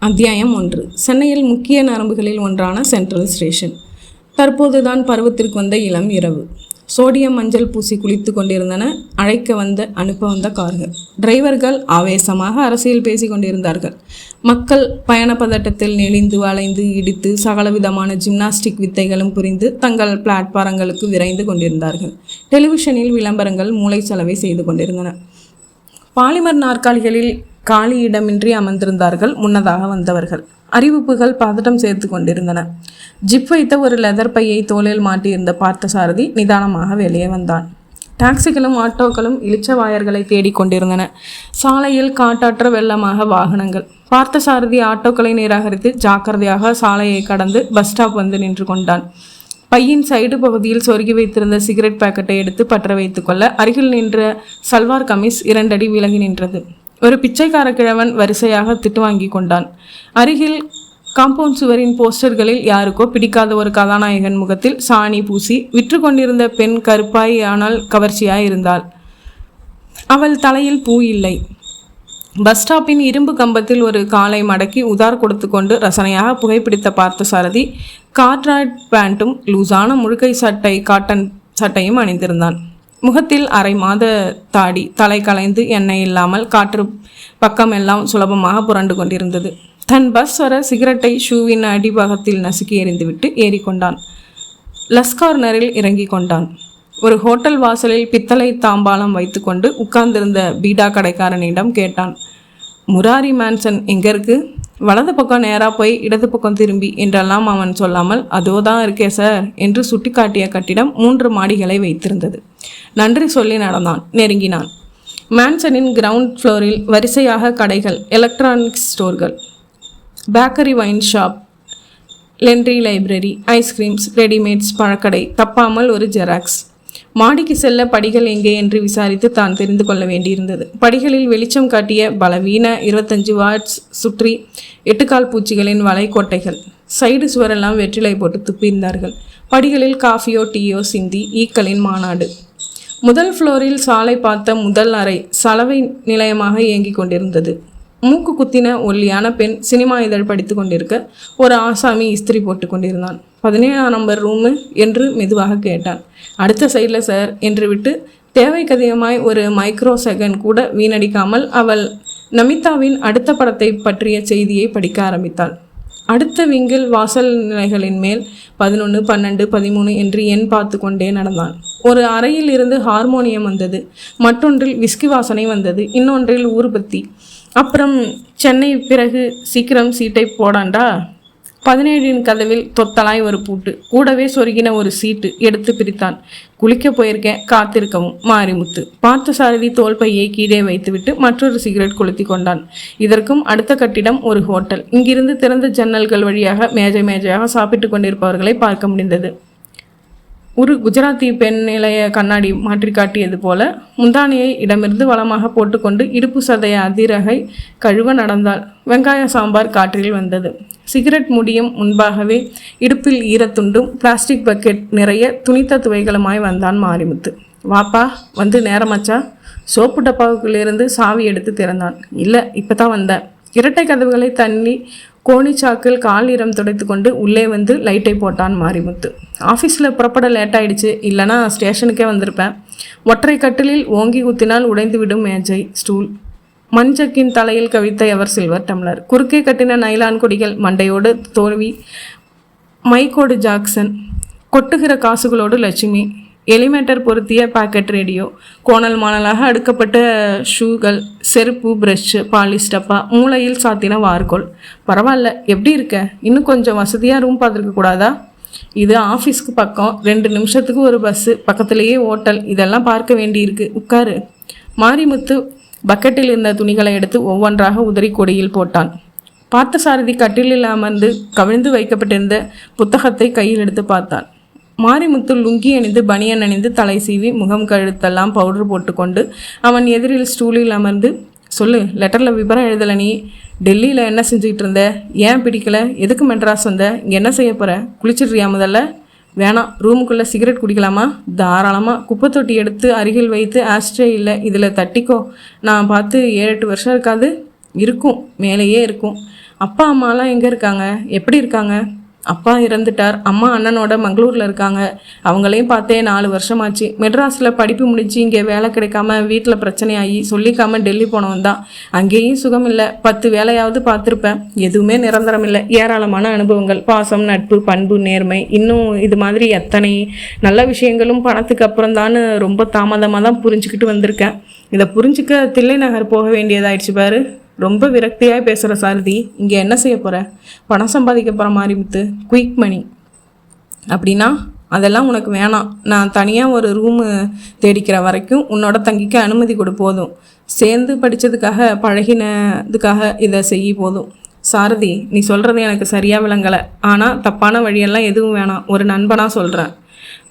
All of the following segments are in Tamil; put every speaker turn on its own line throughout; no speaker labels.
அத்தியாயம் 1. சென்னையில் முக்கிய நரம்புகளில் ஒன்றான சென்ட்ரல் ஸ்டேஷன். தற்போதுதான் பருவத்திற்கு வந்த இளம் இரவு. சோடியம் மஞ்சள் பூசி குளித்து கொண்டிருந்தன அனுப்ப வந்த கார்கள். டிரைவர்கள் ஆவேசமாக அரசியல் பேசி கொண்டிருந்தார்கள். மக்கள் பயண பதட்டத்தில் நெளிந்து வளைந்து இடித்து சகலவிதமான ஜிம்னாஸ்டிக் வித்தைகளும் புரிந்து தங்கள் பிளாட்பாரங்களுக்கு விரைந்து கொண்டிருந்தார்கள். டெலிவிஷனில் விளம்பரங்கள் மூளை செலவை செய்து கொண்டிருந்தன. பாலிமர் நாற்காலிகளில் காலி இடமின்றி அமர்ந்திருந்தார்கள் முன்னதாக வந்தவர்கள். அறிவிப்புகள் பதட்டம் சேர்த்து கொண்டிருந்தன. ஜிப் வைத்த ஒரு லெதர் பையை தோளில் மாட்டியிருந்த பார்த்தசாரதி நிதானமாக வெளியே வந்தான். டாக்ஸிகளும் ஆட்டோக்களும் இளிச்ச வாயர்களை தேடிக்கொண்டிருந்தன. சாலையில் காட்டாற்ற வெள்ளமாக வாகனங்கள். பார்த்தசாரதி ஆட்டோக்களை நிராகரித்து ஜாக்கிரதையாக சாலையை கடந்து பஸ் ஸ்டாப் வந்து நின்று கொண்டான். பையின் சைடு பகுதியில் சொருகி வைத்திருந்த சிகரெட் பாக்கெட்டை எடுத்து பற்ற வைத்துக் கொள்ள அருகில் நின்ற சல்வார் கமிஸ் 2 அடி விலகி நின்றது. ஒரு பிச்சைக்கார கிழவன் வரிசையாக திட்டு வாங்கி கொண்டான். அருகில் காம்பவுண்ட் சுவரின் போஸ்டர்களில் யாருக்கோ பிடிக்காத ஒரு கதாநாயகன் முகத்தில் சாணி பூசி விற்று கொண்டிருந்த பெண் கருப்பாய் ஆனால் கவர்ச்சியாய் இருந்தாள். அவள் தலையில் பூ இல்லை. பஸ் ஸ்டாப்பின் இரும்பு கம்பத்தில் ஒரு காலை மடக்கி உதார் கொடுத்து கொண்டு ரசனையாக புகைப்பிடித்த பார்த்தசாரதி கார்ட்ராய்ட் பேண்ட்டும் லூசான முழுக்கை காட்டன் சட்டையும் அணிந்திருந்தான். முகத்தில் அரை மாத தாடி, தலை கலைந்து எண்ணெய் இல்லாமல் காற்று பக்கமெல்லாம் சுலபமாக புரண்டு கொண்டிருந்தது. தன் பஸ் வர சிகரெட்டை ஷூவின் அடிபாகத்தில் நசுக்கி எறிந்துவிட்டு ஏறிக்கொண்டான். லஸ்கார்னரில் இறங்கி கொண்டான். ஒரு ஹோட்டல் வாசலில் பித்தளை தாம்பாலம் வைத்துக்கொண்டு உட்கார்ந்திருந்த பீடா கடைக்காரனிடம் கேட்டான். முராரி மேன்சன் எங்கே இருக்கு? வலது பக்கம் நேராக போய் இடது பக்கம் திரும்பி என்றெல்லாம் அவன் சொல்லாமல் அதோதான் இருக்கே சார் என்று சுட்டிக்காட்டிய கட்டிடம் 3 மாடிகளை வைத்திருந்தது. நன்றி சொல்லி நெருங்கினான். மேன்சனின் கிரவுண்ட் ஃப்ளோரில் வரிசையாக கடைகள், எலக்ட்ரானிக்ஸ் ஸ்டோர்கள், bakery, wine shop, laundry, library, ice creams, readymades, பழக்கடை, தப்பாமல் ஒரு ஜெராக்ஸ். மாடிக்கு செல்ல படிகள் எங்கே என்று விசாரித்து தான் தெரிந்து கொள்ள வேண்டியிருந்தது. படிகளில் வெளிச்சம் காட்டிய பலவீன 25 வாட்ஸ் சுற்றி 8 கால் பூச்சிகளின் வளைக்கோட்டைகள். சைடு சுவரெல்லாம் வெற்றிலை போட்டு துப்பியிருந்தார்கள். படிகளில் காஃபியோ டீயோ சிந்தி ஈக்களின் மாநாடு. முதல் ஃப்ளோரில் சாலை பார்த்த முதல் அறை சலவை நிலையமாக இயங்கிக் கொண்டிருந்தது. மூக்கு குத்தின ஒல்லியான பெண் சினிமா இதழ் படித்து கொண்டிருக்க ஒரு ஆசாமி இஸ்திரி போட்டு கொண்டிருந்தான். 17ஆம் நம்பர் ரூமு என்று மெதுவாக கேட்டான். அடுத்த சைடில் சார் என்று விட்டு தேவைக்கதிகமாய் ஒரு மைக்ரோ செகண்ட் கூட வீணடிக்காமல் அவள் நமிதாவின் அடுத்த படத்தை பற்றிய செய்தியை படிக்க ஆரம்பித்தாள். அடுத்த விங்கில் வாசல் நிலைகளின் மேல் 11, 12, 13 என்று எண் பார்த்து கொண்டே நடந்தான். ஒரு அறையில் இருந்து ஹார்மோனியம் வந்தது. மற்றொன்றில் விஸ்கி வாசனை வந்தது. இன்னொன்றில் ஊர்பத்தி. அப்புறம் சென்னை பிறகு சீக்கிரம் சீட்டை போடாண்டா. 17இன் கதவில் தொத்தலாய் ஒரு பூட்டு, கூடவே சொருகின ஒரு சீட்டு எடுத்து பிரித்தான். குளிக்க போயிருக்கேன், காத்திருக்கவும். மாரிமுத்து. பார்த்தசாரதி தோல் பையை கீழே வைத்துவிட்டு மற்றொரு சிகரெட் கொளுத்தி கொண்டான். இதற்கும் அடுத்த கட்டிடம் ஒரு ஹோட்டல். இங்கிருந்து திறந்த ஜன்னல்கள் வழியாக மேஜையாக சாப்பிட்டு கொண்டிருப்பவர்களை பார்க்க முடிந்தது. ஒரு குஜராத்தி பெண் நிலைய கண்ணாடி மாற்றி காட்டியது போல முந்தானியை இடமிருந்து வளமாக போட்டுக்கொண்டு இடுப்பு சதைய அதிரகை கழுவ நடந்தாள். வெங்காய சாம்பார் காற்றில் வந்தது. சிகரெட் முடியும் முன்பாகவே இடுப்பில் ஈரத்துண்டும் பிளாஸ்டிக் பக்கெட் நிறைய துணித்த துவைகளுமாய் வந்தான் மாரிமுத்து. வாப்பா, வந்து நேரமாச்சா? சோப்பு டப்பாவுக்குள்ளிருந்து சாவி எடுத்து திறந்தான். இல்லை, இப்போ தான் வந்தேன். இரட்டை கதவுகளை தள்ளி கோணிச்சாக்கில் கால் ஈரம் துடைத்து கொண்டு உள்ளே வந்து லைட்டை போட்டான் மாரிமுத்து. ஆஃபீஸில் புறப்பட லேட் ஆயிடுச்சு, இல்லைனா ஸ்டேஷனுக்கே வந்திருப்பேன். ஒற்றை கட்டிலில் ஓங்கி குத்தினால் உடைந்து விடும் மேஜை, ஸ்டூல், மஞ்சக்கின் தலையில் கவித்த எவர் சில்வர் டம்ளர், குறுக்கே கட்டின நைலான் கொடிகள், மண்டையோடு தோல்வி, மைக்கோடு ஜாக்சன், கொட்டுகிற காசுகளோடு லட்சுமி, எலிமேட்டர் பொருத்திய பாக்கெட் ரேடியோ, கோணல் மாணலாக அடுக்கப்பட்ட ஷூகள், செருப்பு, ப்ரஷ்ஷு, பாலிஷ் டப்பா, மூளையில் சாத்தின வார்கோல். பரவாயில்ல, எப்படி இருக்க? இன்னும் கொஞ்சம் வசதியாக ரூம் பார்த்துருக்க கூடாதா? இது ஆஃபீஸ்க்கு பக்கம், 2 நிமிஷத்துக்கு ஒரு பஸ்ஸு, பக்கத்துலேயே ஹோட்டல், இதெல்லாம் பார்க்க வேண்டியிருக்கு. உட்காரு. மாரிமுத்து பக்கெட்டில் இருந்த துணிகளை எடுத்து ஒவ்வொன்றாக உதறி கொடியில் போட்டான். பார்த்தசாரதி கட்டிலில் அமர்ந்து கவிழ்ந்து வைக்கப்பட்டிருந்த புத்தகத்தை கையில் எடுத்து பார்த்தான். மாரிமுத்து லுங்கி அணிந்து பனியன் அணிந்து தலை சீவி முகம் கழுத்தெல்லாம் பவுடர் போட்டுக்கொண்டு அவன் எதிரில் ஸ்டூலில் அமர்ந்து, சொல்லு, லெட்டரில் விபரம் எழுதலை. நீ டெல்லியில் என்ன செஞ்சுக்கிட்டு இருந்த? ஏன் பிடிக்கல? எதுக்கு மெட்ராஸ் வந்த? இங்கே என்ன செய்ய போகிற? குளிச்சிட்றியா முதல்ல? வேணாம், ரூமுக்குள்ளே சிகரெட் குடிக்கலாமா? தாராளமாக. குப்பை தொட்டி எடுத்து அருகில் வைத்து ஆஸ்ட்ரே இல்லை, இதில் தட்டிக்கோ. நான் பார்த்து 7-8 வருஷம் இருக்காது. இருக்கும், மேலேயே இருக்கும். அப்பா அம்மாலாம் எங்கே இருக்காங்க, எப்படி இருக்காங்க? அப்பா இறந்துட்டார். அம்மா அண்ணனோட மங்களூரில் இருக்காங்க. அவங்களையும் பார்த்தே 4 வருஷமாச்சு. மெட்ராஸில் படிப்பு முடிச்சு இங்கே வேலை கிடைக்காம வீட்டில் பிரச்சனையாகி சொல்லிக்காம டெல்லி போனவன் தான். அங்கேயும் சுகம் இல்லை. 10 வேலையாவது பார்த்துருப்பேன். எதுவுமே நிரந்தரம் இல்லை. ஏராளமான அனுபவங்கள், பாசம், நட்பு, பண்பு, நேர்மை, இன்னும் இது மாதிரி எத்தனை நல்ல விஷயங்களும் பணத்துக்கு அப்புறம் தான் ரொம்ப தாமதமாக தான் புரிஞ்சுக்கிட்டு வந்திருக்கேன். இதை புரிஞ்சுக்க தில்லை நகர் போக வேண்டியதாயிடுச்சு பாரு. ரொம்ப விரக்தியாக பேசுகிற சாரதி. இங்கே என்ன செய்ய போகிற? பணம் சம்பாதிக்க போகிற மாதிரி முத்து. குயிக் மணி அப்படின்னா அதெல்லாம் உனக்கு வேணாம். நான் தனியாக ஒரு ரூமு தேடிக்கிற வரைக்கும் உன்னோட தங்கிக்க அனுமதி கொடு போதும். சேர்ந்து படித்ததுக்காக பழகினதுக்காக இதை செய்ய போதும். சாரதி, நீ சொல்கிறது எனக்கு சரியாக விளங்கலை. ஆனால் தப்பான வழியெல்லாம் எதுவும் வேணாம். ஒரு நண்பனாக சொல்கிறேன்.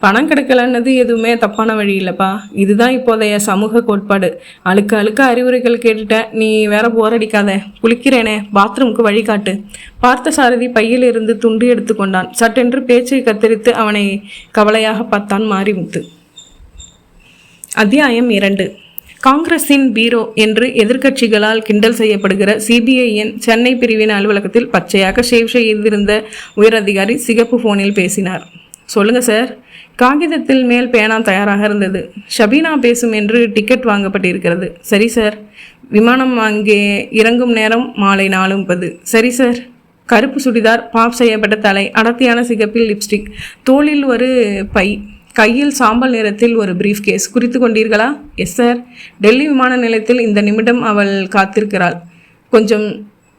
பணம் கிடைக்கலன்னது எதுவுமே தப்பான வழி இல்லைப்பா. இதுதான் இப்போதைய சமூக கோட்பாடு. அழுக்க அறிவுரைகள் கேட்டுட்ட. நீ வேற போர் அடிக்காத. குளிக்கிறேனே, பாத்ரூமுக்கு வழிகாட்டு. பார்த்த சாரதி பையில் இருந்து துண்டு எடுத்துக்கொண்டான். சட்டென்று பேச்சை கத்தரித்து அவனை கவலையாக பார்த்தான் மாரிமுத்து. அத்தியாயம் 2. காங்கிரஸின் பீரோ என்று எதிர்க்கட்சிகளால் கிண்டல் செய்யப்படுகிற சிபிஐயின் சென்னை பிரிவின் அலுவலகத்தில் பச்சையாக ஷேவ் செய்திருந்த உயரதிகாரி சிகப்பு போனில் பேசினார். சொல்லுங்க சார். காகிதத்தில் மேல் பேனா தயாராக இருந்தது. ஷபீனா பேசும் என்று டிக்கெட் வாங்கப்பட்டிருக்கிறது. சரி சார். விமானம் அங்கே இறங்கும் நேரம் மாலை 4:30. சரி சார். கருப்பு சுடிதார், பாப் செய்யப்பட்ட தலை, அடர்த்தியான சிகப்பில் லிப்ஸ்டிக், தோளில் ஒரு பை, கையில் சாம்பல் நிறத்தில் ஒரு பிரீஃப் கேஸ். குறித்து கொண்டீர்களா? Yes sir. டெல்லி விமான நிலையத்தில் இந்த நிமிடம் அவள் காத்திருக்கிறாள். கொஞ்சம்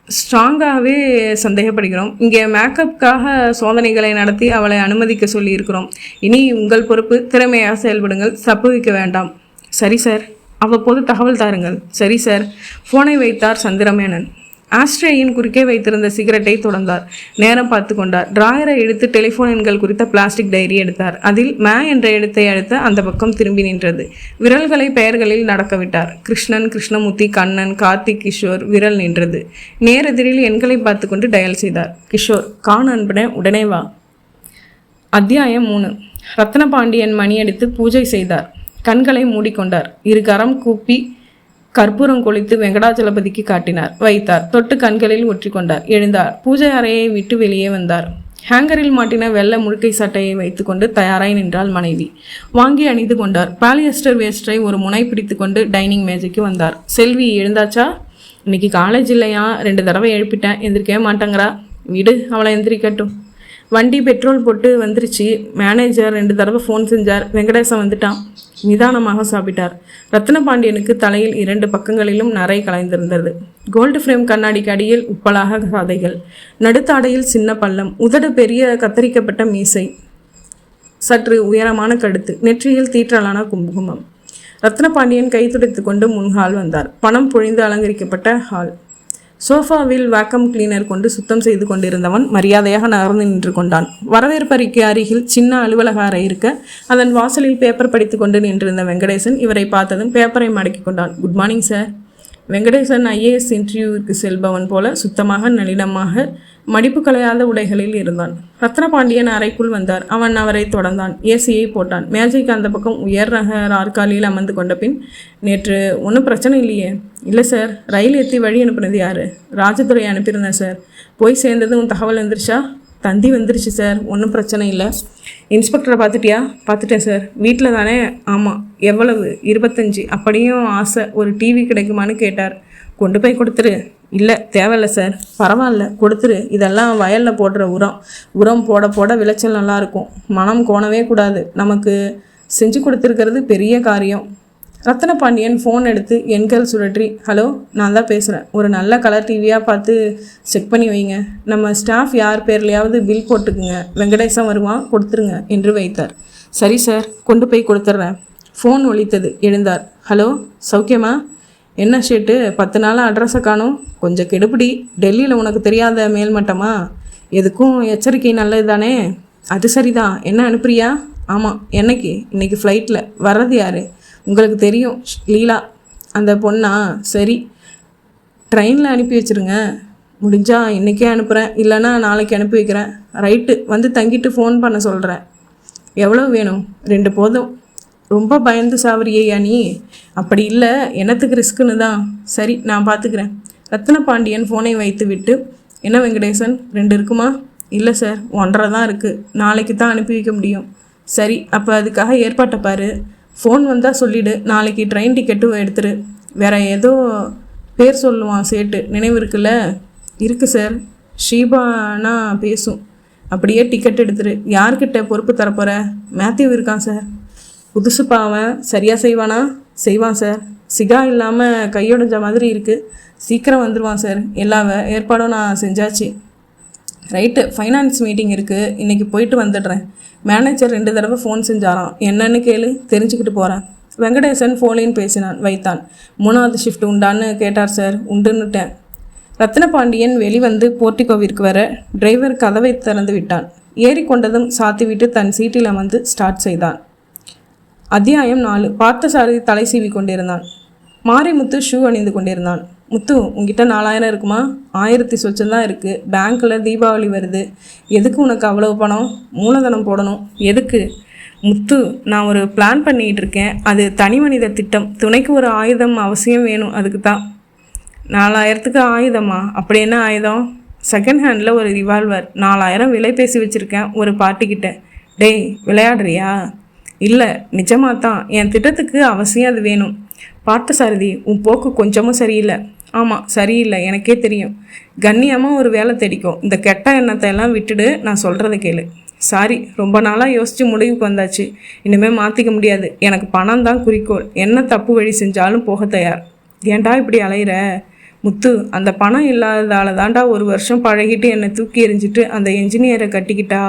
ஸ்ட்ராங்காகவே சந்தேகப்படுகிறோம். இங்கே மேக்கப்புக்காக சோதனைகளை நடத்தி அவளை அனுமதிக்க சொல்லியிருக்கிறோம். இனி உங்கள் பொறுப்பு. திறமையாக செயல்படுங்கள். தப்புவிக்க வேண்டாம். சரி சார். அவ்வப்போது தகவல் தாருங்கள். சரி சார். ஃபோனை வைத்தார் சந்திரமேனன். ஆஸ்ட்ரேயின் குறுக்கே வைத்திருந்த சிகரெட்டை தொடர்ந்தார். நேரம் பார்த்து கொண்டார். டிராயரை எடுத்து டெலிஃபோன் எண்கள் குறித்த பிளாஸ்டிக் டைரி எடுத்தார். அதில் மே என்ற எழுத்தை அழுத்த அந்த பக்கம் திரும்பி நின்றது. விரல்களை பெயர்களில் நடக்கவிட்டார். கிருஷ்ணன், கிருஷ்ணமூர்த்தி, கண்ணன், கார்த்திக், கிஷோர். விரல் நின்றது. நேரெதிரில் எண்களை பார்த்து கொண்டு டயல் செய்தார். கிஷோர், கான் அன்பனே, உடனே வா. அத்தியாயம் 3. ரத்னபாண்டியன் மணியடித்து பூஜை செய்தார். கண்களை மூடிக்கொண்டார். 2 கரம் கூப்பி கற்பூரம் கொளித்து வெங்கடாச்சலபதிக்கு காட்டினார். வைத்தார். தொட்டு கண்களில் ஒற்றி கொண்டார். எழுந்தார். பூஜை அறையை விட்டு வெளியே வந்தார். ஹேங்கரில் மாட்டின வெள்ளை முழுக்கை சட்டையை வைத்துக்கொண்டு தயாராய் நின்றாள் மனைவி. வாங்கி அணிந்து கொண்டார். பாலியஸ்டர் வேஸ்டரை ஒரு முனை பிடித்து கொண்டு டைனிங் மேஜைக்கு வந்தார். செல்வி, எழுந்தாச்சா? இன்னைக்கு காலேஜ் இல்லையா? 2 தடவை எழுப்பிட்டேன். எந்திரிக்கவே மாட்டேங்கிறா. விடு, அவளை எந்திரிக்கட்டும். வண்டி பெட்ரோல் போட்டு வந்துருச்சு. மேனேஜர் 2 தடவை ஃபோன் செஞ்சார். வெங்கடேசன் வந்துட்டான். நிதானமாக சாப்பிட்டார். ரத்னபாண்டியனுக்கு தலையில் 2 பக்கங்களிலும் நரை கலைந்திருந்தது. கோல்டு ஃப்ரேம் கண்ணாடிக்கு அடியில் உப்பலாக சாதைகள், நடுத்தாடையில் சின்ன பள்ளம், உதடு பெரிய கத்தரிக்கப்பட்ட மீசை, சற்று உயரமான கழுத்து, நெற்றியில் தீற்றலான குங்குமம். ரத்னபாண்டியன் கை துடைத்து கொண்டு முன்ஹால் வந்தார். பணம் பொழிந்து அலங்கரிக்கப்பட்ட ஹால். சோஃபாவில் வேக்கம் கிளீனர் கொண்டு சுத்தம் செய்து கொண்டிருந்தவன் மரியாதையாக நகர்ந்து நின்று கொண்டான். வரவேற்பறைக்கு அருகில் சின்ன அலுவலக அறை இருக்க அதன் வாசலில் பேப்பர் படித்து கொண்டு நின்றிருந்த வெங்கடேசன் இவரை பார்த்ததும் பேப்பரை மடக்கி கொண்டான். Good morning sir. Venkatesan IAS இன்டர்வியூவிற்கு செல்பவன் போல சுத்தமாக நளினமாக மடிப்பு கலையாத உடைகளில் இருந்தான். ரத்னபாண்டியன் அறைக்குள் வந்தார். அவன் அவரை தொடர்ந்தான். ஏசியை போட்டான். மேஜைக்கு அந்த பக்கம் உயர் ரக நாற்காலியில் அமர்ந்து கொண்ட பின், நேற்று ஒன்றும் பிரச்சனை இல்லையே? இல்லை சார். ரயில் ஏற்றி வழி அனுப்புனது யார்? ராஜதுரை அனுப்பியிருந்தேன் சார். போய் சேர்ந்தது உன் தகவல் வந்துருச்சா? தந்தி வந்துருச்சு சார். ஒன்றும் பிரச்சனை இல்லை. இன்ஸ்பெக்டரை பார்த்துட்டியா? பார்த்துட்டேன் சார். வீட்டில் தானே? ஆமாம். எவ்வளவு? 25. அப்படியும் ஆசை. ஒரு டிவி கிடைக்குமான்னு கேட்டார். கொண்டு போய் கொடுத்துரு. இல்லை, தேவையில்லை சார். பரவாயில்ல, கொடுத்துரு. இதெல்லாம் வயலில் போடுற உரம் போட போட விளைச்சல் நல்லாயிருக்கும். மனம் கோணவே கூடாது. நமக்கு செஞ்சு கொடுத்துருக்கிறது பெரிய காரியம். ரத்னபாண்டியன் ஃபோன் எடுத்து எண்கள் சுழற்றி, ஹலோ, நான் தான் பேசுகிறேன். ஒரு நல்ல கலர் டிவியாக பார்த்து செக் பண்ணி வைங்க. நம்ம ஸ்டாஃப் யார் பேர்லையாவது பில் போட்டுக்குங்க. வெங்கடேசன் வருவான், கொடுத்துருங்க என்று வைத்தார். சரி சார், கொண்டு போய் கொடுத்துட்றேன். ஃபோன் ஒலித்தது. எழுந்தார். ஹலோ, சௌக்கியமா? என்ன ஷேட்டு, 10 நாளாக அட்ரஸை காணும். கொஞ்சம் கெடுபிடி. டெல்லியில் உனக்கு தெரியாத மேல்மட்டமா? எதுக்கும் எச்சரிக்கை நல்லது தானே? அது சரிதான். என்ன அனுப்புறியா? ஆமாம். என்னைக்கு? இன்னைக்கு ஃப்ளைட்டில். வர்றது யார்? உங்களுக்கு தெரியும், லீலா. அந்த பொண்ணா? சரி, ட்ரெயினில் அனுப்பி வச்சுருங்க. முடிஞ்சா இன்றைக்கே அனுப்புகிறேன், இல்லைன்னா நாளைக்கு அனுப்பி வைக்கிறேன். ரைட்டு, வந்து தங்கிட்டு ஃபோன் பண்ண சொல்கிறேன். எவ்வளோ வேணும்? 2 போதும். ரொம்ப பயந்து சாவரியா நீ? அப்படி இல்லை, என்னத்துக்கு ரிஸ்க்குன்னு தான். சரி, நான் பார்த்துக்கிறேன். ரத்னபாண்டியன் ஃபோனை வைத்து விட்டு, என்ன வெங்கடேசன், 2 இருக்குமா? இல்லை சார், 1.5 தான் இருக்குது. நாளைக்கு தான் அனுப்பி வைக்க முடியும். சரி, அப்போ அதுக்காக ஏற்பாட்டை பாரு. ஃபோன் வந்தால் சொல்லிவிடு. நாளைக்கு ட்ரெயின் டிக்கெட்டும் எடுத்துரு. வேற ஏதோ பேர் சொல்லுவான் சேட்டு, நினைவு இருக்குல்ல? இருக்குது சார், ஷீபானா பேசும். அப்படியே டிக்கெட் எடுத்துரு. யார்கிட்ட பொறுப்பு தரப்போகிற? மேத்யூ இருக்கான் சார். புதுசுப்பா, அவன் சரியாக செய்வானா? செய்வான் சார். சிகா இல்லாமல் கையொடைஞ்ச மாதிரி இருக்குது. சீக்கிரம் வந்துடுவான் சார். எல்லா ஏற்பாடும் நான் செஞ்சாச்சு. ரைட்டு, ஃபைனான்ஸ் மீட்டிங் இருக்குது, இன்றைக்கி போயிட்டு வந்துடுறேன். மேனேஜர் 2 தடவை ஃபோன் செஞ்சாராம். என்னன்னு கேளு, தெரிஞ்சுக்கிட்டு போகிறேன். வெங்கடேசன் ஃபோனின் பேசினான், வைத்தான். 3வது ஷிஃப்ட் உண்டான்னு கேட்டார் சார். உண்டுன்னுட்டேன். ரத்னபாண்டியன் வெளிவந்து போர்ட்டிகோவிற்கு வர டிரைவர் கதவை திறந்து விட்டான். ஏறிக்கொண்டதும் சாத்திவிட்டு தன் சீட்டில் அமர்ந்து ஸ்டார்ட் செய்தான். அத்தியாயம் 4. பார்த்தசாரதி தலை சீவி கொண்டிருந்தான். மாரிமுத்து ஷூ அணிந்து கொண்டிருந்தான். முத்து, உங்ககிட்ட 4000 இருக்குமா? 1000 சொச்சம் தான் இருக்குது. பேங்க்கில் தீபாவளி வருது. எதுக்கு உனக்கு அவ்வளவு பணம்? மூலதனம் போடணும். எதுக்கு? முத்து, நான் ஒரு பிளான் பண்ணிகிட்டு இருக்கேன். அது தனி மனித திட்டம். துணைக்கு ஒரு ஆயுதம் அவசியம் வேணும். அதுக்கு தான். 4000க்கு ஆயுதமா? அப்படி என்ன ஆயுதம்? செகண்ட் ஹேண்டில் ஒரு ரிவால்வர். 4000 விலை பேசி வச்சுருக்கேன் ஒரு பார்ட்டிக்கிட்ட. டேய், விளையாடுறியா? இல்லை, நிஜமாக தான். என் திட்டத்துக்கு அவசியம் அது வேணும். பார்த்தசாரதி, உன் போக்கு கொஞ்சமும் சரியில்லை. ஆமாம், சரியில்லை, எனக்கே தெரியும். கண்ணியமாக ஒரு வேலை தேடிக்கோ. இந்த கெட்ட எண்ணத்தை எல்லாம் விட்டுடு. நான் சொல்கிறத கேளு. சாரி, ரொம்ப நாளாக யோசித்து முடிவுக்கு வந்தாச்சு. இனிமேல் மாற்றிக்க முடியாது. எனக்கு பணம் தான் குறிக்கோள். என்ன தப்பு வழி செஞ்சாலும் போக தயார். ஏன்டா இப்படி அலையிற? முத்து, அந்த பணம் இல்லாததால தாண்டா 1 வருஷம் பழகிட்டு என்னை தூக்கி எறிஞ்சிட்டு அந்த என்ஜினியரை கட்டிக்கிட்டா.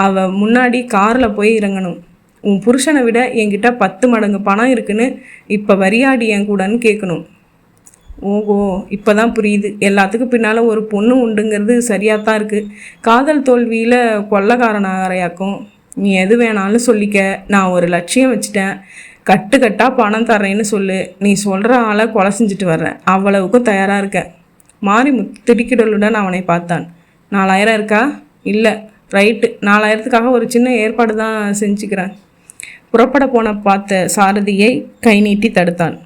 அவ முன்னாடி காரில் போய் இறங்கணும். உன் புருஷனை விட என்கிட்ட 10 மடங்கு பணம் இருக்குன்னு இப்போ வரியாடி என் கூடன்னு கேட்கணும். ஓஹோ, இப்போ தான் புரியுது. எல்லாத்துக்கும் பின்னால் ஒரு பொண்ணு உண்டுங்கிறது சரியாக தான் இருக்குது. காதல் தோல்வியில் கொள்ளக்காரனாரையாக்கும். நீ எது வேணாலும் சொல்லிக்க. நான் ஒரு லட்சியம் வச்சுட்டேன். கட்டாக பணம் தர்றேன்னு சொல்லு. நீ சொல்கிற ஆளை கொலை செஞ்சுட்டு வர்றேன். அவ்வளவுக்கும் தயாராக இருக்கேன். மாரிமுத்து திடுக்கிடலுடன் அவனை பார்த்தான். 4000 இருக்கா? இல்லை. ரைட்டு, 4000த்துக்காக ஒரு சின்ன ஏற்பாடு தான் செஞ்சுக்கிறேன். புறப்பட போன பார்த்த சாரதியை கை நீட்டி தடுத்தான்.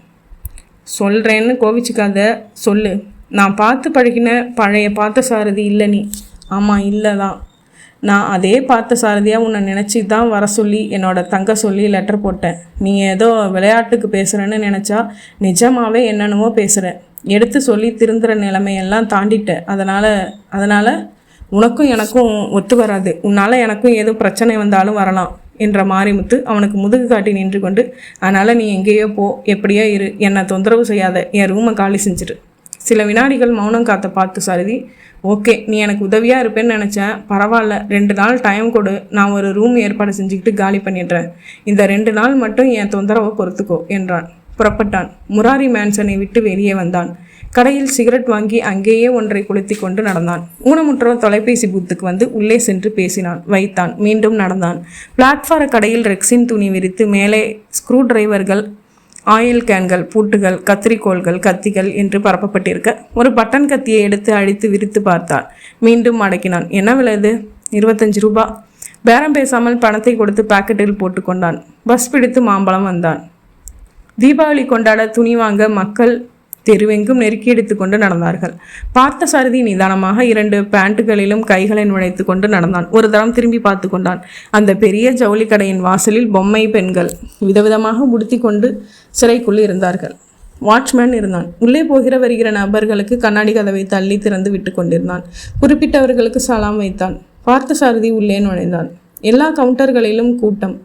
சொல்கிறேன்னு கோவிச்சுக்காத, சொல்லு. நான் பார்த்து பழகின பழைய பார்த்த சாரதி இல்லை நீ. ஆமாம், இல்லை தான். நான் அதே பார்த்த சாரதியாக உன்னை நினச்சி தான் வர சொல்லி என்னோட தங்க சொல்லி லெட்டர் போட்டேன். நீ ஏதோ விளையாட்டுக்கு பேசுகிறேன்னு நினச்சா நிஜமாகவே என்னென்னவோ பேசுகிற. எடுத்து சொல்லி திருந்துற நிலைமையெல்லாம் தாண்டிட்ட. அதனால் உனக்கும் எனக்கும் ஒத்து வராது. உன்னால் எனக்கும் ஏதோ பிரச்சனை வந்தாலும் வரலாம் என்ற மாரிமுத்து அவனுக்கு முதுகு காட்டி நின்று கொண்டு, அதனால் நீ எங்கேயோ போ, எப்படியோ இரு, என்னை தொந்தரவு செய்யாத, என் ரூமை காலி செஞ்சிரு. சில வினாடிகள் மௌனம் காத்த பார்த்து சாரதி, ஓகே, நீ எனக்கு உதவியாக இருப்பேன்னு நினச்சேன். பரவாயில்ல, 2 நாள் டைம் கொடு. நான் ஒரு ரூம் ஏற்பாடு செஞ்சுக்கிட்டு காலி பண்ணிடுறேன். இந்த 2 நாள் மட்டும் என் தொந்தரவை பொறுத்துக்கோ என்றான். புறப்பட்டான். முராரி மேன்சனை விட்டு வெளியே வந்தான். கடையில் சிகரெட் வாங்கி அங்கேயே ஒன்றை கொளுத்தி கொண்டு நடந்தான். ஊனமுற்றோர் தொலைபேசி பூத்துக்கு வந்து உள்ளே சென்று பேசினான், வைத்தான். மீண்டும் நடந்தான். பிளாட்ஃபார கடையில் ரெக்ஸின் துணி விரித்து மேலே ஸ்க்ரூ டிரைவர்கள், ஆயில் கேன்கள், பூட்டுகள், கத்திரிக்கோள்கள், கத்திகள் என்று பரப்பப்பட்டிருக்க ஒரு பட்டன் கத்தியை எடுத்து அழித்து விரித்து பார்த்தான். மீண்டும் மடக்கினான். என்ன விலை இது? 25 ரூபா. பேரம் பேசாமல் பணத்தை கொடுத்து பாக்கெட்டில் போட்டுக்கொண்டான். பஸ் பிடித்து மாம்பழம் வந்தான். தீபாவளி கொண்டாட துணி வாங்க மக்கள் தெருவெங்கும் நெருக்கி எடுத்து கொண்டு நடந்தார்கள். பார்த்த சாரதி நிதானமாக 2 பேண்ட்டுகளிலும் கைகளை நுழைத்து கொண்டு நடந்தான். ஒரு தரம் திரும்பி பார்த்து கொண்டான். அந்த பெரிய ஜவுளி கடையின் வாசலில் பொம்மை பெண்கள் விதவிதமாக உடுத்தி கொண்டு சிறைக்குள் இருந்தார்கள். வாட்ச்மேன் இருந்தான். உள்ளே போகிற வருகிற நபர்களுக்கு கண்ணாடி கதவை தள்ளி திறந்து விட்டு கொண்டிருந்தான். குறிப்பிட்டவர்களுக்கு சலாம் வைத்தான். பார்த்த சாரதி உள்ளே நுழைந்தான். எல்லா கவுண்டர்களிலும் கூட்டம்.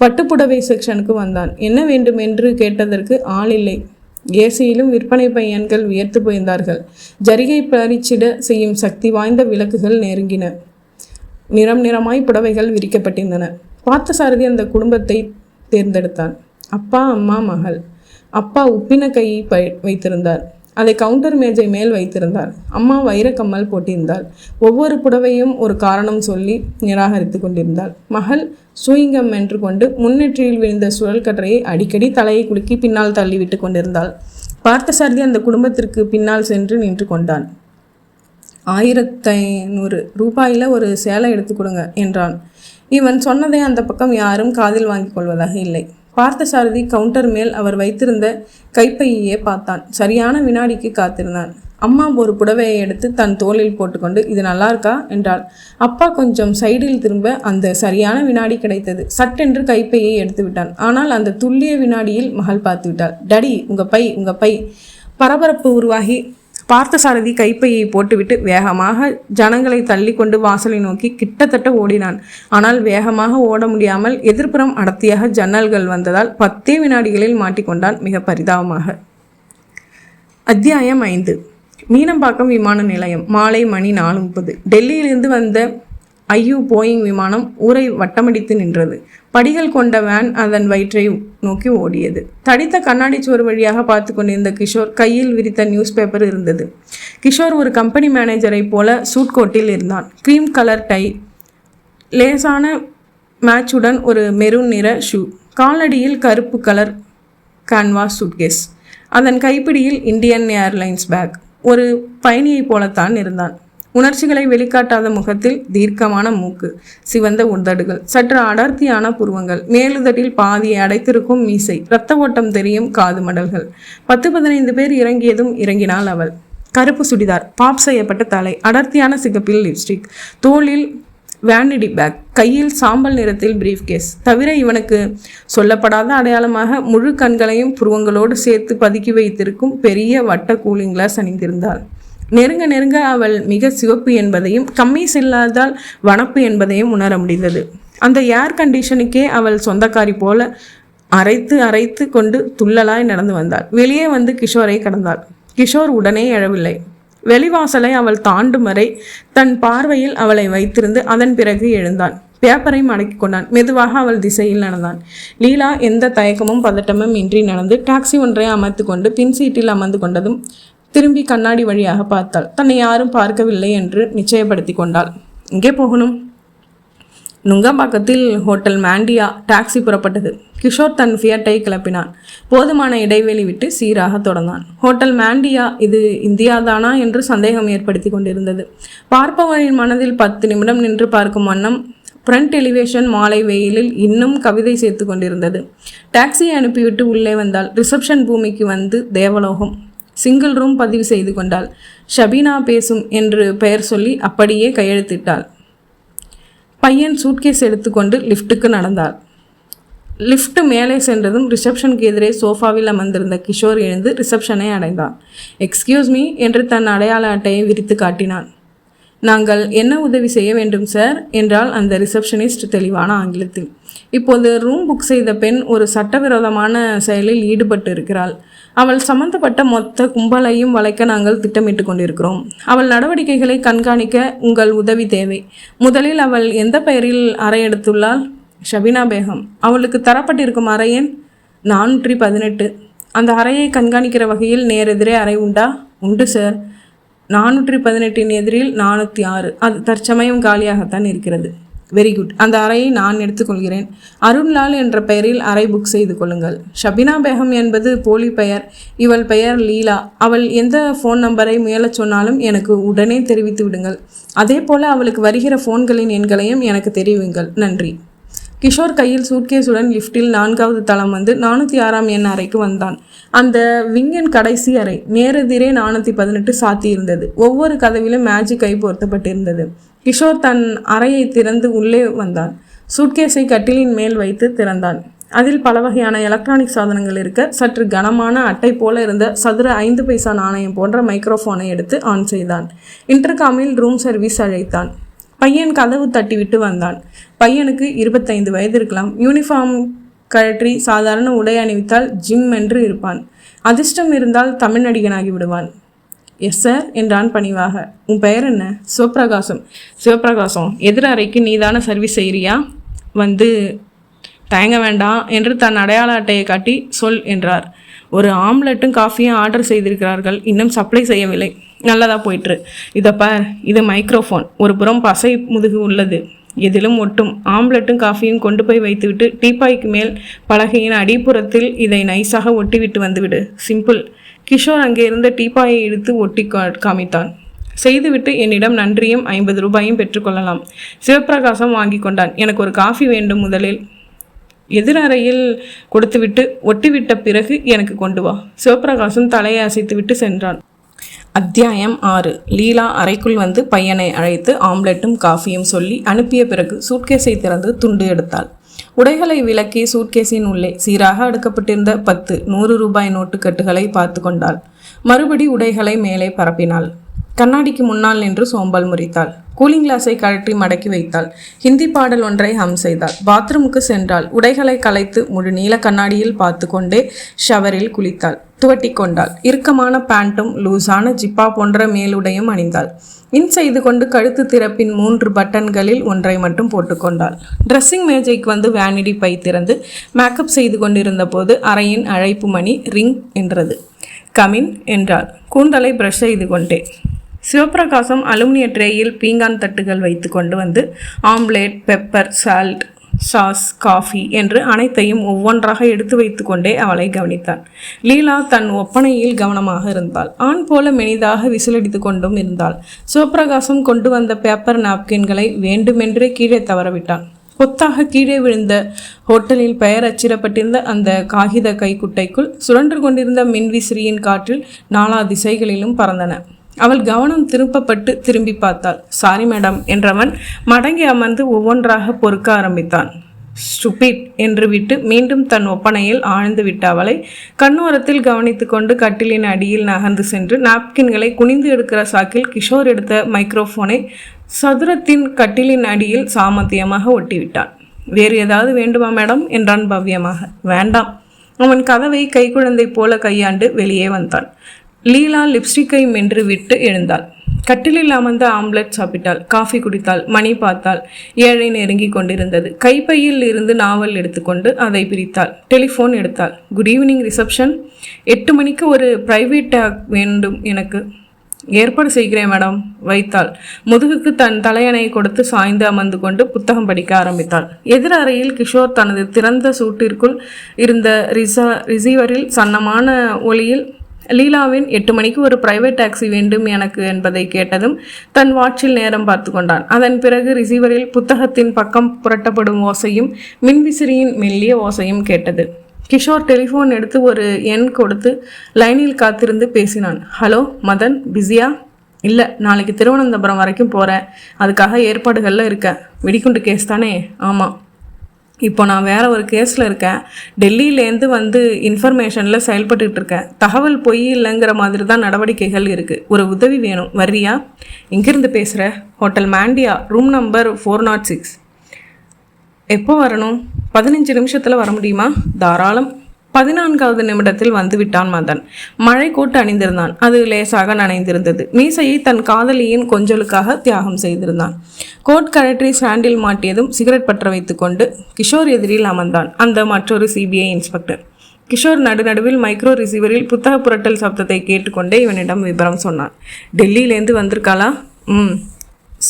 பட்டுப்புடவை செக்ஷனுக்கு வந்தான். என்ன வேண்டும் என்று கேட்டதற்கு ஆள் இல்லை. ஏசியிலும் விற்பனை பையன்கள் வியர்த்து போய்ந்தார்கள். ஜரிகை பறிச்சிட செய்யும் சக்தி வாய்ந்த விளக்குகள் நெருங்கின. நிறமாய் புடவைகள் விரிக்கப்பட்டிருந்தன. பார்த்த சாரதி அந்த குடும்பத்தை தேர்ந்தெடுத்தான். அப்பா, அம்மா, மகள். அப்பா உப்பின கையை வைத்திருந்தார். அதை கவுண்டர் மேஜை மேல் வைத்திருந்தார். அம்மா வைரக்கம்மல் போட்டிருந்தாள். ஒவ்வொரு புடவையும் ஒரு காரணம் சொல்லி நிராகரித்து கொண்டிருந்தாள். மகள் சூயிங்கம் என்று கொண்டு முன்னெற்றியில் விழுந்த சுழல் கற்றையை அடிக்கடி தலையை குலுக்கி பின்னால் தள்ளிவிட்டு கொண்டிருந்தாள். பார்த்தசாரதி அந்த குடும்பத்திற்கு பின்னால் சென்று நின்று கொண்டான். 1500 ரூபாயில் ஒரு சேலை எடுத்து கொடுங்க என்றான். இவன் சொன்னதை அந்த பக்கம் யாரும் காதில் வாங்கிக் கொள்வதாக இல்லை. பார்த்தசாரதி கவுண்டர் மேல் அவர் வைத்திருந்த கைப்பையே பார்த்தான். சரியான வினாடிக்கு காத்திருந்தான். அம்மா ஒரு புடவையை எடுத்து தன் தோளில் போட்டுக்கொண்டு இது நல்லா இருக்கா என்றாள். அப்பா கொஞ்சம் சைடில் திரும்ப அந்த சரியான வினாடி கிடைத்தது. சட்டென்று கைப்பையை எடுத்து விட்டான். ஆனால் அந்த துல்லிய வினாடியில் மகள் பார்த்து விட்டாள். டடி, உங்க பை. பரபரப்பு உருவாகி பார்த்தசாரதி கைப்பையை போட்டுவிட்டு வேகமாக ஜனங்களை தள்ளி கொண்டு வாசலை நோக்கி கிட்டத்தட்ட ஓடினான். ஆனால் வேகமாக ஓட முடியாமல் எதிர்ப்புறம் அடர்த்தியாக ஜன்னல்கள் வந்ததால் 10 வினாடிகளில் மாட்டிக்கொண்டான் மிக பரிதாபமாக. அத்தியாயம் 5. மீனம்பாக்கம் விமான நிலையம். மாலை மணி 4:30. டெல்லியிலிருந்து வந்த போயிங் விமானம் ஊரை வட்டமடித்து நின்றது. படிகள் கொண்ட வேன் அதன் வயிற்றை நோக்கி ஓடியது. தடித்த கண்ணாடி சுவர் வழியாக பார்த்து கொண்டிருந்த கிஷோர் கையில் விரித்த நியூஸ் பேப்பர் இருந்தது. கிஷோர் ஒரு கம்பெனி மேனேஜரை போல சூட் கோட்டில் இருந்தான். கிரீம் கலர் டை, லேசான மேட்சுடன் ஒரு மெரூன் நிற ஷூ, காலடியில் கருப்பு கலர் கேன்வாஸ் சூட்கேஸ். அதன் கைப்பிடியில் இந்தியன் ஏர்லைன்ஸ் பேக். ஒரு பயணியைப் போலத்தான் இருந்தான். உணர்ச்சிகளை வெளிக்காட்டாத முகத்தில் தீர்க்கமான மூக்கு, சிவந்த உதடுகள், சற்று அடர்த்தியான புருவங்கள், மேலுதட்டில் பாதியை அடைத்திருக்கும் மீசை, இரத்த ஓட்டம் தெரியும் காது மடல்கள். 10-15 பேர் இறங்கியதும் இறங்கினாள் அவள். கருப்பு சுடிதார், பாப் செய்யப்பட்ட தலை, அடர்த்தியான சிகப்பில் லிப்ஸ்டிக், தோளில் வேனிடி பேக், கையில் சாம்பல் நிறத்தில் பிரீஃப் கேஸ். தவிர இவனுக்கு சொல்லப்படாத அடையாளமாக முழு கண்களையும் புருவங்களோடு சேர்த்து பதுக்கி வைத்திருக்கும் பெரிய வட்ட கூலிங் கிளாஸ் அணிந்திருந்தாள். நெருங்க நெருங்க அவள் மிக சிவப்பு என்பதையும் கம்மி செல்லாதால் வனப்பு என்பதையும் உணர முடிந்தது. அந்த ஏர் கண்டிஷனுக்கே அவள் சொந்தக்காரி போல அரைத்து கொண்டு துள்ளலாய் நடந்து வந்தாள். வெளியே வந்து கிஷோரை கடந்தாள். கிஷோர் உடனே எழவில்லை. வெளிவாசலை அவள் தாண்டும் வரை தன் பார்வையில் அவளை வைத்திருந்து அதன் பிறகு எழுந்தான். பேப்பரை மடக்கி கொண்டான். மெதுவாக அவள் திசையில் நடந்தான். லீலா எந்த தயக்கமும் பதட்டமும் இன்றி நடந்து டாக்ஸி ஒன்றை அமர்த்து கொண்டு பின் சீட்டில் அமர்ந்து கொண்டதும் திரும்பி கண்ணாடி வழியாக பார்த்தாள். தன்னை யாரும் பார்க்கவில்லை என்று நிச்சயப்படுத்தி கொண்டாள். எங்கே போகணும்? நுங்கம்பாக்கத்தில் ஹோட்டல் மாண்டியா. டாக்ஸி புறப்பட்டது. கிஷோர் தன் ஃபியட்டை கிளப்பினான். போதுமான இடைவெளி விட்டு சீராக தொடர்ந்தான். ஹோட்டல் மாண்டியா இது இந்தியாதானா என்று சந்தேகம் ஏற்படுத்தி கொண்டிருந்தது. பார்ப்பவரின் மனதில் 10 நிமிடம் நின்று பார்க்கும் வண்ணம் ஃப்ரண்ட் எலிவேஷன் மாலை வெயிலில் இன்னும் கவிதை சேர்த்து கொண்டிருந்தது. டாக்ஸியை அனுப்பிவிட்டு உள்ளே வந்தாள். ரிசப்ஷன் பூமிக்கு வந்து தேவலோகம். சிங்கிள் ரூம் பதிவு செய்து கொண்டாள். ஷபீனா பேசும் என்று பெயர் சொல்லி அப்படியே கையெழுத்திட்டாள். பையன் சூட்கேஸ் எடுத்துக்கொண்டு லிஃப்ட்டுக்கு நடந்தாள். லிஃப்ட் மேலே சென்றதும் ரிசப்ஷனுக்கு எதிரே சோஃபாவில் அமர்ந்திருந்த கிஷோர் எழுந்து ரிசப்ஷனை அடைந்தான். எக்ஸ்கியூஸ் மீ என்று தன் அடையாள அட்டையை விரித்து காட்டினான். நாங்கள் என்ன உதவி செய்ய வேண்டும் சார் என்றால் அந்த ரிசப்ஷனிஸ்ட் தெளிவான ஆங்கிலத்தில். இப்போது ரூம் புக் செய்த பெண் ஒரு சட்டவிரோதமான செயலில் ஈடுபட்டு இருக்கிறாள். அவள் சம்பந்தப்பட்ட மொத்த கும்பலையும் வளைக்க நாங்கள் திட்டமிட்டு கொண்டிருக்கிறோம். அவள் நடவடிக்கைகளை கண்காணிக்க உங்கள் உதவி தேவை. முதலில் அவள் எந்த பெயரில் அறை எடுத்துள்ளாள்? ஷபீனா பேகம். அவளுக்கு தரப்பட்டிருக்கும் அறை எண் 418. அந்த அறையை கண்காணிக்கிற வகையில் நேரெதிரே அறை உண்டா? உண்டு சார். 418 எதிரில் 406. அது தற்சமயம் காலியாகத்தான் இருக்கிறது. Very good. அந்த அறையை நான் எடுத்துக்கொள்கிறேன். அருண்லால் என்ற பெயரில் அறை புக் செய்து கொள்ளுங்கள். ஷபீனா பேகம் என்பது போலி பெயர். இவள் பெயர் லீலா. அவள் எந்த ஃபோன் நம்பரை முயலச் சொன்னாலும் எனக்கு உடனே தெரிவித்து விடுங்கள். அதே போல் அவளுக்கு வருகிற ஃபோன்களின் எண்களையும் எனக்கு தெரிவிங்கள். நன்றி. கிஷோர் கையில் சூட்கேஸுடன் லிஃப்டில் 4வது தளம் வந்து 406ஆம் எண் அறைக்கு வந்தான். அந்த விங்கின் கடைசி அறை. நேரெதிரே 418 சாத்தியிருந்தது. ஒவ்வொரு கதவிலும் மேஜிக் கை பொருத்தப்பட்டிருந்தது. கிஷோர் தன் அறையை திறந்து உள்ளே வந்தான். சூட்கேஸை கட்டிலின் மேல் வைத்து திறந்தான். அதில் பல வகையான எலக்ட்ரானிக் சாதனங்கள் இருக்க சற்று கனமான அட்டை போல இருந்த சதுர 5 பைசா நாணயம் போன்ற மைக்ரோஃபோனை எடுத்து ஆன் செய்தான். இன்டர்காமில் ரூம் சர்வீஸ் அழைத்தான். பையன் கதவு தட்டிவிட்டு வந்தான். பையனுக்கு 25 வயது இருக்கலாம். யூனிஃபார்ம் கழற்றி சாதாரண உடை அணிவித்தால் ஜிம் என்று இருப்பான். அதிர்ஷ்டம் இருந்தால் தமிழ் நடிகனாகி விடுவான். எஸ் சார் என்றான் பணிவாக. உன் பெயர் என்ன? சிவபிரகாசம். சிவபிரகாசம், எதிர் அறைக்கு நீதான சர்வீஸ் செய்கிறியா? வந்து தயங்க வேண்டாம் என்று தன் அடையாள அட்டையை காட்டி சொல் என்றார். ஒரு ஆம்லெட்டும் காஃபியும் ஆர்டர் செய்திருக்கிறார்கள். இன்னும் சப்ளை செய்யவில்லை. நல்லதாக போயிட்டுரு. இதை பார், இது மைக்ரோஃபோன். ஒரு புறம் பசை முதுகு உள்ளது. எதிலும் ஒட்டும். ஆம்லெட்டும் காஃபியும் கொண்டு போய் வைத்துவிட்டு டீப்பாய்க்கு மேல் பலகையின் அடிப்புறத்தில் இதை நைஸாக ஒட்டிவிட்டு வந்துவிடு. சிம்பிள். கிஷோர் அங்கே இருந்த டீப்பாயை இழுத்து ஒட்டி காமித்தான். செய்துவிட்டு என்னிடம் நன்றியும் 50 ரூபாயும் பெற்றுக்கொள்ளலாம். சிவபிரகாசம் வாங்கி கொண்டான். எனக்கு ஒரு காஃபி வேண்டும் முதலில். எதிர் அறையில் கொடுத்துவிட்டு ஒட்டிவிட்ட பிறகு எனக்கு கொண்டு வா. சிவபிரகாசம் தலையை அசைத்துவிட்டு சென்றான். அத்தியாயம் 6. லீலா அறைக்குள் வந்து பையனை அழைத்து ஆம்லெட்டும் காஃபியும் சொல்லி அனுப்பிய பிறகு சூட்கேஸை திறந்து துண்டு எடுத்தாள். உடைகளை விலக்கி சூட்கேஸின் உள்ளே சீராக அடுக்கப்பட்டிருந்த 10 100 ரூபாய் நோட்டுக்கட்டுகளை பார்த்து கொண்டாள். மறுபடி உடைகளை மேலே பரப்பினாள். கண்ணாடிக்கு முன்னால் நின்று சோம்பல் முறித்தாள். கூலிங் கிளாஸை கழற்றி மடக்கி வைத்தாள். ஹிந்தி பாடல் ஒன்றை ஹம் செய்தாள். பாத்ரூமுக்கு சென்றாள். உடைகளை கலைத்து முழு நீல கண்ணாடியில் பார்த்து கொண்டே ஷவரில் குளித்தாள். துவட்டி கொண்டாள். இறுக்கமான பேண்ட்டும் லூசான ஜிப்பா போன்ற மேலுடையும் அணிந்தாள். இன் செய்து கொண்டு கழுத்து திறப்பின் 3 பட்டன்களில் ஒன்றை மட்டும் போட்டுக்கொண்டாள். ட்ரெஸ்ஸிங் மேஜைக்கு வந்து வேனிடி பை திறந்து மேக்கப் செய்து கொண்டிருந்த போது அறையின் அழைப்பு மணி ரிங் என்றது. கமின் என்றாள். கூந்தலை ப்ரஷ் செய்து கொண்டே சிவப்பிரகாசம் அலுமினிய ட்ரேயில் பீங்கான் தட்டுகள் வைத்து கொண்டு வந்து omelette, pepper, salt, sauce, coffee என்று அனைத்தையும் ஒவ்வொன்றாக எடுத்து வைத்து கொண்டே அவளை கவனித்தாள். லீலா தன் ஒப்பனையில் கவனமாக இருந்தாள். ஆண் போல மெனிதாக விசிலடித்து கொண்டும் இருந்தாள். சிவப்பிரகாசம் கொண்டு வந்த பேப்பர் நாப்கின்களை வேண்டுமென்றே கீழே தவறவிட்டான். கொத்தாக கீழே விழுந்த ஹோட்டலில் பெயர் அச்சிடப்பட்டிருந்த அந்த காகித கைக்குட்டைக்குள் சுழன்று கொண்டிருந்த மின்விசிறியின் காற்றில் 4 திசைகளிலும் பறந்தன. அவள் கவனம் திருப்பப்பட்டு திரும்பி பார்த்தாள். சாரி மேடம் என்றவன் மடங்கி அமர்ந்து ஒவ்வொன்றாக பொறுக்க ஆரம்பித்தான். ஸ்டூபிட் என்று விட்டு மீண்டும் தன் ஒப்பனையில் ஆழ்ந்து விட்ட அவளை கண்ணோரத்தில் கவனித்து கொண்டு கட்டிலின் அடியில் நகர்ந்து சென்று நாப்கின்களை குனிந்து எடுக்கிற சாக்கில் கிஷோர் எடுத்த மைக்ரோஃபோனை சதுரத்தின் கட்டிலின் அடியில் சாமர்த்தியமாக ஒட்டிவிட்டான். வேறு ஏதாவது வேண்டுமா மேடம் என்றான் பவ்யமாக. வேண்டாம். அவன் கதவை கைக்குழந்தை போல கையாண்டு வெளியே வந்தான். லீலா லிப்ஸ்டிக்கை மென்று விட்டு எழுந்தாள். கட்டிலில் அமர்ந்த ஆம்லெட் சாப்பிட்டாள். காஃபி குடித்தாள். மணி பார்த்தாள். 7 நெருங்கி கொண்டிருந்தது. கைப்பையில் இருந்து நாவல் எடுத்துக்கொண்டு அதை பிரித்தாள். டெலிஃபோன் எடுத்தாள். Good evening, reception. 8 மணிக்கு ஒரு பிரைவேட் டாக் வேண்டும், எனக்கு. ஏற்பாடு செய்கிறேன் மேடம் வைத்தாள். முதுகுக்கு தன் தலையணை கொடுத்து சாய்ந்து அமர்ந்து கொண்டு புத்தகம் படிக்க ஆரம்பித்தாள். எதிர் அறையில் கிஷோர் தனது திறந்த சூட்டிற்குள் இருந்த ரிசீவரில் சன்னமான ஒளியில் லீலாவின் 8 மணிக்கு ஒரு பிரைவேட் டாக்ஸி வேண்டும் எனக்கு என்பதை கேட்டதும் தன் வாட்சில் நேரம் பார்த்து கொண்டான். அதன் பிறகு ரிசீவரில் புத்தகத்தின் பக்கம் புரட்டப்படும் ஓசையும் மின்விசிறியின் மெல்லிய ஓசையும் கேட்டது. கிஷோர் டெலிஃபோன் எடுத்து ஒரு எண் கொடுத்து லைனில் காத்திருந்து பேசினான். ஹலோ மதன், பிஸியா? இல்லை, நாளைக்கு திருவனந்தபுரம் வரைக்கும் போகிறேன். அதுக்காக ஏற்பாடுகளில் இருக்கேன். வெடிகுண்டு கேஸ் தானே? ஆமாம். இப்போ நான் வேறு ஒரு கேஸில் இருக்கேன். டெல்லியிலேருந்து வந்து இன்ஃபர்மேஷனில் செயல்பட்டுக்கிட்டு இருக்கேன். தகவல் பொய் இல்லைங்கிற மாதிரி தான் நடவடிக்கைகள் இருக்குது. ஒரு உதவி வேணும், வர்றியா? எங்கேருந்து பேசுகிற? Hotel Mandya, room number 406. எப்போ வரணும்? 15 நிமிஷத்தில் வர முடியுமா? தாராளம். 14வது நிமிடத்தில் வந்து விட்டான் மதன். மழை கோட்டு அணிந்திருந்தான். அது லேசாக நனைந்திருந்தது. மீசையை தன் காதலியின் கொஞ்சலுக்காக தியாகம் செய்திருந்தான். கோட் கழற்றி ஸ்டாண்டில் மாட்டியதும் சிகரெட் பற்ற வைத்து கொண்டு கிஷோர் எதிரில் அமர்ந்தான். அந்த மற்றொரு சிபிஐ இன்ஸ்பெக்டர். கிஷோர் நடுநடுவில் மைக்ரோ ரிசீவரில் புத்தக புரட்டல் சப்தத்தை கேட்டுக்கொண்டே இவனிடம் விபரம் சொன்னான். டெல்லியிலேருந்து வந்திருக்காளா?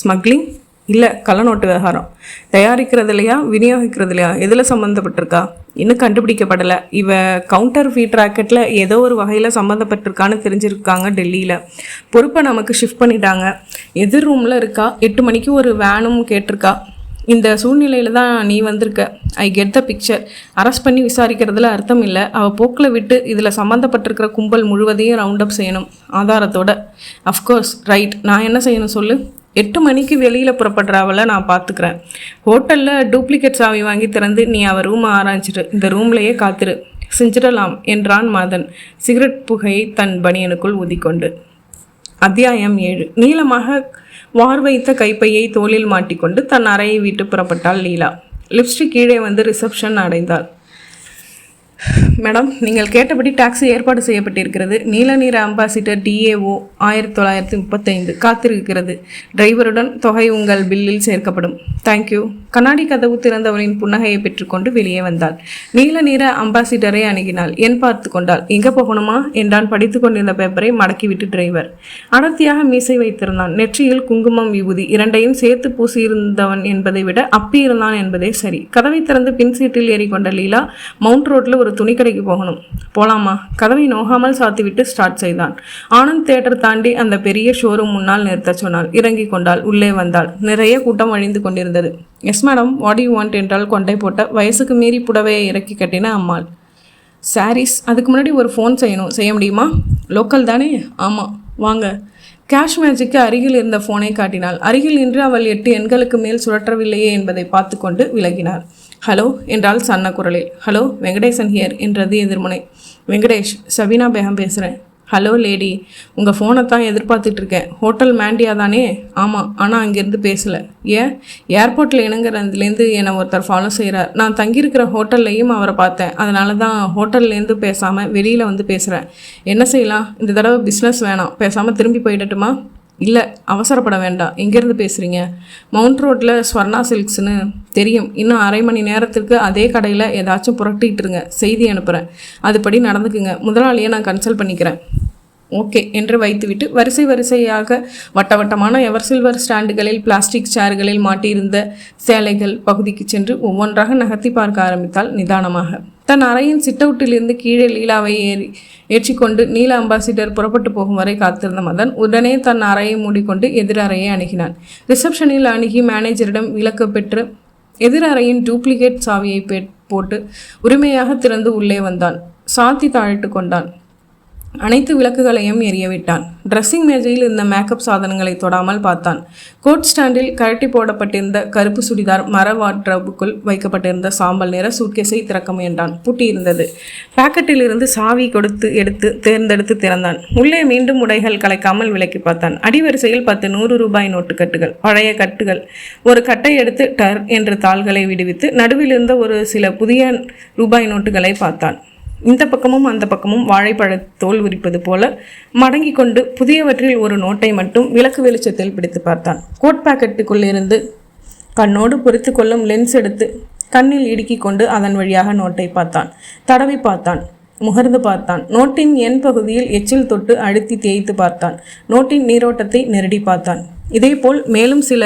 ஸ்மக்லிங்? இல்லை, கள்ளநோட்டு விவகாரம். தயாரிக்கிறது இல்லையா, விநியோகிக்கிறது இல்லையா, எதில் சம்மந்தப்பட்டிருக்கா? இன்னும் கண்டுபிடிக்கப்படலை. இவ கவுண்டர் ஃபீட் ராக்கெட்டில் ஏதோ ஒரு வகையில் சம்மந்தப்பட்டிருக்கான்னு தெரிஞ்சிருக்காங்க டெல்லியில். பொறுப்பை நமக்கு ஷிஃப்ட் பண்ணிட்டாங்க. எதிர் ரூமில் இருக்கா. 8 மணிக்கு ஒரு வேனும் கேட்டிருக்கா. இந்த சூழ்நிலையில் தான் நீ வந்திருக்க. I get the picture. Arrest பண்ணி விசாரிக்கிறதுல அர்த்தம் இல்லை. அவள் போக்கில் விட்டு இதில் சம்மந்தப்பட்டிருக்கிற கும்பல் முழுவதையும் ரவுண்ட் அப் செய்யணும், ஆதாரத்தோட. அஃப்கோர்ஸ். ரைட். நான் என்ன செய்யணும் சொல்லு? 8 மணிக்கு வெளியில் புறப்படுற அவளை நான் பார்த்துக்கிறேன். ஹோட்டலில் டூப்ளிகேட் சாவி வாங்கி திறந்து நீ அவள் ரூமை ஆராய்ச்சிட்டு இந்த ரூம்லேயே காத்திரு. செஞ்சிடலாம் என்றான் மதன் சிகரெட் புகையை தன் பனியனுக்குள் ஊதிக்கொண்டு. அத்தியாயம் 7. நீளமாக வார் வைத்த கைப்பையை தோளில் மாட்டிக்கொண்டு தன் அறையை விட்டு புறப்பட்டாள் லீலா. லிப்ஸ்டிக் கீழே வந்து ரிசப்ஷன் அடைந்தாள். மேடம், நீங்கள் கேட்டபடி டாக்ஸி ஏற்பாடு செய்யப்பட்டிருக்கிறது. நீல நிற அம்பாசிடர் DAO 1935 காத்திருக்கிறது. டிரைவருடன் தொகை உங்கள் பில்லில் சேர்க்கப்படும். தேங்க்யூ. கண்ணாடி கதவு திறந்தவளின் புன்னகையை பெற்றுக்கொண்டு வெளியே வந்தாள். நீல நிற அம்பாசிடரை அணுகினாள். என் பார்த்து கொண்டாள். எங்கே போகணுமா என்றான் படித்து கொண்டிருந்த பேப்பரை மடக்கிவிட்டு டிரைவர். அடர்த்தியாக மீசை வைத்திருந்தான். நெற்றியில் குங்குமம், விபூதி இரண்டையும் சேர்த்து பூசியிருந்தவன் என்பதை விட அப்பி இருந்தான் என்பதே சரி. கதவை திறந்து பின் சீட்டில் ஏறிக்கொண்ட லீலா மவுண்ட் ரோட்டில் ஒரு துணிக்கடைக்கு போகணும். போலாமா? கதவை நோகாமல் சாத்திவிட்டு ஸ்டார்ட் செய்தான். ஆனந்த் தியேட்டர் தாண்டி அந்த பெரிய ஷோரூம் முன்னால் நிறுத்த சொன்னாள். இறங்கி கொண்டாள். உள்ளே வந்தாள். நிறைய கூட்டம் வழிந்து கொண்டிருந்தது. Yes madam, what you want என்றால் கொண்டை போட்ட வயசுக்கு மீறி புடவையை இறக்கி கட்டின அம்மாள். சாரீஸ். அதுக்கு முன்னாடி ஒரு ஃபோன் செய்யணும். செய்ய முடியுமா? லோக்கல் தானே? ஆமாம். வாங்க. கேஷ் மேஜிக்கு அருகில் இருந்த ஃபோனை காட்டினாள். அருகில் நின்று அவள் 8 எண்களுக்கு மேல் சுழற்றவில்லையே என்பதை பார்த்து கொண்டு விலகினார். ஹலோ என்றால் சன்ன குரலில். ஹலோ, வெங்கடேசன் ஹியர் என்றது எதிர்முனை. வெங்கடேஷ், சபீனா பேகம் பேசுகிறேன். ஹலோ லேடி, உங்கள் ஃபோனை தான் எதிர்பார்த்துட்ருக்கேன். ஹோட்டல் மேண்டியா தானே? ஆமாம், ஆனால் அங்கேருந்து பேசலை. ஏன்? ஏர்போர்ட்டில் இணங்குறதுலேருந்து என்னை ஒருத்தர் ஃபாலோ செய்கிறார். நான் தங்கியிருக்கிற ஹோட்டல்லையும் அவரை பார்த்தேன். அதனால தான் ஹோட்டல்லேருந்து பேசாமல் வெளியில் வந்து பேசுகிறேன். என்ன செய்யலாம்? இந்த தடவை பிஸ்னஸ் வேணாம், பேசாமல் திரும்பி போயிடட்டுமா? இல்லை, அவசரப்பட வேண்டாம். எங்கேருந்து பேசுகிறீங்க? மவுண்ட் ரோட்டில் ஸ்வர்ணா சில்க்ஸ்னு தெரியும். இன்னும் அரை மணி நேரத்துக்கு அதே கடையில் ஏதாச்சும் புரட்டிகிட்டுருங்க. செய்தி அனுப்புகிறேன், அதுபடி நடந்துக்குங்க. முதலாளியை நான் கன்சல்ட் பண்ணிக்கிறேன். ஓகே என்று வைத்துவிட்டு வரிசை வரிசையாக வட்டவட்டமான எவர் சில்வர் ஸ்டாண்டுகளில் பிளாஸ்டிக் சேர்களில் மாட்டியிருந்த சேலைகள் பகுதிக்கு சென்று ஒவ்வொன்றாக நகர்த்தி பார்க்க ஆரம்பித்தாள் நிதானமாக. தன் அறையின் சிட்டவுட்டிலிருந்து கீழே லீலாவை ஏற்றிக்கொண்டு நீல அம்பாசிடர் புறப்பட்டு போகும் வரை காத்திருந்த மதன் உடனே தன் அறையை மூடிக்கொண்டு எதிர் அறையை அணுகினான். ரிசப்ஷனில் அணுகி மேனேஜரிடம் விலக்கு பெற்று எதிர் அறையின் டூப்ளிகேட் சாவியை போட்டு உரிமையாக திறந்து உள்ளே வந்தான். சாத்தி தாழிட்டு கொண்டான். அனைத்து விளக்குகளையும் எரியவிட்டான். ட்ரெஸ்ஸிங் மேஜையில் இருந்த மேக்கப் சாதனங்களை தொடாமல் பார்த்தான். கோட் ஸ்டாண்டில் கழட்டி போடப்பட்டிருந்த கருப்பு சுடிதார் மர வார்ட்ரோபுக்குள் வைக்கப்பட்டிருந்த சாம்பல் நிற சூட்கேஸை திறக்க முயன்றான். பூட்டியிருந்தது. பாக்கெட்டில் இருந்து சாவி கொடுத்து தேர்ந்தெடுத்து திறந்தான். உள்ளே மீண்டும் உடைகள் கலைக்காமல் விலக்கி பார்த்தான். அடிவரிசையில் 10 100 ரூபாய் நோட்டு கட்டுகள், பழைய கட்டுகள். ஒரு கட்டை எடுத்து டர் என்று தாள்களை விடுவித்து நடுவில் இருந்த ஒரு சில புதிய ரூபாய் நோட்டுகளை பார்த்தான். இந்த பக்கமும் அந்த பக்கமும் வாழைப்பழத்தோல் விரிப்பது போல மடங்கி கொண்டு புதியவற்றில் ஒரு நோட்டை மட்டும் விளக்கு வெளிச்சத்தில் பிடித்து பார்த்தான். கோட் பாக்கெட்டுக்குள்ளிருந்து கண்ணோடு பொறித்து கொள்ளும் லென்ஸ் எடுத்து கண்ணில் இடுக்கி கொண்டு அதன் வழியாக நோட்டை பார்த்தான். தடவி பார்த்தான். முகர்ந்து பார்த்தான். நோட்டின் எண் பகுதியில் எச்சில் தொட்டு அழுத்தி தேய்த்து பார்த்தான். நோட்டின் நீரோட்டத்தை நெருடி பார்த்தான். இதேபோல் மேலும் சில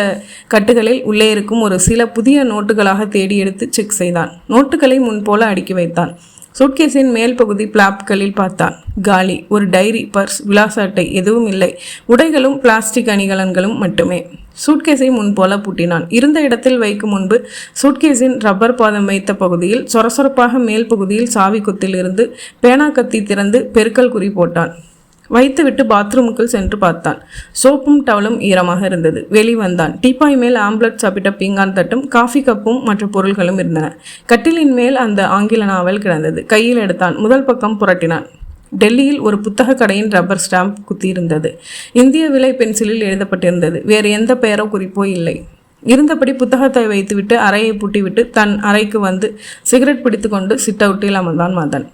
கட்டுகளில் உள்ளே இருக்கும் ஒரு சில புதிய நோட்டுகளாக தேடி எடுத்து செக் செய்தான். நோட்டுகளை முன்போல அடுக்கி வைத்தான். சூட்கேஸின் மேல் பகுதி பிளாப்களில் பார்த்தான். காலி. ஒரு டைரி, பர்ஸ், விலாச அட்டை எதுவும் இல்லை. உடைகளும் பிளாஸ்டிக் அணிகலன்களும் மட்டுமே. சூட்கேஸை முன்போல பூட்டினான். இருந்த இடத்தில் வைக்கும் முன்பு சூட்கேஸின் ரப்பர் பாதம் வைத்த பகுதியில் சொரசொரப்பாக மேல் பகுதியில் சாவி குத்தில் இருந்து பேனா கத்தி திறந்து பெருக்கல் குறி போட்டான். வைத்துவிட்டு பாத்ரூமுக்குள் சென்று பார்த்தான். சோப்பும் டவலும் ஈரமாக இருந்தது. வெளிவந்தான். டீப்பாய் மேல் ஆம்லெட் சாப்பிட்ட பீங்கான் தட்டும் காஃபி கப்பும் மற்ற பொருள்களும் இருந்தன. கட்டிலின் மேல் அந்த ஆங்கில நாவல் கிடந்தது. கையில் எடுத்தான். முதல் பக்கம் புரட்டினான். டெல்லியில் ஒரு புத்தக கடையின் ரப்பர் ஸ்டாம்ப் குத்தியிருந்தது. இந்திய விலை பென்சிலில் எழுதப்பட்டிருந்தது. வேறு எந்த பெயரோ குறிப்போ இல்லை. இருந்தபடி புத்தகத்தை வைத்துவிட்டு அறையை பூட்டிவிட்டு தன் அறைக்கு வந்து சிகரெட் பிடித்து கொண்டு சிட் அவுட்டில் அமர்ந்தான் மதன்.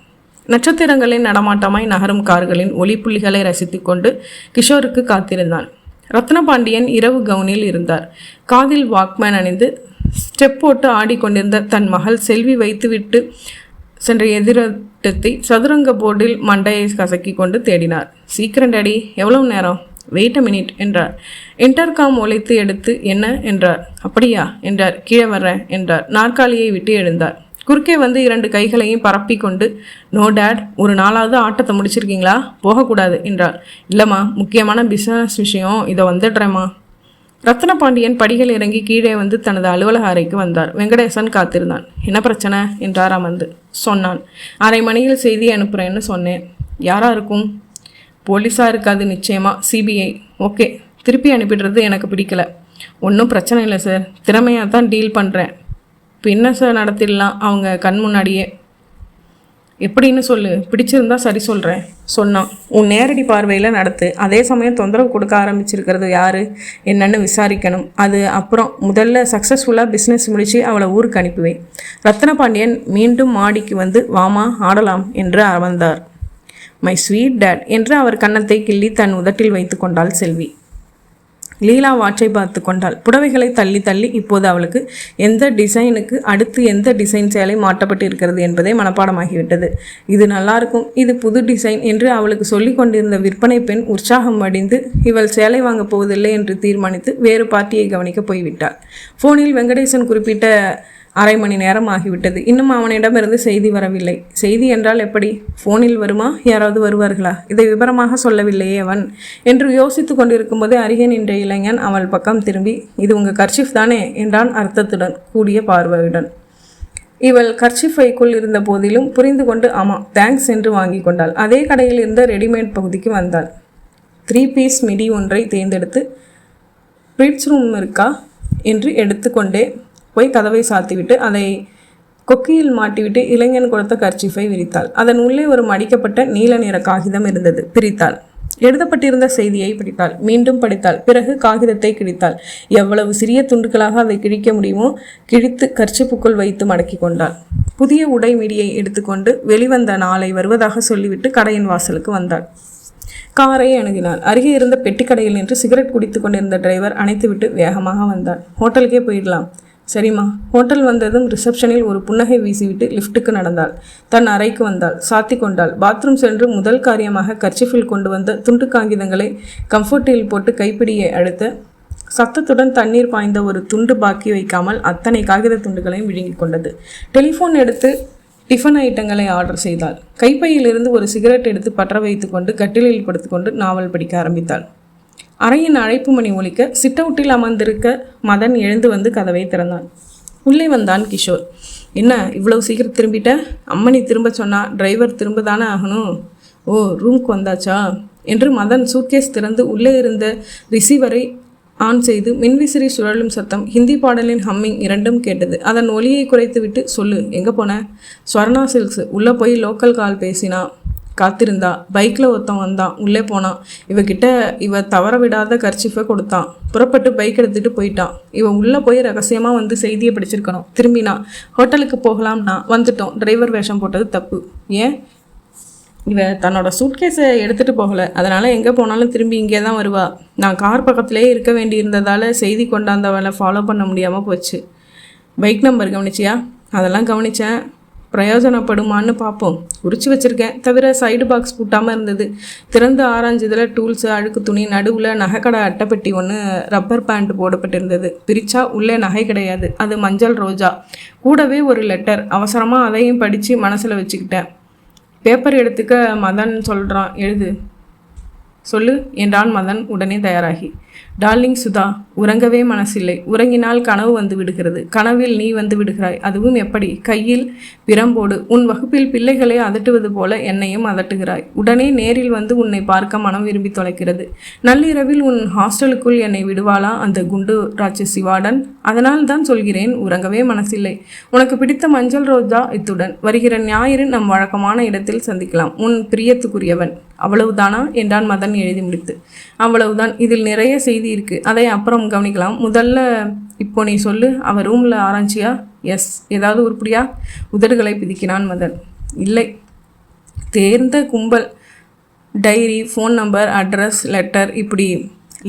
நட்சத்திரங்களின் நடமாட்டமாய் நகரும் கார்களின் ஒளிப்புள்ளிகளை ரசித்து கொண்டு கிஷோருக்கு காத்திருந்தான். ரத்னபாண்டியன் இரவு கவுனில் இருந்தார். காதில் வாக்மேன் அணிந்து ஸ்டெப் போட்டு ஆடிக்கொண்டிருந்த தன் மகள் செல்வி வைத்துவிட்டு சென்ற எதிரத்தை சதுரங்க போர்டில் மண்டையை கசக்கி கொண்டு தேடினார். சீக்கிரம் டாடி, எவ்வளவு நேரம்? வெயிட் அ மினிட் என்றார். இன்டர்காம் ஒலைத்து எடுத்து என்ன என்றார். அப்படியா என்றார். கீழே வர்றேன் என்றார். நாற்காலியை விட்டு எழுந்தார். குறுக்கே வந்து 2 கைகளையும் பரப்பி கொண்டு நோ டேட், ஒரு நாளாவது ஆட்டத்தை முடிச்சிருக்கீங்களா? போகக்கூடாது என்றார். இல்லைம்மா, முக்கியமான பிஸ்னஸ் விஷயம், இதை வந்துடுறேம்மா. ரத்னபாண்டியன் படிகள் இறங்கி கீழே வந்து தனது அலுவலக அறைக்கு வந்தார். வெங்கடேசன் காத்திருந்தான். என்ன பிரச்சனை என்றார் அமர்ந்து. சொன்னான். அரை மணியில் செய்தி அனுப்புகிறேன்னு சொன்னேன். யாரா இருக்கும்? போலீஸாக இருக்காது நிச்சயமா, சிபிஐ. ஓகே, திருப்பி அனுப்பிடுறது எனக்கு பிடிக்கல. ஒன்றும் பிரச்சனை இல்லை சார், திறமையாக தான் டீல் பண்ணுறேன். என்ன சார் நடத்திடலாம் அவங்க கண் முன்னாடியே. எப்படின்னு சொல்லு, பிடிச்சிருந்தா சரி சொல்கிறேன் சொன்னான். உன் நேரடி பார்வையில் நடத்து. அதே சமயம் தொந்தரவு கொடுக்க ஆரம்பிச்சிருக்கிறது யார் என்னன்னு விசாரிக்கணும். அது அப்புறம் முதல்ல சக்ஸஸ்ஃபுல்லாக பிஸ்னஸ் முடித்து அவளை ஊருக்கு அனுப்புவேன். ரத்னபாண்டியன் மீண்டும் மாடிக்கு வந்து வாமா ஆடலாம் என்று அமர்ந்தார். மை ஸ்வீட் டேட் என்று அவர் கன்னத்தை கிள்ளி தன் உதட்டில் வைத்து கொண்டாள் செல்வி. லீலா வாட்சை பார்த்து கொண்டாள். புடவைகளை தள்ளி தள்ளி இப்போது அவளுக்கு எந்த டிசைனுக்கு அடுத்து எந்த டிசைன் சேலை மாட்டப்பட்டு இருக்கிறது என்பதே மனப்பாடமாகிவிட்டது. இது நல்லா இருக்கும், இது புது டிசைன் என்று அவளுக்கு சொல்லி கொண்டிருந்த விற்பனை பெண் உற்சாகம் அடைந்து இவள் சேலை வாங்கப் போவதில்லை என்று தீர்மானித்து வேறு பார்ட்டியை கவனிக்க போய்விட்டாள். ஃபோனில் வெங்கடேசன் குறிப்பிட்ட அரை மணி நேரம் ஆகிவிட்டது. இன்னும் அவனிடமிருந்து செய்தி வரவில்லை. செய்தி என்றால் எப்படி? ஃபோனில் வருமா? யாராவது வருவார்களா? இதை விவரமாக சொல்லவில்லையே அவன் என்று யோசித்து கொண்டிருக்கும் போதே அருகே நின்ற இளைஞன் அவள் பக்கம் திரும்பி, இது உங்கள் கர்ச்சிஃப் தானே என்றான் அர்த்தத்துடன் கூடிய பார்வையுடன். இவள் கர்ச்சிஃபைக்குள் இருந்த போதிலும் புரிந்து கொண்டு ஆமாம் தேங்க்ஸ் என்று வாங்கி கொண்டாள். அதே கடையில் இருந்த ரெடிமேட் பகுதிக்கு வந்தாள். 3 பீஸ் மிடி ஒன்றை தேர்ந்தெடுத்து பிரிட்ஸ் ரூம் இருக்கா என்று எடுத்துக்கொண்டே போய் கதவை சாத்திவிட்டு அதை கொக்கியில் மாட்டிவிட்டு இளைஞன் கொடுத்த கர்ச்சிஃபை விரித்தாள். அதன் உள்ளே ஒரு மடிக்கப்பட்ட நீல நிற காகிதம் இருந்தது. பிரித்தாள். எழுதப்பட்டிருந்த செய்தியை படித்தாள். மீண்டும் படித்தாள். பிறகு காகிதத்தை கிழித்தாள். எவ்வளவு சிறிய துண்டுகளாக அதை கிழிக்க முடியுமோ கிழித்து கர்ச்சிப்புக்குள் வைத்து மடக்கி கொண்டாள். புதிய உடை மிடியை எடுத்துக்கொண்டு வெளிவந்த நாளை வருவதாக சொல்லிவிட்டு கடையின் வாசலுக்கு வந்தாள். காரை அணுகினாள். அருகே இருந்த பெட்டிக்கடையில் நின்று சிகரெட் குடித்து கொண்டிருந்த டிரைவர் அணைத்துவிட்டு வேகமாக வந்தாள். ஹோட்டலுக்கே போயிடலாம். சரிம்மா. ஹோட்டல் வந்ததும் ரிசப்ஷனில் ஒரு புன்னகை வீசிவிட்டு லிஃப்ட்டுக்கு நடந்தாள். தன் அறைக்கு வந்தாள். சாத்தி கொண்டாள். பாத்ரூம் சென்று முதல் காரியமாக கர்ச்சிஃபில் கொண்டு வந்த துண்டு காகிதங்களை கம்ஃபர்ட்டில் போட்டு கைப்பிடியை அழுத்த சத்தத்துடன் தண்ணீர் பாய்ந்த ஒரு துண்டு பாக்கி வைக்காமல் அத்தனை காகித துண்டுகளையும் விழுங்கி கொண்டது. டெலிஃபோன் எடுத்து டிஃபன் ஐட்டங்களை ஆர்டர் செய்தாள். கைப்பையிலிருந்து ஒரு சிகரெட் எடுத்து பற்ற வைத்து கொண்டு கட்டிலில் படுத்துக்கொண்டு நாவல் படிக்க ஆரம்பித்தாள். அறையின் அழைப்பு மணி ஒலிக்க சிட் அவுட்டில் அமர்ந்திருக்க மதன் எழுந்து வந்து கதவை திறந்தான். உள்ளே வந்தான் கிஷோர். என்ன இவ்வளவு சீக்கிரம் திரும்பிட்ட? அம்மனி திரும்ப சொன்னா. டிரைவர் திரும்ப தானே ஆகணும். ஓ, ரூம்க்கு வந்தாச்சா என்று மதன் சூட்கேஸ் திறந்து உள்ளே இருந்த ரிசீவரை ஆன் செய்து மின்விசிறி சுழலும் சத்தம், ஹிந்தி பாடலின் ஹம்மிங் இரண்டும் கேட்டது. அதன் ஒலியை குறைத்துவிட்டு, சொல்லு, எங்கே போன? ஸ்வர்ணா சில்க்ஸ். உள்ளே போய் லோக்கல் கால் பேசினா. காத்திருந்தா. பைக்கில் ஒருத்தன் வந்தான். உள்ளே போனான். இவகிட்ட இவ தவற விடாத கர்ச்சிஃபை கொடுத்தான். புறப்பட்டு பைக் எடுத்துகிட்டு போயிட்டான். இவன் உள்ளே போய் ரகசியமாக வந்து செய்தியை படிச்சிருக்கணும். திரும்பினா. ஹோட்டலுக்கு போகலாம்னா. வந்துட்டோம். டிரைவர் வேஷம் போட்டது தப்பு. ஏன்? இவ தன்னோட சூட்கேஸை எடுத்துகிட்டு போகலை. அதனால் எங்கே போனாலும் திரும்பி இங்கே தான் வருவா. நான் கார் பக்கத்துலேயே இருக்க வேண்டியிருந்ததால் செய்தி கொண்டாந்தவளை ஃபாலோ பண்ண முடியாமல் போச்சு. பைக் நம்பர் கவனிச்சியா? அதெல்லாம் கவனித்தேன். பிரயோஜனப்படுமான்னு பார்ப்போம். உரிச்சு வச்சுருக்கேன். தவிர சைடு பாக்ஸ் பூட்டாமல் இருந்தது. திறந்து ஆராய்ஞ்சதில் டூல்ஸு, அழுக்கு துணி, நடுவில் நகைக்கடை அட்டைப்பெட்டி ஒன்று, ரப்பர் பேண்ட் போடப்பட்டிருந்தது. பிரிச்சா உள்ளே நகை கிடையாது. அது மஞ்சள் ரோஜா. கூடவே ஒரு லெட்டர். அவசரமாக அதையும் படித்து மனசில் வச்சுக்கிட்டேன். பேப்பர் எடுத்துக்க மதன் சொல்கிறான். எழுது. சொல்லு என்றான் மதன் உடனே தயாராகி. டார்லிங் சுதா, உறங்கவே மனசில்லை. உறங்கினால் கனவு வந்து விடுகிறது. கனவில் நீ வந்து விடுகிறாய். அதுவும் எப்படி? கையில் பிரம்போடு. உன் வகுப்பில் பிள்ளைகளை அதட்டுவது போல என்னையும் அதட்டுகிறாய். உடனே நேரில் வந்து உன்னை பார்க்க மனம் விரும்பி தொலைக்கிறது. நள்ளிரவில் உன் ஹாஸ்டலுக்குள் என்னை விடுவாளா அந்த குண்டு ராட்சசி வார்டன்? அதனால் தான் சொல்கிறேன், உறங்கவே மனசில்லை. உனக்கு பிடித்த மஞ்சள் ரோஜா இத்துடன். வருகிற ஞாயிறு நம் வழக்கமான இடத்தில் சந்திக்கலாம். உன் பிரியத்துக்குரியவன். அவ்வளவுதானா என்றான் மதன் எழுதி முடித்து. அவ்வளவுதான். இதில் நிறைய செய்தி இருக்கு. அதை அப்புறம் கவனிக்கலாம். முதல்ல இப்போ நீ சொல்லு. அவன் ரூமில் ஆராய்ச்சியா? எஸ். ஏதாவது உருப்படியா? உதடுகளை பிதிக்கினான் மதன். இல்லை. தேர்ந்த கும்பல். Diary, phone number, address, letter, இப்படி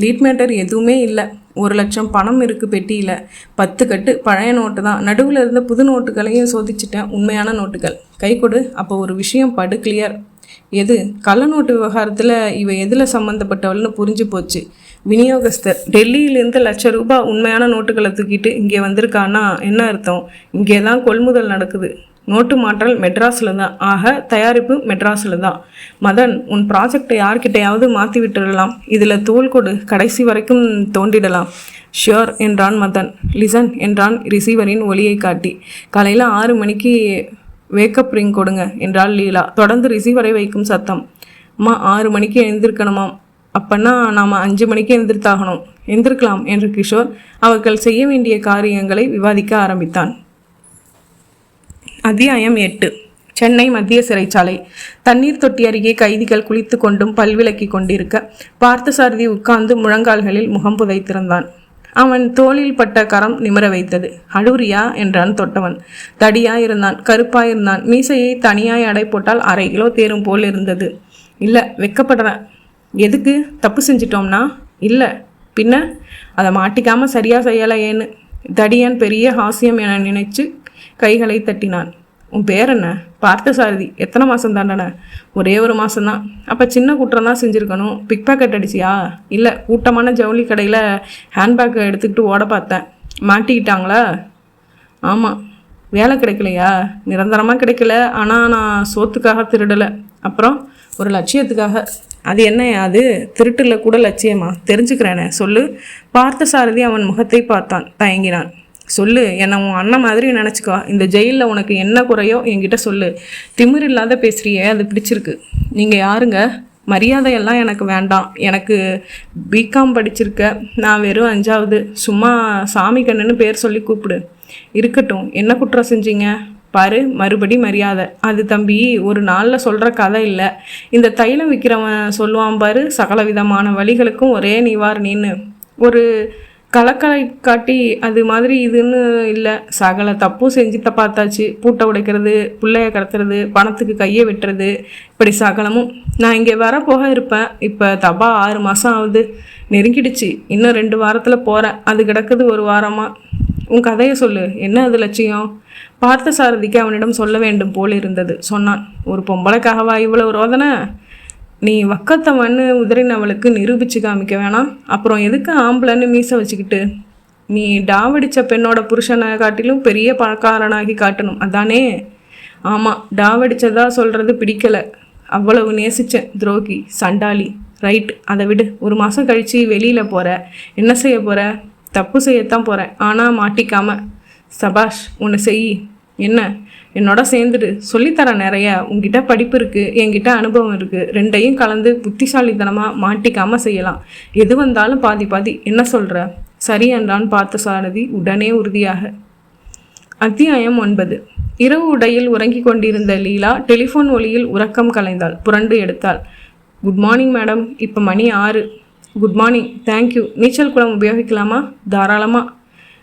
லீட் மேட்டர் எதுவுமே இல்லை. 1 லட்சம் பணம் இருக்குது பெட்டியில். 10 கட்டு பழைய நோட்டு தான். நடுவில் இருந்த புது நோட்டுகளையும் சோதிச்சிட்டேன். உண்மையான நோட்டுகள். கை கொடு. அப்போ ஒரு விஷயம் படு கிளியர். எது? கள்ள நோட்டு விவகாரத்தில் இவ எதில் சம்மந்தப்பட்டவள்னு புரிஞ்சு போச்சு. விநியோகஸ்தர். டெல்லியிலேருந்து ₹1,00,000 உண்மையான நோட்டுகளை தூக்கிட்டு இங்கே வந்திருக்கான்னா என்ன அர்த்தம்? இங்கே தான் கொள்முதல் நடக்குது. நோட்டு மாற்றல் மெட்ராஸில் தான். ஆக தயாரிப்பு மெட்ராஸில் தான். மதன், உன் ப்ராஜெக்டை யார்கிட்டையாவது மாற்றி விட்டுடலாம். இதில் தோல் கொடு. கடைசி வரைக்கும் தோண்டிடலாம். ஷியோர் என்றான் மதன். லிசன் என்றான் ரிசீவரின் ஒலியை காட்டி. காலையில் 6 மணிக்கு வேக்கப் ரிங் கொடுங்க என்றாள் லீலா. தொடர்ந்து ரிசீவரை வைக்கும் சத்தம். அம்மா 6 மணிக்கு எழுந்திருக்கணுமாம். அப்பன்னா நாம் 5 மணிக்கு எழுந்திருத்தாகணும். எழுந்திருக்கலாம் என்று கிஷோர் அவர்கள் செய்ய வேண்டிய காரியங்களை விவாதிக்க ஆரம்பித்தான். அத்தியாயம் 8. சென்னை மத்திய சிறைச்சாலை. தண்ணீர் தொட்டி அருகே கைதிகள் குளித்து கொண்டும் பல்விளக்கி கொண்டிருக்க பார்த்தசாரதி உட்கார்ந்து முழங்கால்களில் முகம் புதைத்திருந்தான். அவன் தோளில் பட்ட கரம் நிமிர வைத்தது. அழுறியா என்றான் தொட்டவன். தடியாயிருந்தான். கருப்பாயிருந்தான். மீசையை தனியாய் அடை போட்டால் 1/2 கிலோ தேரும் போல் இருந்தது. இல்லை, வெக்கப்படுறேன். எதுக்கு? தப்பு செஞ்சிட்டோம்னா? இல்லை, பின்ன அதை மாட்டிக்காமல் சரியாக செய்யலை ஏன்னு. தடியன் பெரிய ஹாஸ்யம் என நினைச்சு கைகளை தட்டினான். உன் பேர் என்ன? பார்த்தசாரதி. எத்தனை மாதம் தண்டனை? ஒரே 1 மாதம்தான். அப்போ சின்ன குற்றம் தான் செஞ்சுருக்கணும். Big packet அடிச்சியா? இல்லை, கூட்டமான ஜவுளி கடையில் ஹேண்ட்பேக்கை எடுத்துக்கிட்டு ஓட பார்த்தேன். மாட்டிக்கிட்டாங்களா? ஆமாம். வேலை கிடைக்கலையா? நிரந்தரமாக கிடைக்கல. ஆனால் நான் சோத்துக்காக திருடலை. அப்புறம் ஒரு லட்சியத்துக்காக. அது என்ன? அது திருட்டில் கூட லட்சியமா? தெரிஞ்சுக்கிறேனே, சொல்லு. பார்த்தசாரதி அவன் முகத்தை பார்த்தான். தயங்கினான். சொல்லு. என்னை உன் அண்ணன் மாதிரி நினச்சிக்கோ. இந்த ஜெயிலில் உனக்கு என்ன குறையோ என்கிட்ட சொல்லு. திமிர் இல்லாத பேசுறியே, அது பிடிச்சிருக்கு. நீங்கள் யாருங்க? மரியாதையெல்லாம் எனக்கு வேண்டாம். எனக்கு பிகாம் படிச்சிருக்க, நான் வெறும் 5வது. சும்மா சாமி கண்ணுன்னு பேர் சொல்லி கூப்பிடு. இருக்கட்டும், என்ன குற்றம் செஞ்சீங்க பாரு, மறுபடி மரியாதை. அது தம்பி ஒரு நாளில் சொல்கிற கதை இல்லை. இந்த தைலம் விற்கிறவன் சொல்லுவான் பாரு, சகல விதமான வழிகளுக்கும் ஒரே நிவாரணின்னு. ஒரு கலக்கலை காட்டி அது மாதிரி இதுன்னு இல்லை. சகல தப்பும் செஞ்சுட்ட பார்த்தாச்சு. பூட்டை உடைக்கிறது, பிள்ளைய கடத்துறது, பணத்துக்கு கையை வெட்டுறது, இப்படி சகலமும். நான் இங்கே வரப்போக இருப்பேன். இப்போ தபா 6 மாதம் ஆகுது, நெருங்கிடுச்சு. இன்னும் 2 வாரத்தில் போகிறேன். அது கிடக்குது 1 வாரமாக. உன் கதையை சொல்லு, என்ன அது லட்சியம்? பார்த்த சாரதிக்கு அவனிடம் சொல்ல வேண்டும் போல் இருந்தது. சொன்னான், ஒரு பொம்பளைக்காகவா இவ்வளவு ரோதனை? நீ வக்கத்தவன்னு உதறினவளுக்கு நிரூபித்து காமிக்க வேணாம். அப்புறம் எதுக்கு ஆம்பளைன்னு மீசை வச்சுக்கிட்டு? நீ டாவடித்த பெண்ணோட புருஷனை காட்டிலும் பெரிய பணக்காரனாகி காட்டணும், அதானே? ஆமாம், டாவடித்ததா சொல்கிறது பிடிக்கலை. அவ்வளவு நேசித்தேன். துரோகி, சண்டாளி. ரைட், அதை விடு. 1 மாதம் கழித்து வெளியில் போகிற. என்ன செய்ய போகிற? தப்பு செய்யத்தான் போகிறேன், ஆனால் மாட்டிக்காம. சபாஷ், ஒன்று செய். என்ன? என்னோட சேர்ந்துடு. சொல்லித்தரேன் நிறைய. உங்ககிட்ட படிப்பு இருக்குது, என்கிட்ட அனுபவம் இருக்குது. 2ஐயும் கலந்து புத்திசாலித்தனமாக மாட்டிக்காமல் செய்யலாம். எது வந்தாலும் பாதி பாதி. என்ன சொல்கிற? சரி என்றான் பார்த்த சாரதி உடனே உறுதியாக. அத்தியாயம் 9. இரவு உடையில் உறங்கி கொண்டிருந்த லீலா டெலிஃபோன் ஒலியில் உறக்கம் கலைந்தாள். புரண்டு எடுத்தாள். குட் மார்னிங் மேடம், இப்போ மணி 6. Good morning, thank you. நீச்சல் குளம் உபயோகிக்கலாமா? தாராளமாக.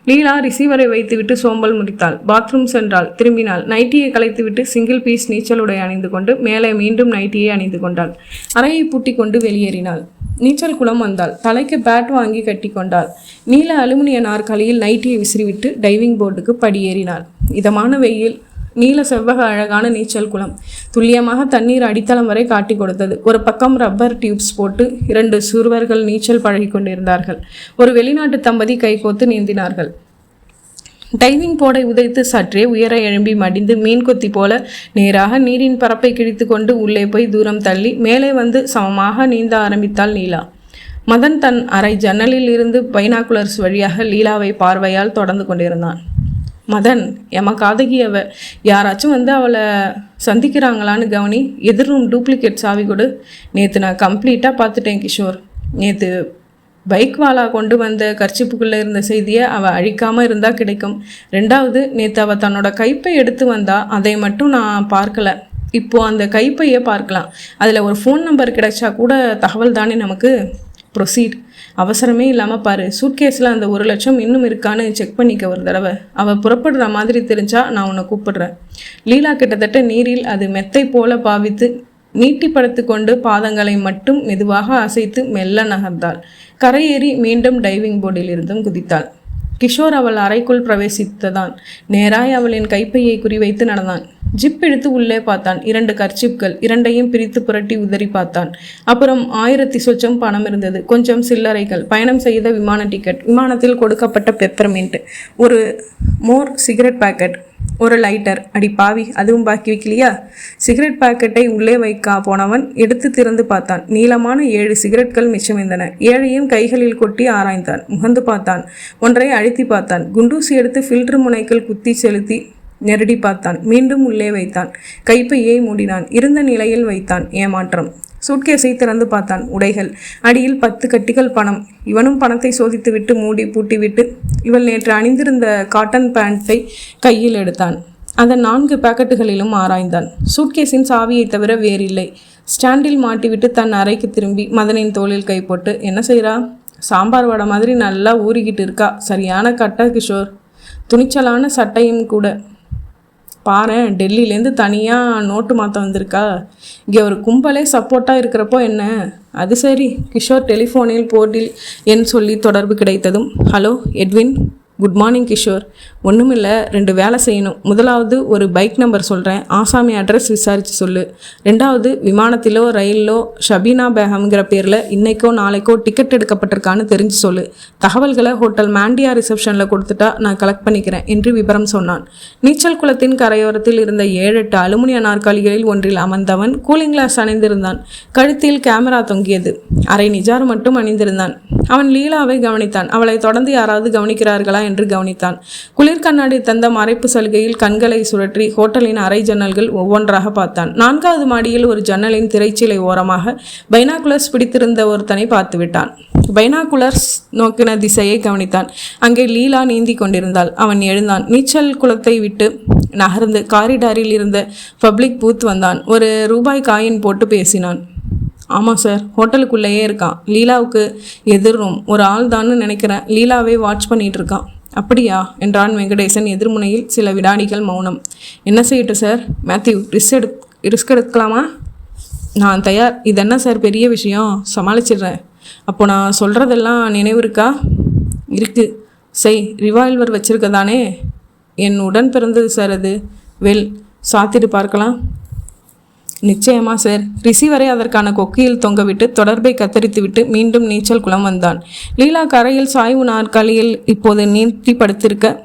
லீலா ரிசீவரை வைத்துவிட்டு சோம்பல் முடித்தாள். பாத்ரூம் சென்றாள். திரும்பினாள். நைட்டியை கலைத்துவிட்டு சிங்கிள் பீஸ் நீச்சல் உடை அணிந்து கொண்டு மேலே மீண்டும் நைட்டியை அணிந்து கொண்டாள். அறையை பூட்டி கொண்டு வெளியேறினாள். நீச்சல் குளம் வந்தாள். தலைக்கு பேட் வாங்கி கட்டி கொண்டாள். நீல அலுமினிய நாற்காலியில் நைட்டியை விசிறிவிட்டு டைவிங் போர்டுக்கு படியேறினாள். இதமான வெயில். நீல செவ்வக அழகான நீச்சல் குளம் துல்லியமாக தண்ணீர் அடித்தளம் வரை காட்டி கொடுத்தது. ஒரு பக்கம் ரப்பர் டியூப்ஸ் போட்டு 2 சிறுவர்கள் நீச்சல் பழகி கொண்டிருந்தார்கள். ஒரு வெளிநாட்டு தம்பதி கைகோத்து நீந்தினார்கள். டைவிங் போர்டை உதைத்து சற்றே உயர எழும்பி மடிந்து மீன் கொத்தி போல நேராக நீரின் பரப்பை கிழித்து கொண்டு உள்ளே போய் தூரம் தள்ளி மேலே வந்து சமமாக நீந்த ஆரம்பித்தாள் நீலா. மதன் தன் அறை ஜன்னலில் இருந்து பைனாகுலர்ஸ் வழியாக லீலாவை பார்வையால் தொடர்ந்து கொண்டிருந்தான். மதன், எமக்காதகி அவ. யாராச்சும் வந்து அவளை சந்திக்கிறாங்களான்னு கவனி. எதிர் ரூம் டூப்ளிகேட் சாவி கொடு. நேற்று நான் கம்ப்ளீட்டாக பார்த்துட்டேன் கிஷோர். நேற்று பைக் வாலா கொண்டு வந்த கர்ச்சிப்புக்குள்ளே இருந்த செய்தியை அவள் அழிக்காமல் இருந்தால் கிடைக்கும். 2வது, நேற்று அவள் தன்னோட கைப்பை எடுத்து வந்தா, அதை மட்டும் நான் பார்க்கலை. இப்போது அந்த கைப்பையை பார்க்கலாம். அதில் ஒரு ஃபோன் நம்பர் கிடைச்சா கூட தகவல் தானே நமக்கு. ப்ரொசீட். அவசரமே இல்லாமல் பாரு. சூட்கேஸில் அந்த 1 லட்சம் இன்னும் இருக்கான்னு செக் பண்ணிக்க ஒரு தடவை. அவள் புறப்படுற மாதிரி தெரிஞ்சா நான் உன்னை கூப்பிடுறேன். லீலா கிட்டத்தட்ட நீரில் அது மெத்தை போல பாவித்து நீட்டி படுத்து கொண்டு பாதங்களை மட்டும் மெதுவாக அசைத்து மெல்ல நகர்ந்தாள். கரையேறி மீண்டும் டைவிங் போர்டில் இருந்தும் குதித்தாள். கிஷோர் அவள் அறைக்குள் பிரவேசித்ததான். நேராய் அவளின் கைப்பையை குறிவைத்து நடந்தான். ஜிப் எடுத்து உள்ளே பார்த்தான். 2 கர்ச்சிப்கள். 2ஐயும் பிரித்து புரட்டி உதறி பார்த்தான். அப்புறம் 1000 சொச்சம் பணம் இருந்தது. கொஞ்சம் சில்லறைகள், பயணம் செய்த விமான டிக்கெட், விமானத்தில் கொடுக்கப்பட்ட பெப்பர்மின்ட், ஒரு மோர் சிகரெட் பாக்கெட், ஒரு லைட்டர். அடி பாவி, அதுவும் பாக்கி வைக்கலையா? சிகரெட் பாக்கெட்டை உள்ளே வைக்க போனவன் எடுத்து திறந்து பார்த்தான். நீளமான 7 சிகரெட்கள் மிச்சமிருந்தன. 7ஐயும் கைகளில் கொட்டி ஆராய்ந்தான். முகந்து பார்த்தான். ஒன்றை அழுத்தி பார்த்தான். குண்டூசி எடுத்து ஃபில்டர் முனைக்குள் குத்தி செலுத்தி நெருடி பார்த்தான். மீண்டும் உள்ளே வைத்தான். கைப்பையை மூடினான். இருந்த நிலையில் வைத்தான். ஏமாற்றம். சூட்கேஸை திறந்து பார்த்தான். உடைகள். அடியில் 10 கட்டிகள் பணம். இவனும் பணத்தை சோதித்துவிட்டு மூடி பூட்டிவிட்டு இவள் நேற்று அணிந்திருந்த காட்டன் பேண்ட்டை கையில் எடுத்தான். அதன் 4 பாக்கெட்டுகளிலும் ஆராய்ந்தான். சூட்கேஸின் சாவியை தவிர வேறில்லை. ஸ்டாண்டில் மாட்டிவிட்டு தன் அறைக்கு திரும்பி மதனின் தோளில் கை போட்டு, என்ன செய்கிறா? சாம்பார் வடை மாதிரி நல்லா ஊறிக்கிட்டு இருக்கா. சரியான கட்ட கிஷோர். துணிச்சலான சட்டையும் கூட. பாரு, டெல்லியிலேருந்து தனியாக நோட்டு மாற்ற வந்திருக்கா. இங்கே ஒரு கும்பலே சப்போர்ட்டாக இருக்கிறப்போ என்ன? அது சரி. கிஷோர் டெலிஃபோனில் போர்டில் எண் சொல்லி தொடர்பு கிடைத்ததும், hello Edwin. Good morning Kishore. ஒன்றுமில்லை, 2 வேலை செய்யணும். முதலாவது, ஒரு பைக் நம்பர் சொல்கிறேன், ஆசாமி அட்ரஸ் விசாரித்து சொல்லு. 2வது, விமானத்திலோ ரயிலோ ஷபீனா பேகம்ங்கிற பேரில் இன்னைக்கோ நாளைக்கோ டிக்கெட் எடுக்கப்பட்டிருக்கான்னு தெரிஞ்சு சொல்லு. தகவல்களை ஹோட்டல் மாண்டியா ரிசப்ஷனில் கொடுத்துட்டா நான் கலெக்ட் பண்ணிக்கிறேன் என்று விபரம் சொன்னான். நீச்சல் குளத்தின் கரையோரத்தில் இருந்த 7-8 அலுமினிய நாற்காலிகளில் ஒன்றில் அமர்ந்தவன் கூலிங் கிளாஸ் அணிந்திருந்தான். கழுத்தில் கேமரா தொங்கியது. அரை நிஜார் மட்டும் அணிந்திருந்தான். அவன் லீலாவை கவனித்தான். அவளை தொடர்ந்து யாராவது கவனிக்கிறார்களா என்று கவனித்தான். குளிர் கண்ணாடி தந்த மறைப்பு சலுகையில் கண்களை சுழற்றி ஹோட்டலின் அறை ஜன்னல்கள் ஒவ்வொன்றாக பார்த்தான். 4வது மாடியில் ஒரு ஜன்னலின் திரைச்சீலை ஓரமாக பைனாகுலர்ஸ் பிடித்திருந்த ஒருத்தனை பார்த்து விட்டான். பைனாகுலர்ஸ் நோக்கின திசையை கவனித்தான். அங்கே லீலா நீந்தி கொண்டிருந்தாள். அவன் எழுந்தான். நீச்சல் குளத்தை விட்டு நகர்ந்து காரிடாரில் இருந்த பப்ளிக் பூத் வந்தான். ஒரு ரூபாய் காயின் போட்டு பேசினான். ஆமாம் சார், ஹோட்டலுக்குள்ளேயே இருக்கான். லீலாவுக்கு எதிர் ரூம். ஒரு ஆள் தான்னு நினைக்கிறேன். லீலாவே வாட்ச் பண்ணிட்டு இருக்கான். அப்படியா என்றான் வெங்கடேசன். எதிர்முனையில் சில வினாடிகள் மௌனம். என்ன செய்யட்டும் சார்? மேத்யூ, ரிஸ்க் எடுக்கலாமா? நான் தயார். இது என்ன சார் பெரிய விஷயம்? சமாளிச்சிடுறேன். அப்போ நான் சொல்கிறதெல்லாம் நினைவு இருக்கா? இருக்கு. செய். ரிவால்வர் வச்சிருக்க தானே? என் உடன் பிறந்தது சார் அது. வெல், சாத்திட்டு பார்க்கலாம். நிச்சயமா சார். ரிசீவரை அதற்கான கொக்கியில் தொங்கவிட்டு தொடர்பை கத்தரித்துவிட்டு மீண்டும் நீச்சல் குளம் வந்தான். லீலா கரையில் சாய்வு நாற்காலியில் இப்போது நீட்டி படுத்திருக்க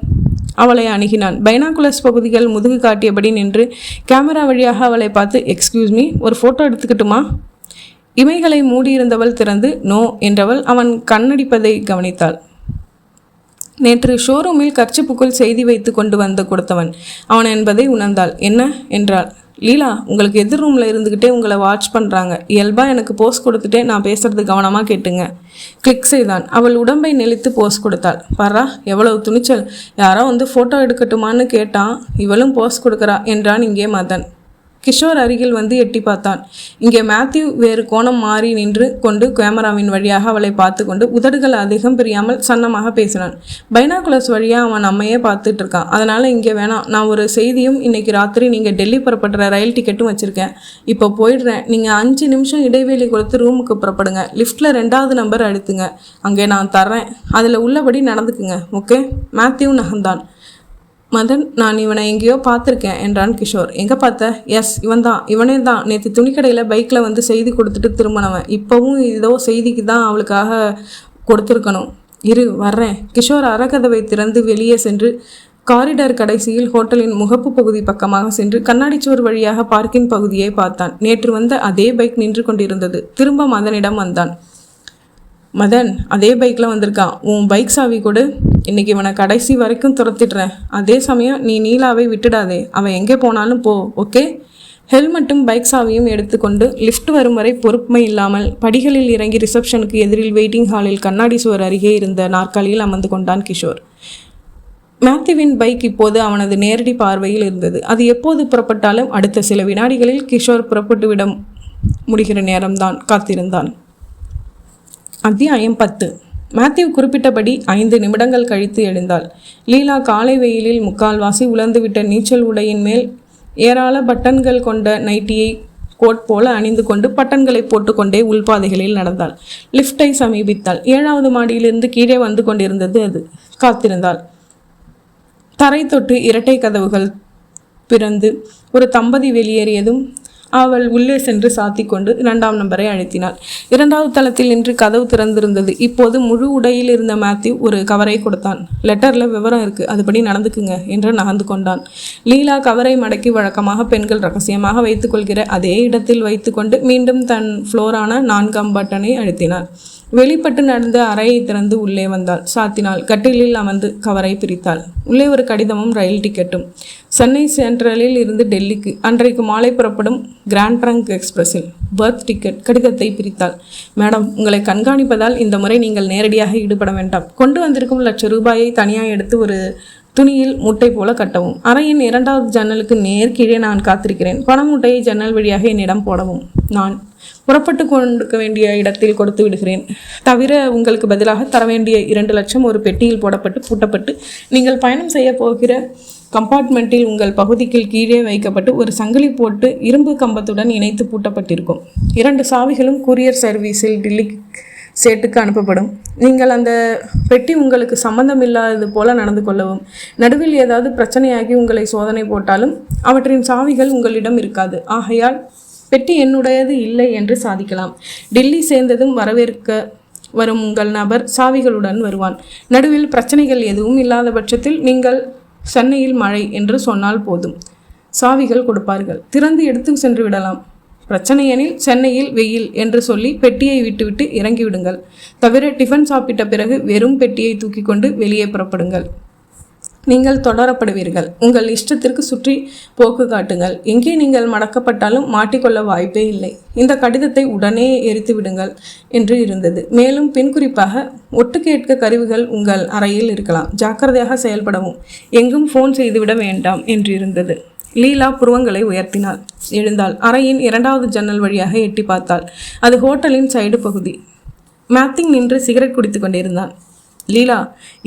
அவளை அணுகினான். பைனாகுலர்ஸ் பகுதிகள் முதுகு காட்டியபடி நின்று கேமரா வழியாக அவளை பார்த்து, எக்ஸ்கியூஸ் மீ, ஒரு ஃபோட்டோ எடுத்துக்கிட்டுமா? இமைகளை மூடியிருந்தவள் திறந்து நோ என்றவள் அவன் கண்ணடிப்பதை கவனித்தாள். நேற்று ஷோரூமில் கர்ச்சிப்புக்குள் செய்தி வைத்து கொண்டு வந்து கொடுத்தவன் அவன் என்பதை உணர்ந்தாள். என்ன என்றாள். லீலா, உங்களுக்கு எதிர் ரூமில் இருந்துக்கிட்டே உங்களை வாட்ச் பண்ணுறாங்க. இயல்பாக எனக்கு போஸ் கொடுத்துட்டே நான் பேசுறது கவனமாக கேட்டுங்க. கிளிக் செய்தான். அவள் உடம்பை நெளித்து போஸ் கொடுத்தாள். பாரா, எவ்வளவு துணிச்சல்! யாரோ வந்து ஃபோட்டோ எடுக்கட்டுமான்னு கேட்டான், இவளும் போஸ் கொடுக்குறா என்றான் இங்கே மதன். கிஷோர் அருகில் வந்து எட்டி பார்த்தான். இங்கே மேத்யூ வேறு கோணம் மாறி நின்று கொண்டு கேமராவின் வழியாக அவளை பார்த்து கொண்டு உதடுகள் அதிகம் பிரியாமல் சன்னமாக பேசினான். பைனாகுலர்ஸ் வழியாக அவன் நம்மையே பார்த்துட்டு இருக்கான். அதனால் இங்கே வேணாம். நான் ஒரு செய்தியும் இன்னைக்கு ராத்திரி நீங்கள் டெல்லி புறப்படுற ரயில் டிக்கெட்டும் வச்சுருக்கேன். இப்போ போயிடுறேன். நீங்கள் 5 நிமிஷம் இடைவெளி கொடுத்து ரூமுக்கு புறப்படுங்க. லிஃப்ட்டில் 2வது நம்பர் அழுத்துங்க. அங்கே நான் தர்றேன். அதில் உள்ளபடி நடந்துக்குங்க. ஓகே? மேத்யூ நகர்ந்தான். மதன், நான் இவனை எங்கேயோ பார்த்துருக்கேன் என்றான் கிஷோர். எங்கே பார்த்த? எஸ், இவனே தான். நேற்று துணிக்கடையில் பைக்கில் வந்து செய்தி கொடுத்துட்டு திரும்பினவன். இப்போவும் ஏதோ செய்திக்கு தான் அவளுக்காக கொடுத்துருக்கணும். இரு, வர்றேன். கிஷோர் அறக்கதவை திறந்து வெளியே சென்று காரிடார் கடைசியில் ஹோட்டலின் முகப்பு பகுதி பக்கமாக சென்று கண்ணாடிச்சுவர் வழியாக பார்க்கிங் பகுதியை பார்த்தான். நேற்று வந்த அதே பைக் நின்று கொண்டிருந்தது. திரும்ப மதனிடம் வந்தான். மதன், அதே பைக்கில் வந்திருக்கான். உன் பைக் சாவி கொடு. இன்னைக்கு இவனை கடைசி வரைக்கும் துரத்திடுறேன். அதே சமயம் நீ நீலாவை விட்டுடாதே. அவன் எங்கே போனாலும் போ. ஓகே? ஹெல்மெட்டும் பைக் சாவியும் எடுத்துக்கொண்டு லிஃப்ட் வரும் வரை பொறுமை இல்லாமல் படிகளில் இறங்கி ரிசப்ஷனுக்கு எதிரில் வெயிட்டிங் ஹாலில் கண்ணாடி சுவர் அருகே இருந்த நாற்காலியில் அமர்ந்து கொண்டான் கிஷோர். மேத்யூவின் பைக் இப்போது அவனது நேரடி பார்வையில் இருந்தது. அது எப்போது புறப்பட்டாலும் அடுத்த சில வினாடிகளில் கிஷோர் புறப்பட்டுவிட முடிகிற நேரம்தான் காத்திருந்தான். அத்தியாயம் 10. மேத்யூ குறிப்பிட்டபடி 5 நிமிடங்கள் கழித்து எழுந்தாள். லீலா காலை வெயிலில் முக்கால்வாசி உலர்ந்துவிட்ட நீச்சல் உடையின் மேல் ஏராள பட்டன்கள் கொண்ட நைட்டியை கோட் போல அணிந்து கொண்டு பட்டன்களை போட்டுக்கொண்டே உள்பாதைகளில் நடந்தாள். லிஃப்டை சமீபித்தாள். 7வது மாடியிலிருந்து கீழே வந்து கொண்டிருந்தது. அது காத்திருந்தாள். தரை தொட்டு இரட்டை கதவுகள் பிறந்து ஒரு தம்பதி வெளியேறியதும் அவள் உள்ளே சென்று சாத்தி கொண்டு 2ஆம் நம்பரை அழுத்தினாள். 2வது தளத்தில் நின்று கதவு திறந்திருந்தது. இப்போது முழு உடையில் இருந்த மேத்யூ ஒரு கவரை கொடுத்தான். லெட்டரில் விவரம் இருக்கு, அதுபடி நடந்துக்குங்க என்று நகர்ந்து கொண்டான். லீலா கவரை மடக்கி வழக்கமாக பெண்கள் ரகசியமாக வைத்துக்கொள்கிற அதே இடத்தில் வைத்துக்கொண்டு மீண்டும் தன் ஃப்ளோரான 4ஆம் பட்டனை அழுத்தினாள். வெளிப்பட்டு நடந்த அறையை திறந்து உள்ளே வந்தாள். சாத்தினாள். கட்டிலில் அமர்ந்து கவரை பிரித்தாள். உள்ளே ஒரு கடிதமும் ரயில் டிக்கெட்டும். சென்னை சென்ட்ரலில் இருந்து டெல்லிக்கு அன்றைக்கு மாலை புறப்படும் கிராண்ட் ட்ரங்க் எக்ஸ்பிரஸில் பர்த் டிக்கெட். கடிதத்தை பிரித்தாள். மேடம், உங்களை கண்காணிப்பதால் இந்த முறை நீங்கள் நேரடியாக ஈடுபட வேண்டாம். கொண்டு வந்திருக்கும் ₹1,00,000 தனியாக எடுத்து ஒரு துணியில் மூட்டை போல கட்டவும். அறையின் 2வது ஜன்னலுக்கு நேர் கீழே நான் காத்திருக்கிறேன். பண மூட்டையை ஜன்னல் வழியாக என்னிடம் போடவும். நான் புறப்பட்டு கொடுக்க வேண்டிய இடத்தில் கொடுத்து விடுகிறேன். தவிர உங்களுக்கு பதிலாக தர வேண்டிய 2 லட்சம் ஒரு பெட்டியில் போடப்பட்டு பூட்டப்பட்டு நீங்கள் பயணம் செய்ய போகிற கம்பார்ட்மெண்ட்டில் உங்கள் பகுதிக்கு கீழே வைக்கப்பட்டு ஒரு சங்கிலி போட்டு இரும்பு கம்பத்துடன் இணைத்து பூட்டப்பட்டிருக்கும். 2 சாவிகளும் கூரியர் சர்வீஸில் டெல்லி சேட்டுக்கு அனுப்பப்படும். நீங்கள் அந்த பெட்டி உங்களுக்கு சம்பந்தம் இல்லாதது போல நடந்து கொள்ளவும். நடுவில் ஏதாவது பிரச்சனையாகி உங்களை சோதனை போட்டாலும் அவற்றின் சாவிகள் உங்களிடம் இருக்காது. ஆகையால் பெட்டி என்னுடையது இல்லை என்று சாதிக்கலாம். டெல்லி சேர்ந்ததும் வரவேற்க வரும் உங்கள் நபர் சாவிகளுடன் வருவான். நடுவில் பிரச்சனைகள் எதுவும் இல்லாத பட்சத்தில் நீங்கள் சென்னையில் மழை என்று சொன்னால் போதும். சாவிகள் கொடுப்பார்கள். திறந்து எடுத்து சென்று விடலாம். பிரச்சனை எனில் சென்னையில் வெயில் என்று சொல்லி பெட்டியை விட்டுவிட்டு இறங்கிவிடுங்கள். தவிர டிஃபன் சாப்பிட்ட பிறகு வெறும் பெட்டியை தூக்கி கொண்டு வெளியே புறப்படுங்கள். நீங்கள் தொடரப்படுவீர்கள். உங்கள் இஷ்டத்திற்கு சுற்றி போக்கு காட்டுங்கள். எங்கே நீங்கள் மடக்கப்பட்டாலும் மாட்டிக்கொள்ள வாய்ப்பே இல்லை. இந்த கடிதத்தை உடனே எரித்து விடுங்கள் என்று இருந்தது. மேலும் பின்குறிப்பாக ஒட்டு கேட்க கருவிகள் உங்கள் அறையில் இருக்கலாம். ஜாக்கிரதையாக செயல்படவும். எங்கும் ஃபோன் செய்துவிட வேண்டாம் என்று இருந்தது. லீலா புருவங்களை உயர்த்தினாள். எழுந்தாள். அறையின் 2வது ஜன்னல் வழியாக எட்டி பார்த்தாள். அது ஹோட்டலின் சைடு பகுதி. மேத்யூ நின்று சிகரெட் குடித்து கொண்டிருந்தான். லீலா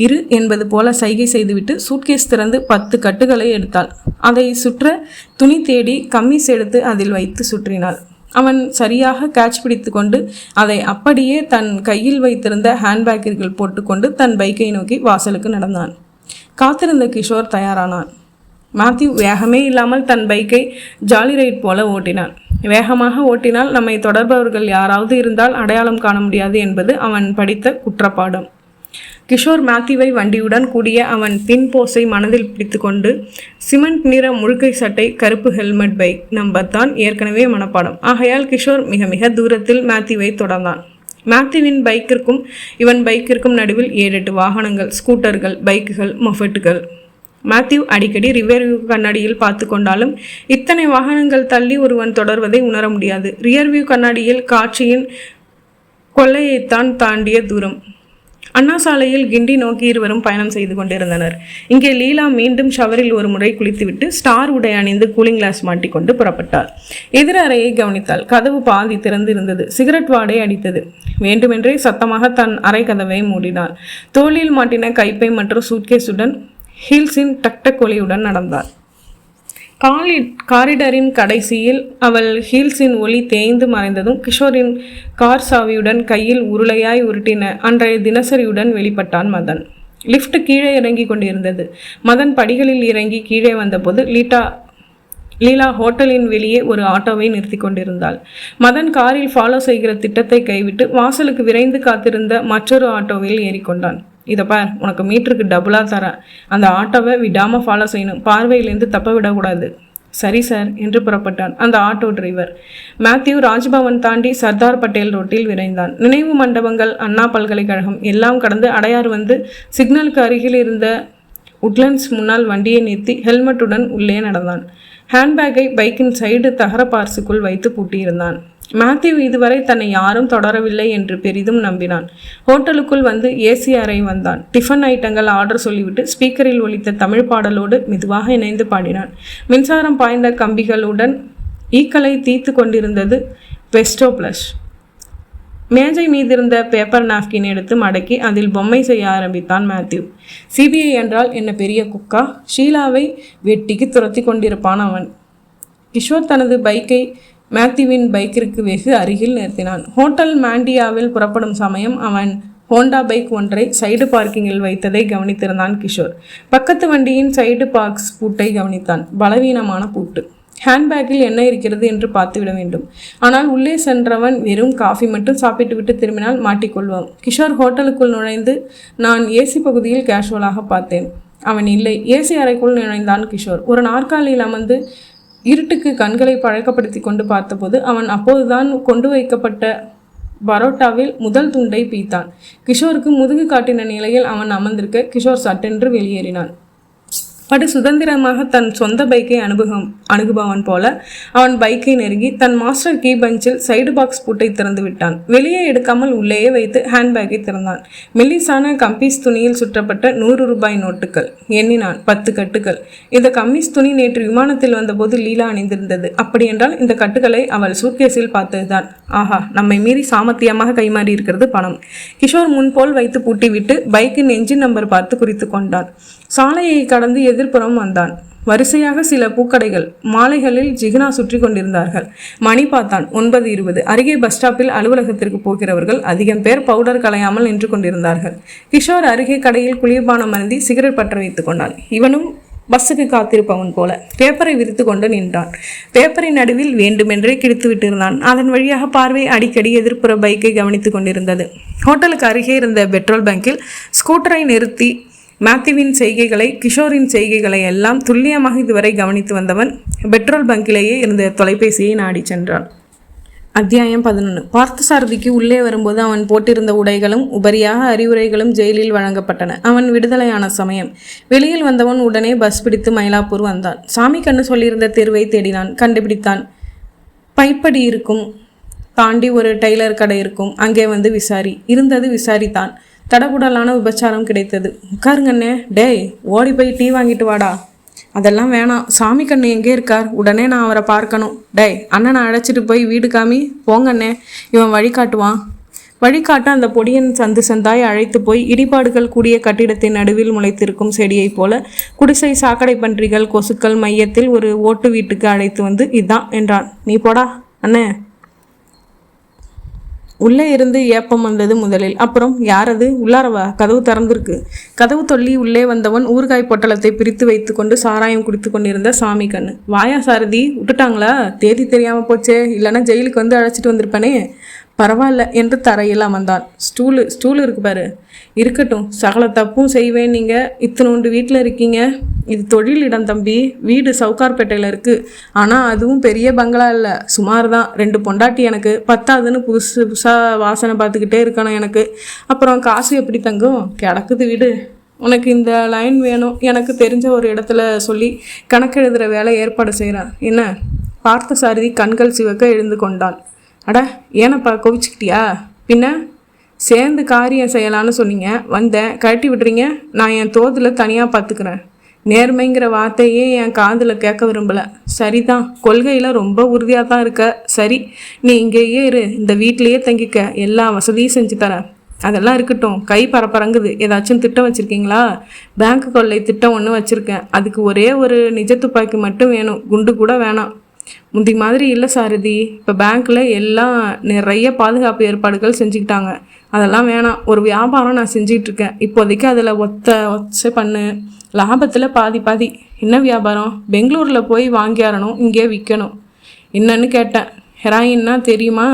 இரு என்பது போல சைகை செய்துவிட்டு சூட்கேஸ் திறந்து 10 கட்டுகளை எடுத்தாள். அதை சுற்ற துணி தேடி கம்மிஸ் எடுத்து அதில் வைத்து சுற்றினாள். அவன் சரியாக கேட்ச் பிடித்து கொண்டு அதை அப்படியே தன் கையில் வைத்திருந்த ஹேண்ட்பேக்கிற்குள் போட்டுக்கொண்டு தன் பைக்கை நோக்கி வாசலுக்கு நடந்தான். காத்திருந்த கிஷோர் தயாரானான். மேத்யூ வேகமே இல்லாமல் தன் பைக்கை ஜாலி ரைட் போல ஓட்டினான். வேகமாக ஓட்டினால் நம்மை தொடர்பவர்கள் யாராவது இருந்தால் அடையாளம் காண முடியாது என்பது அவன் படித்த குற்றப்பாடம். கிஷோர் மேத்யூவை வண்டியுடன் கூடிய அவன் பின் போஸை மனதில் பிடித்து கொண்டு சிமெண்ட் நிற முழுக்கை சட்டை, கருப்பு ஹெல்மெட், பைக் நம்பர் தான் ஏற்கனவே மனப்பாடம். ஆகையால் கிஷோர் மிக மிக தூரத்தில் மேத்யூவை தொடர்ந்தான். மேத்யூவின் பைக்கிற்கும் இவன் பைக்கிற்கும் நடுவில் 7-8 வாகனங்கள், ஸ்கூட்டர்கள், பைக்குகள், மொஃபெட்டுகள். மேத்யூ அடிக்கடி ரிவர்வியூ கண்ணாடியில் பார்த்து கொண்டாலும் இத்தனை வாகனங்கள் தள்ளி ஒருவன் தொடர்வதை உணர முடியாது. ரியர்வியூ கண்ணாடியில் காட்சியின் கொள்ளையைத்தான் தாண்டிய தூரம். அண்ணா சாலையில் கிண்டி நோக்கி இருவரும் பயணம் செய்து கொண்டிருந்தனர். இங்கே லீலா மீண்டும் ஷவரில் ஒரு முறை குளித்துவிட்டு ஸ்டார் உடை அணிந்து கூலிங் கிளாஸ் மாட்டிக்கொண்டு புறப்பட்டாள். எதிர அறையை கவனித்தாள். கதவு பாதி திறந்து இருந்தது. சிகரெட் வாடை அடித்தது. வேண்டுமென்றே சத்தமாக தன் அறை கதவை மூடினாள். தோளில் மாட்டின கைப்பை மற்றும் சூட்கேஸுடன் ஹீல்ஸின் டக்டக் ஒலியுடன் நடந்தாள். காரிடரின் கடைசியில் அவள் ஹீல்ஸின் ஒளி தேய்ந்து மறைந்ததும் கிஷோரின் கார் சாவியுடன் கையில் உருளையாய் உருட்டின அன்றைய தினசரியுடன் வெளிப்பட்டான் மதன். லிஃப்ட் கீழே இறங்கி கொண்டிருந்தது. மதன் படிகளில் இறங்கி கீழே வந்தபோது லீலா ஹோட்டலின் வெளியே ஒரு ஆட்டோவை நிறுத்தி கொண்டிருந்தாள். மதன் காரில் ஃபாலோ செய்கிற திட்டத்தை கைவிட்டு வாசலுக்கு விரைந்து காத்திருந்த மற்றொரு ஆட்டோவில் ஏறிக்கொண்டான். இதை பார், உனக்கு மீட்டருக்கு டபுளாக தரேன். அந்த ஆட்டோவை விடாமல் ஃபாலோ செய்யணும். பார்வையிலேருந்து தப்ப விடக்கூடாது. சரி சார் என்று புறப்பட்டான் அந்த ஆட்டோ டிரைவர். மேத்யூ ராஜ்பவன் தாண்டி சர்தார் பட்டேல் ரோட்டில் விரைந்தான். நினைவு மண்டபங்கள், அண்ணா பல்கலைக்கழகம் எல்லாம் கடந்து அடையார் வந்து சிக்னலுக்கு அருகில் இருந்த உட்லண்ட்ஸ் முன்னால் வண்டியை நிறுத்தி ஹெல்மெட்டுடன் உள்ளே நடந்தான். ஹேண்ட்பேக்கை பைக்கின் சைடு தகர பார்ஸுக்குள் வைத்து பூட்டியிருந்தான். மேத்யூ இதுவரை தன்னை யாரும் தொடரவில்லை என்று பெரிதும் நம்பினான். ஹோட்டலுக்குள் வந்து ஏசி அறை வந்தான். டிஃபன் ஐட்டங்கள் ஆர்டர் சொல்லிவிட்டு ஸ்பீக்கரில் ஒலித்த தமிழ் பாடலோடு மெதுவாக இணைந்து பாடினான். மின்சாரம் பாய்ந்த கம்பிகளுடன் ஈக்களை தீத்து கொண்டிருந்தது வெஸ்டோ பிளஸ். மேஜை மீதிருந்த பேப்பர் நாப்கின் எடுத்து மடக்கி அதில் பொம்மை செய்ய ஆரம்பித்தான் மேத்யூ. சிபிஐ என்றால் என்ன பெரிய குக்கா? ஷீலாவை வெட்டிக்கு துரத்தி கொண்டிருப்பான் அவன். கிஷோர் தனது பைக்கை மேத்யூவின் பைக்கிற்கு வெகு அருகில் நிறுத்தினான். ஹோட்டல் மாண்டியாவில் புறப்படும் சமயம் அவன் ஹோண்டா பைக் ஒன்றை சைடு பார்க்கிங்கில் வைத்ததை கவனித்திருந்தான் கிஷோர். பக்கத்து வண்டியின் சைடு பாக்ஸ் பூட்டை கவனித்தான். பலவீனமான பூட்டு. ஹேண்ட்பேக்கில் என்ன இருக்கிறது என்று பார்த்துவிட வேண்டும். ஆனால் உள்ளே சென்றவன் வெறும் காஃபி மட்டும் சாப்பிட்டு விட்டு திரும்பினால் மாட்டிக்கொள்வான். கிஷோர் ஹோட்டலுக்குள் நுழைந்து நான் ஏசி பகுதியில் கேஷுவலாக பார்த்தேன். அவன் இல்லை. ஏசி அறைக்குள் நுழைந்தான் கிஷோர். ஒரு நாற்காலியில் அமர்ந்து இருட்டுக்கு கண்களை பழக்கப்படுத்தி கொண்டு பார்த்தபோது அவன் அப்போதுதான் கொண்டு வைக்கப்பட்ட பரோட்டாவில் முதல் துண்டை பீத்தான். கிஷோருக்கு முதுகு காட்டின நிலையில் அவன் அமர்ந்திருக்க கிஷோர் சட்டென்று வெளியேறினான். படு சுதந்திரமாக தன் சொந்த பைக்கை அணுகுபவன் போல அவன் பைக்கை நெருங்கி தன் மாஸ்டர் கீ பஞ்சில் சைடு பாக்ஸ் பூட்டை திறந்து விட்டான். வெளியே எடுக்காமல் உள்ளேயே வைத்து ஹேண்ட்பேக்கை திறந்தான். மெல்லிசான கம்பீஸ் துணியில் சுற்றப்பட்ட 100 ரூபாய் நோட்டுகள் எண்ணினான். 10 கட்டுகள். இந்த கம்பீஸ் துணி நேற்று விமானத்தில் வந்தபோது லீலா அணிந்திருந்தது. அப்படியென்றால் இந்த கட்டுகளை அவள் சூட்கேஸில் பார்த்ததுதான். ஆஹா, நம்மை மீறி சாமர்த்தியமாக கைமாறி இருக்கிறது பணம். கிஷோர் முன்போல் வைத்து பூட்டிவிட்டு பைக்கின் என்ஜின் நம்பர் பார்த்து குறித்து கொண்டான். சாலையை கடந்து எதிர்ப்புறம் வந்தான். வரிசையாக சில பூக்கடைகள், மாலைகளில் ஜிகினா சுற்றி கொண்டிருந்தார்கள். மணி பார்த்தான். 9:20. அருகே பஸ் ஸ்டாப்பில் அலுவலகத்திற்கு போகிறவர்கள் அதிகம் பேர் பவுடர் கலையாமல் நின்று கொண்டிருந்தார்கள். கிஷோர் அருகே கடையில் குளிர்பானம் அருந்தி சிகரெட் பற்ற வைத்து கொண்டான். இவனும் பஸ்ஸுக்கு காத்திருப்பவன் போல பேப்பரை விரித்து கொண்டு நின்றான். பேப்பரின் நடுவில் வேண்டுமென்றே கிழித்து விட்டிருந்தான். அதன் வழியாக பார்வை அடிக்கடி எதிர்ப்புற பைக்கை கவனித்து கொண்டிருந்தது. ஹோட்டலுக்கு அருகே இருந்த பெட்ரோல் பங்கில் ஸ்கூட்டரை நிறுத்தி மேத்யூவின் செய்கைகளை, கிஷோரின் செய்கைகளை எல்லாம் துல்லியமாக இதுவரை கவனித்து வந்தவன் பெட்ரோல் பங்கிலேயே இருந்த தொலைபேசியை நாடி சென்றான். அத்தியாயம் 11. பார்த்தசாரதிக்கு உள்ளே வரும்போது அவன் போட்டிருந்த உடைகளும் உபரியாக அறிவுரைகளும் ஜெயிலில் வழங்கப்பட்டன. அவன் விடுதலையான சமயம். வெளியில் வந்தவன் உடனே பஸ் பிடித்து மயிலாப்பூர் வந்தான். சாமி கண்ணு சொல்லியிருந்த தெருவை தேடினான். கண்டுபிடித்தான். பைப்படி இருக்கும் தாண்டி ஒரு டெய்லர் கடை இருக்கும். அங்கே வந்து விசாரி. இருந்தது விசாரித்தான். தடபுடலான விபச்சாரம் கிடைத்தது. உட்காருங்கண்ணே. டேய், ஓடி போய் டீ வாங்கிட்டு வாடா. அதெல்லாம் வேணாம். சாமி கண்ணு எங்கே இருக்கார்? உடனே நான் அவரை பார்க்கணும். டேய், அண்ணனை அழைச்சிட்டு போய் வீடு காமி. போங்கண்ணே. இவன் வழிகாட்டுவான். வழிகாட்ட அந்த பொடியன் சந்து சந்தாய் அழைத்து போய் இடிபாடுகள் கூடிய கட்டிடத்தின் நடுவில் முளைத்திருக்கும் செடியைப் போல குடிசை சாக்கடை பன்றிகள் கொசுக்கள் மையத்தில் ஒரு ஓட்டு வீட்டுக்கு அழைத்து வந்து இதான் என்றான். நீ போடா அண்ணே. உள்ளே இருந்து ஏப்பம் வந்தது முதலில். அப்புறம் யாரது? உள்ளாரவா? கதவு திறந்திருக்கு. கதவு தொல்லி உள்ளே வந்தவன் ஊறுகாய் பொட்டலத்தை பிரித்து வைத்து கொண்டு சாராயம் குடித்து கொண்டிருந்த சாமி கண்ணு. வாயா சாரதி, விட்டுட்டாங்களா? தேதி தெரியாமல் போச்சே, இல்லைன்னா ஜெயிலுக்கு வந்து அழைச்சிட்டு வந்திருப்பானே. பரவாயில்ல என்று தரையில் அமர்ந்தான். ஸ்டூல் இருக்கு பாரு. இருக்கட்டும், சகல தப்பும் செய்வேன். நீங்கள் இத்தனோண்டு வீட்டில் இருக்கீங்க. இது தொழில் இடம் தம்பி. வீடு சவுகார்பேட்டையில் இருக்குது. ஆனால் அதுவும் பெரிய பங்களா இல்லை, சுமார் தான். 2 பொண்டாட்டி எனக்கு. 10ஆவதுன்னு புதுசாக வாசனை பார்த்துக்கிட்டே இருக்கணும் எனக்கு. அப்புறம் காசு எப்படி தங்கும்? கிடக்குது வீடு. உனக்கு இந்த லைன் வேணும். எனக்கு தெரிஞ்ச ஒரு இடத்துல சொல்லி கணக்கெழுதுகிற வேலை ஏற்பாடு செய்கிறேன். என்ன? பார்த்தசாரதி கண்கள் சிவக்க எழுந்து கொண்டான். அட, ஏனப்பா கோவிச்சுக்கிட்டியா? பின்ன சேர்ந்து காரியம் செய்யலான்னு சொன்னீங்க. வந்தேன், கழட்டி விடுறீங்க. நான் என் தோதில் தனியாக பார்த்துக்கிறேன். நேர்மைங்கிற வார்த்தையே என் காதில் கேட்க விரும்பலை. சரிதான், கொள்கையில் ரொம்ப உறுதியாக தான் இருக்க. சரி, நீ இங்கேயே இரு. இந்த வீட்டிலையே தங்கிக்க. எல்லா வசதியும் செஞ்சு தரேன். அதெல்லாம் இருக்கட்டும். கை பரப்பரங்குது. ஏதாச்சும் திட்டம் வச்சுருக்கீங்களா? பேங்க் கொள்ளை திட்டம் ஒன்று வச்சுருக்கேன். அதுக்கு ஒரே ஒரு நிஜ துப்பாக்கி மட்டும் வேணும். குண்டு கூட வேணாம். முந்தி மாதிரி இல்லை சாரதி. இப்போ பேங்க்கில் எல்லாம் நிறைய பாதுகாப்பு ஏற்பாடுகள் செஞ்சுக்கிட்டாங்க. அதெல்லாம் வேணாம். ஒரு வியாபாரம் நான் செஞ்சிகிட்ருக்கேன் இப்போதைக்கு. அதில் ஒச்சை பண்ணு. லாபத்தில் பாதி. என்ன வியாபாரம்? பெங்களூரில் போய் வாங்கியாரணும், இங்கே விற்கணும். என்னன்னு கேட்டேன். ஹெராயின்னா தெரியுமா?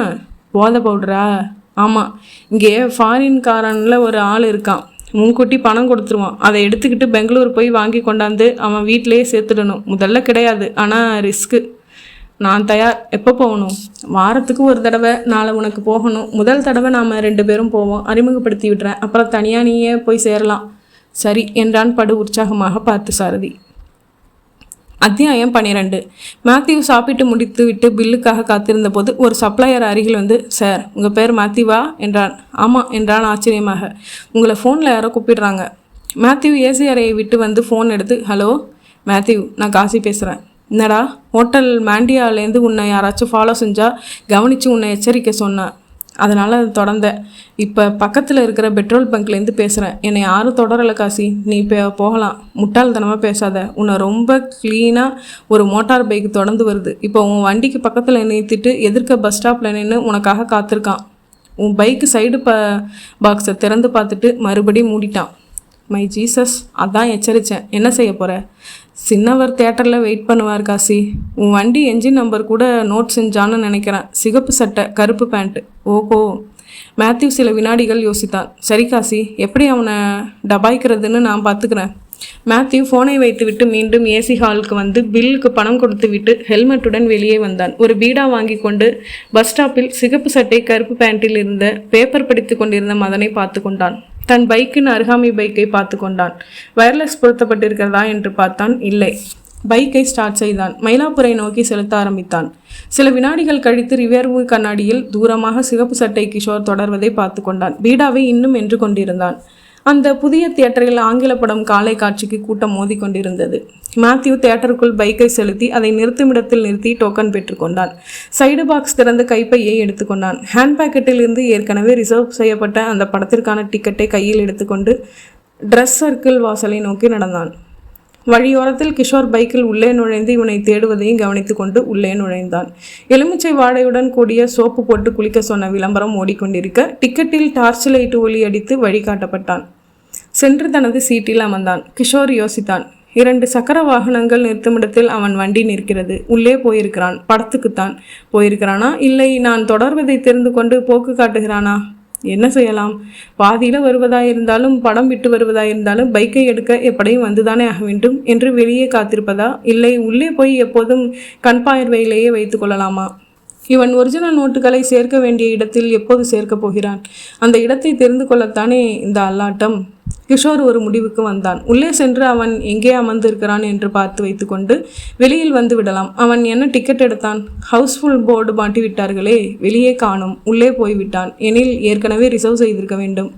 போதை பவுடரா? ஆமாம். இங்கே ஃபாரின்காரனில் ஒரு ஆள் இருக்கான். முன்கூட்டி பணம் கொடுத்துருவான். அதை எடுத்துக்கிட்டு பெங்களூர் போய் வாங்கி கொண்டாந்து அவன் வீட்டிலையே சேர்த்துடணும். முதல்ல கிடையாது, ஆனால் ரிஸ்க்கு. நான் தயார். எப்போ போகணும்? வாரத்துக்கு ஒரு தடவை. நாளை உனக்கு போகணும். முதல் தடவை நாம் 2 பேரும் போவோம். அறிமுகப்படுத்தி விடுறேன். அப்புறம் தனியாக நீயே போய் சேரலாம். சரி என்றான் படு உற்சாகமாக பார்த்து சாரதி. அத்தியாயம் 12. மேத்யூ சாப்பிட்டு முடித்து விட்டு பில்லுக்காக காத்திருந்த போது ஒரு சப்ளையர் அருகில் வந்து, சார், உங்கள் பேர் மேத்யூவா என்றான். ஆமாம் என்றான் ஆச்சரியமாக. உங்களை ஃபோனில் யாரோ கூப்பிடுறாங்க. மேத்யூ ஏசி அறையை விட்டு வந்து ஃபோன் எடுத்து, ஹலோ மேத்யூ, நான் காசி பேசுகிறேன். என்னடா, ஹோட்டல் மாண்டியாலேருந்து உன்னை யாராச்சும் ஃபாலோ செஞ்சால் கவனித்து உன்னை எச்சரிக்கை சொன்னேன். அதனால் தொடர்ந்தேன். இப்போ பக்கத்தில் இருக்கிற பெட்ரோல் பங்க்லேருந்து பேசுகிறேன். என்னை யாரும் தொடரலை காசி. நீ இப்போ போகலாம். முட்டாள்தனமாக பேசாத. உன்னை ரொம்ப க்ளீனாக ஒரு மோட்டார் பைக் தொடர்ந்து வருது. இப்போ உன் வண்டிக்கு பக்கத்தில் நிறுத்திட்டு எதிர்க்க பஸ் ஸ்டாப்பில் நின்று உனக்காக காத்திருக்கான். உன் பைக்கு சைடு பாக்ஸை திறந்து பார்த்துட்டு மறுபடியும் மூடிட்டான். மை ஜீசஸ், அதான் எச்சரித்தேன். என்ன செய்ய போகிற? சின்னவர் தேட்டரில் வெயிட் பண்ணுவார் காசி. உன் வண்டி என்ஜின் நம்பர் கூட நோட் செஞ்சான்னு நினைக்கிறேன். சிகப்பு சட்டை, கருப்பு பேண்ட்டு. ஓஹோ. மேத்யூ சில வினாடிகள் யோசித்தான். சரி காசி, எப்படி அவனை டபாய்க்கிறதுன்னு நான் பார்த்துக்கிறேன். மேத்யூ ஃபோனை வைத்துவிட்டு மீண்டும் ஏசி ஹாலுக்கு வந்து பில்லுக்கு பணம் கொடுத்து விட்டு ஹெல்மெட்டுடன் வெளியே வந்தான். ஒரு பீடா வாங்கி கொண்டு பஸ் ஸ்டாப்பில் சிகப்பு சட்டை கருப்பு பேண்டில் இருந்த பேப்பர் படித்து கொண்டிருந்த மதனை பார்த்து கொண்டான். தன் பைக்கின் அருகாமை பைக்கை பார்த்து கொண்டான். வயர்லெஸ் பொருத்தப்பட்டிருக்கிறதா என்று பார்த்தான். இல்லை. பைக்கை ஸ்டார்ட் செய்தான். மயிலாப்பூரை நோக்கி செலுத்த ஆரம்பித்தான். சில வினாடிகள் கழித்து ரிவேர்வு கண்ணாடியில் தூரமாக சிகப்பு சட்டை கிஷோர் தொடர்வதை பார்த்து கொண்டான். பீடாவை இன்னும் என்று கொண்டிருந்தான். அந்த புதிய தியேட்டரில் ஆங்கில படம் காலை காட்சிக்கு கூட்டம் மோதி கொண்டிருந்தது. மேத்யூ தியேட்டருக்குள் பைக்கை செலுத்தி அதை நிறுத்துமிடத்தில் நிறுத்தி டோக்கன் பெற்றுக்கொண்டான். சைடு பாக்ஸ் திறந்து கைப்பையை எடுத்துக்கொண்டான். ஹேண்ட் பேக்கெட்டில் இருந்து ஏற்கனவே ரிசர்வ் செய்யப்பட்ட அந்த படத்திற்கான டிக்கெட்டை கையில் எடுத்துக்கொண்டு ட்ரெஸ் சர்க்கிள் வாசலை நோக்கி நடந்தான். வழியோரத்தில் கிஷோர் பைக்கில் உள்ளே நுழைந்து இவனை தேடுவதையும் கவனித்து கொண்டு உள்ளே நுழைந்தான். எலுமிச்சை வாடையுடன் கூடிய சோப்பு போட்டு குளிக்க சொன்ன விளம்பரம் ஓடிக்கொண்டிருக்க டிக்கெட்டில் டார்ச் லைட் ஒளி அடித்து வழிகாட்டப்பட்டான். சென்று தனது சீட்டில் அமர்ந்தான். கிஷோர் யோசித்தான். 2 சக்கர வாகனங்கள் நிறுத்துமிடத்தில் அவன் வண்டி நிற்கிறது. உள்ளே போயிருக்கிறான். படத்துக்குத்தான் போயிருக்கிறானா, இல்லை நான் தொடர்வதை தெரிந்து கொண்டு போக்கு காட்டுகிறானா? என்ன செய்யலாம்? பாதியில் வருவதாயிருந்தாலும் படம் விட்டு வருவதாயிருந்தாலும் பைக்கை எடுக்க எப்படியும் வந்துதானே ஆக வேண்டும் என்று வெளியே காத்திருப்பதா, இல்லை உள்ளே போய் எப்போதும் கண்பார்வையிலேயே வைத்து கொள்ளலாமா? இவன் ஒரிஜினல் நோட்டுகளை சேர்க்க வேண்டிய இடத்தில் எப்போது சேர்க்கப் போகிறான்? அந்த இடத்தை தெரிந்து கொள்ளத்தானே இந்த அல்லாட்டம். கிஷோர் ஒரு முடிவுக்கு வந்தான். உள்ளே சென்று அவன் எங்கே அமர்ந்திருக்கிறான் என்று பார்த்து வைத்துக்கொண்டு வெளியில் வந்து விடலாம். அவன் என்ன டிக்கெட் எடுத்தான்? ஹவுஸ்ஃபுல் போர்டு மாட்டி விட்டார்களே, வெளியே காணும். உள்ளே போய்விட்டான். எனில் ஏற்கனவே ரிசர்வ் செய்திருக்க வேண்டும்.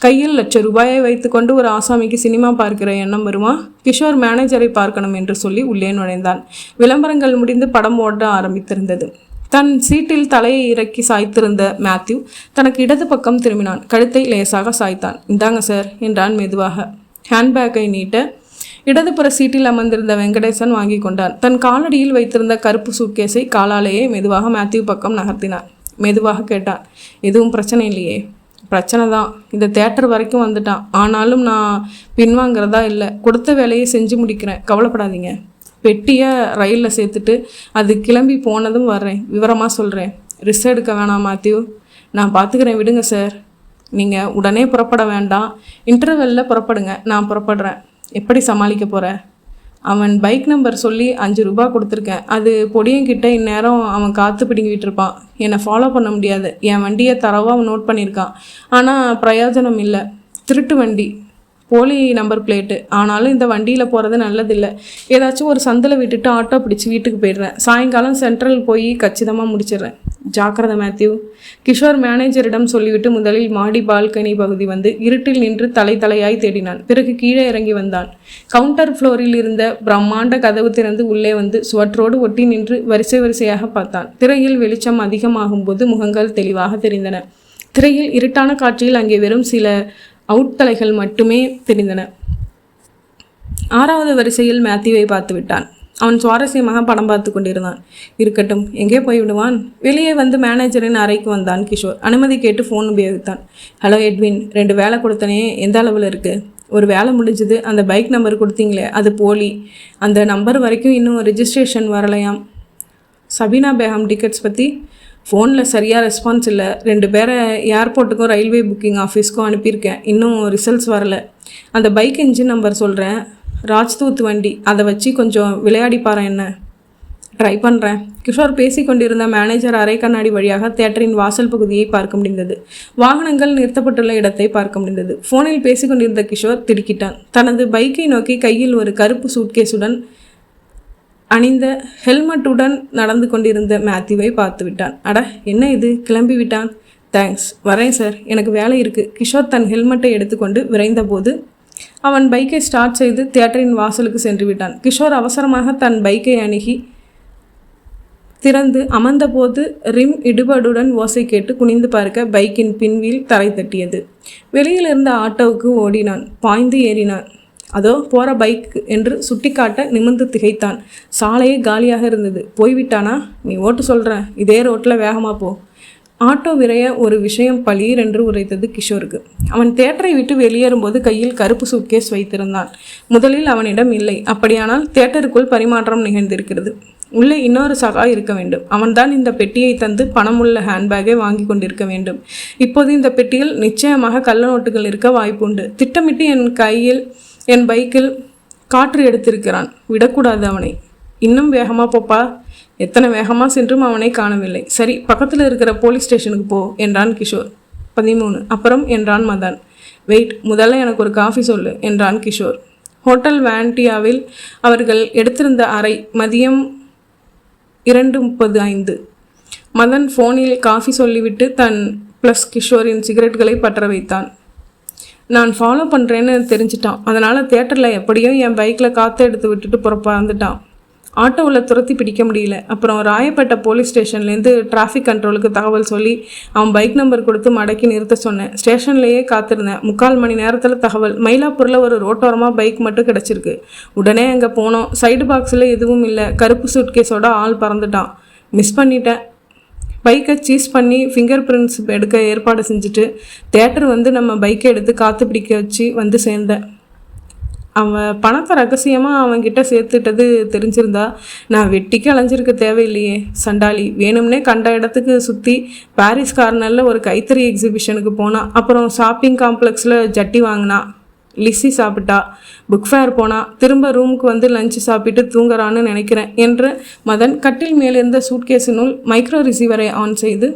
கையில் ₹1,00,000 வைத்துக்கொண்டு ஒரு ஆசாமிக்கு சினிமா பார்க்கிற எண்ணம் வருமா? கிஷோர் மேனேஜரை பார்க்கணும் என்று சொல்லி உள்ளே நுழைந்தான். விளம்பரங்கள் முடிந்து படம் ஓட ஆரம்பித்திருந்தது. தன் சீட்டில் தலையை இறக்கி சாய்த்திருந்த மேத்யூ தனக்கு இடது பக்கம் திரும்பினான். கழுத்தை லேசாக சாய்த்தான். இந்தாங்க சார் என்றான் மெதுவாக. ஹேண்ட்பேக்கை நீட்ட இடதுபுற சீட்டில் அமர்ந்திருந்த வெங்கடேசன் வாங்கி கொண்டான். தன் காலடியில் வைத்திருந்த கருப்பு சூட்கேஸை காலாலேயே மெதுவாக மேத்யூ பக்கம் நகர்த்தினான். மெதுவாக கேட்டான், எதுவும் பிரச்சனை இல்லையே? பிரச்சனை தான். இந்த தேட்டர் வரைக்கும் வந்துட்டான். ஆனாலும் நான் பின்வாங்கிறதா இல்லை. கொடுத்த வேலையை செஞ்சு முடிக்கிறேன், கவலைப்படாதீங்க. பெட்டியை ரயிலில் சேர்த்துட்டு அது கிளம்பி போனதும் வர்றேன். விவரமாக சொல்கிறேன். ரிஸ்க் எடுக்க வேணாம் மேத்யூ, நான் பார்த்துக்கிறேன், விடுங்க சார். நீங்கள் உடனே புறப்பட வேண்டாம், இன்டர்வெல்லில் புறப்படுங்க, நான் புறப்படுறேன். எப்படி சமாளிக்க போகிறேன்? அவன் பைக் நம்பர் சொல்லி ₹5 கொடுத்துருக்கேன். அது பொடியங்கிட்ட இந்நேரம் அவன் காற்று பிடுங்கிட்டு இருப்பான். என்னை ஃபாலோ பண்ண முடியாது. என் வண்டியை தரவாக அவன் நோட் பண்ணியிருக்கான். ஆனால் பிரயோஜனம் இல்லை. திருட்டு வண்டி, போலி நம்பர் பிளேட்டு. ஆனாலும் இந்த வண்டியில் போகிறது நல்லதில்லை. ஏதாச்சும் ஒரு சந்தில் விட்டுட்டு ஆட்டோ பிடிச்சி வீட்டுக்கு போயிடுறேன். சாயங்காலம் சென்ட்ரல் போய் கச்சிதமாக முடிச்சிடுறேன். ஜாக்கிரதை மேத்யூ. கிஷோர் மேனேஜரிடம் சொல்லிவிட்டு முதலில் மாடி பால்கனி பகுதி வந்து இருட்டில் நின்று தலையாய் தேடினான். பிறகு கீழே இறங்கி வந்தான். கவுண்டர் ஃப்ளோரில் இருந்த பிரம்மாண்ட கதவு திறந்து உள்ளே வந்து சுவற்றோடு ஒட்டி நின்று வரிசையாக பார்த்தான். திரையில் வெளிச்சம் அதிகமாகும் போது முகங்கள் தெளிவாக தெரிந்தன. திரையில் இருட்டான காட்சியில் அங்கே வெறும் சில அவுட்தலைகள் மட்டுமே தெரிந்தன. 6வது வரிசையில் மேத்யூவை பார்த்து விட்டான். அவன் சுவாரஸ்யமாக படம் பார்த்து கொண்டிருந்தான். இருக்கட்டும், எங்கே போய்விடுவான்? வெளியே வந்து மேனேஜரின் அறைக்கு வந்தான் கிஷோர். அனுமதி கேட்டு ஃபோன் உபயோகித்தான். ஹலோ எட்வின், 2 வேலை கொடுத்தனே, எந்த அளவில் இருக்குது? ஒரு வேலை முடிஞ்சுது. அந்த பைக் நம்பர் கொடுத்தீங்களே, அது போலி. அந்த நம்பர் வரைக்கும் இன்னும் ரெஜிஸ்ட்ரேஷன் வரலையாம். சபீனா பேகம் டிக்கெட்ஸ் பற்றி ஃபோனில் சரியாக ரெஸ்பான்ஸ் இல்லை. 2 பேரை ஏர்போர்ட்டுக்கும் ரயில்வே புக்கிங் ஆஃபீஸ்க்கும் அனுப்பியிருக்கேன். இன்னும் ரிசல்ட்ஸ் வரலை. அந்த பைக் இன்ஜின் நம்பர் சொல்கிறேன், ராஜ்தூத் வண்டி. அதை வச்சு கொஞ்சம் விளையாடி பாரு. என்ன? ட்ரை பண்ணுறேன். கிஷோர் பேசி கொண்டிருந்த மேனேஜர் அரை கண்ணாடி வழியாக தியேட்டரின் வாசல் பகுதியை பார்க்க முடிந்தது. வாகனங்கள் நிறுத்தப்பட்டுள்ள இடத்தை பார்க்க முடிந்தது. ஃபோனில் பேசி கொண்டிருந்த கிஷோர் திடுக்கிட்டான். தனது பைக்கை நோக்கி கையில் ஒரு கருப்பு சூட்கேஸுடன் அணிந்த ஹெல்மெட்டுடன் நடந்து கொண்டிருந்த மேத்யூவை பார்த்து விட்டான். அட, என்ன இது? கிளம்பி விட்டான். தேங்க்ஸ், வரேன் சார், எனக்கு வேலை இருக்குது. கிஷோர் தன் ஹெல்மெட்டை எடுத்துக்கொண்டு விரைந்த போது அவன் பைக்கை ஸ்டார்ட் செய்து தியேட்டரின் வாசலுக்கு சென்று விட்டான். கிஷோர் அவசரமாக தன் பைக்கை அணுகி திறந்து அமர்ந்தபோது ரிம் இடுபடுடன் ஓசை கேட்டு குனிந்து பார்க்க பைக்கின் பின்வீல் தரை தட்டியது. வெளியில் இருந்த ஆட்டோவுக்கு ஓடினான். பாய்ந்து ஏறினான். அதோ போகிற பைக் என்று சுட்டிக்காட்ட நிமிர்ந்து திகைத்தான். சாலையே காலியாக இருந்தது. போய்விட்டானா? நீ ஓட்டு சொல்கிறேன், இதே ரோட்டில் வேகமாக போ. ஆட்டோ விரைய ஒரு விஷயம் பளீர் என்று உரைத்தது கிஷோருக்கு. அவன் தியேட்டரை விட்டு வெளியேறும்போது கையில் கருப்பு சூட்கேஸ் வைத்திருந்தான். முதலில் அவனிடம் இல்லை. அப்படியானால் தியேட்டருக்குள் பரிமாற்றம் நிகழ்ந்திருக்கிறது. உள்ளே இன்னொரு சகா இருக்க வேண்டும். அவன்தான் இந்த பெட்டியை தந்து பணமுள்ள ஹேண்ட்பேக்கை வாங்கி கொண்டிருக்க வேண்டும். இப்போது இந்த பெட்டியில் நிச்சயமாக கள்ள நோட்டுகள் இருக்க வாய்ப்புண்டு. திட்டமிட்டு என் பைக்கில் காற்று எடுத்திருக்கிறான். விடக்கூடாது அவனை. இன்னும் வேகமாக போப்பா. எத்தனை வேகமாக சென்றும் அவனை காணவில்லை. சரி, பக்கத்தில் இருக்கிற போலீஸ் ஸ்டேஷனுக்கு போ என்றான் கிஷோர். 13. அப்புறம் என்றான் மதன். வெயிட், முதல்ல எனக்கு ஒரு காஃபி சொல்லு என்றான் கிஷோர். ஹோட்டல் வேண்டியாவில் அவர்கள் எடுத்திருந்த அறை மதியம் 2:35. மதன் ஃபோனில் காஃபி சொல்லிவிட்டு தன் ப்ளஸ் கிஷோரின் சிகரெட்களை பற்ற வைத்தான். நான் ஃபாலோ பண்ணுறேன்னு தெரிஞ்சிட்டான். அதனால் தியேட்டரில் எப்படியோ என் பைக்கில் காற்று எடுத்து விட்டுட்டு பறந்துட்டான். ஆட்டோவில் துரத்தி பிடிக்க முடியல. அப்புறம் ராயப்பேட்டை போலீஸ் ஸ்டேஷன்லேருந்து டிராஃபிக் கண்ட்ரோலுக்கு தகவல் சொல்லி அவன் பைக் நம்பர் கொடுத்து மடக்கி நிறுத்த சொன்னேன். ஸ்டேஷன்லேயே காத்திருந்தேன். 3/4 மணி நேரத்தில் தகவல். மயிலாப்பூரில் ஒரு ரோட்டோரமாக பைக் மட்டும் கிடச்சிருக்கு. உடனே அங்கே போனோம். சைடு பாக்ஸில் எதுவும் இல்லை. கருப்பு சூட்கேஸோட ஆள் பறந்துட்டான். மிஸ் பண்ணிட்டேன். பைக்கை சீஸ் பண்ணி ஃபிங்கர் பிரிண்ட்ஸ் எடுக்க ஏற்பாடு செஞ்சுட்டு தேட்டர் வந்து நம்ம பைக்கை எடுத்து காற்று பிடிக்க வச்சு வந்து சேர்ந்தேன். அவன் பணத்தை ரகசியமாக அவன்கிட்ட சேர்த்துட்டது தெரிஞ்சிருந்தா நான் வெட்டிக்கு அலைஞ்சிருக்க தேவையில்லையே. சண்டாளி வேணும்னே கண்ட இடத்துக்கு சுற்றி பாரிஸ் கார்னரில் ஒரு கைத்தறி எக்ஸிபிஷனுக்கு போனான். அப்புறம் ஷாப்பிங் காம்ப்ளெக்ஸில் ஜட்டி வாங்கினான். லிஸி சாப்பிட்டா, புக் ஃபேர் போனா, திரும்ப ரூமுக்கு வந்து லஞ்சு சாப்பிட்டு தூங்குறான்னு நினைக்கிறேன் என்று மதன் கட்டில் மேலிருந்த சூட்கேஸினுள் மைக்ரோ ரிசீவரை ஆன் செய்து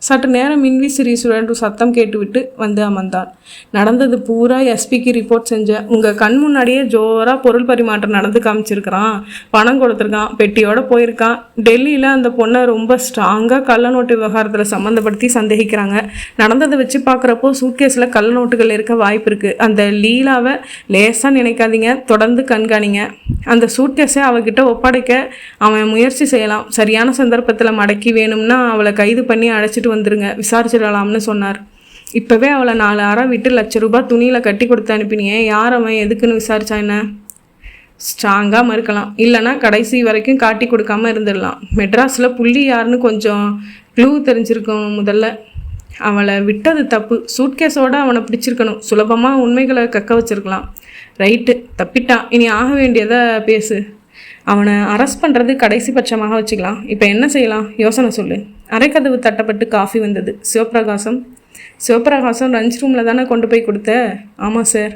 சற்று நேரம் மின்விசிறி சுழன்று சத்தம் கேட்டுவிட்டு வந்து அமர்ந்தான். நடந்தது பூரா எஸ்பிக்கு ரிப்போர்ட் செஞ்சேன். உங்கள் கண் முன்னாடியே ஜோராக பொருள் பரிமாற்றம் நடந்து காமிச்சிருக்கிறான். பணம் கொடுத்துருக்கான், பெட்டியோடு போயிருக்கான். டெல்லியில் அந்த பொண்ணை ரொம்ப ஸ்ட்ராங்காக கள்ள நோட்டு விவகாரத்தில் சம்மந்தப்படுத்தி சந்தேகிக்கிறாங்க. நடந்ததை வச்சு பார்க்குறப்போ சூட்கேஸில் கள்ள நோட்டுகள் இருக்க வாய்ப்பு இருக்குது. அந்த லீலாவை லேசாக நினைக்காதீங்க, தொடர்ந்து கண்காணிங்க. அந்த சூட்கேஸை அவகிட்ட ஒப்படைக்க அவன் முயற்சி செய்யலாம். சரியான சந்தர்ப்பத்தில் மடக்கி வேணும்னா அவளை கைது பண்ணி அழைச்சிட்டு வந்துருங்க, விசாரிச்சிடலாம்னு சொன்னார். இப்போவே அவளை 4 அறை விட்டு ₹1,00,000 துணியில் கட்டி கொடுத்து அனுப்பினியே, யார் அவன் எதுக்குன்னு விசாரிச்சா என்ன? ஸ்ட்ராங்காக மறுக்கலாம், இல்லைனா கடைசி வரைக்கும் காட்டி கொடுக்காம இருந்துடலாம். மெட்ராஸில் புள்ளி யாருன்னு கொஞ்சம் க்ளூ தெரிஞ்சிருக்கும். முதல்ல அவளை விட்டது தப்பு. சூட்கேஸோடு அவனை பிடிச்சிருக்கணும். சுலபமாக உண்மைகளை கக்க வச்சிருக்கலாம். ரைட்டு, தப்பிட்டான். இனி ஆக வேண்டியதை பேசு. அவனை அரெஸ்ட் பண்ணுறது கடைசி பட்சமாக வச்சுக்கலாம். இப்போ என்ன செய்யலாம், யோசனை சொல்லு. அரைக்கதவு தட்டப்பட்டு காஃபி வந்தது. சிவபிரகாசம் லஞ்ச் ரூமில் தானே கொண்டு போய் கொடுத்த? ஆமாம் சார்.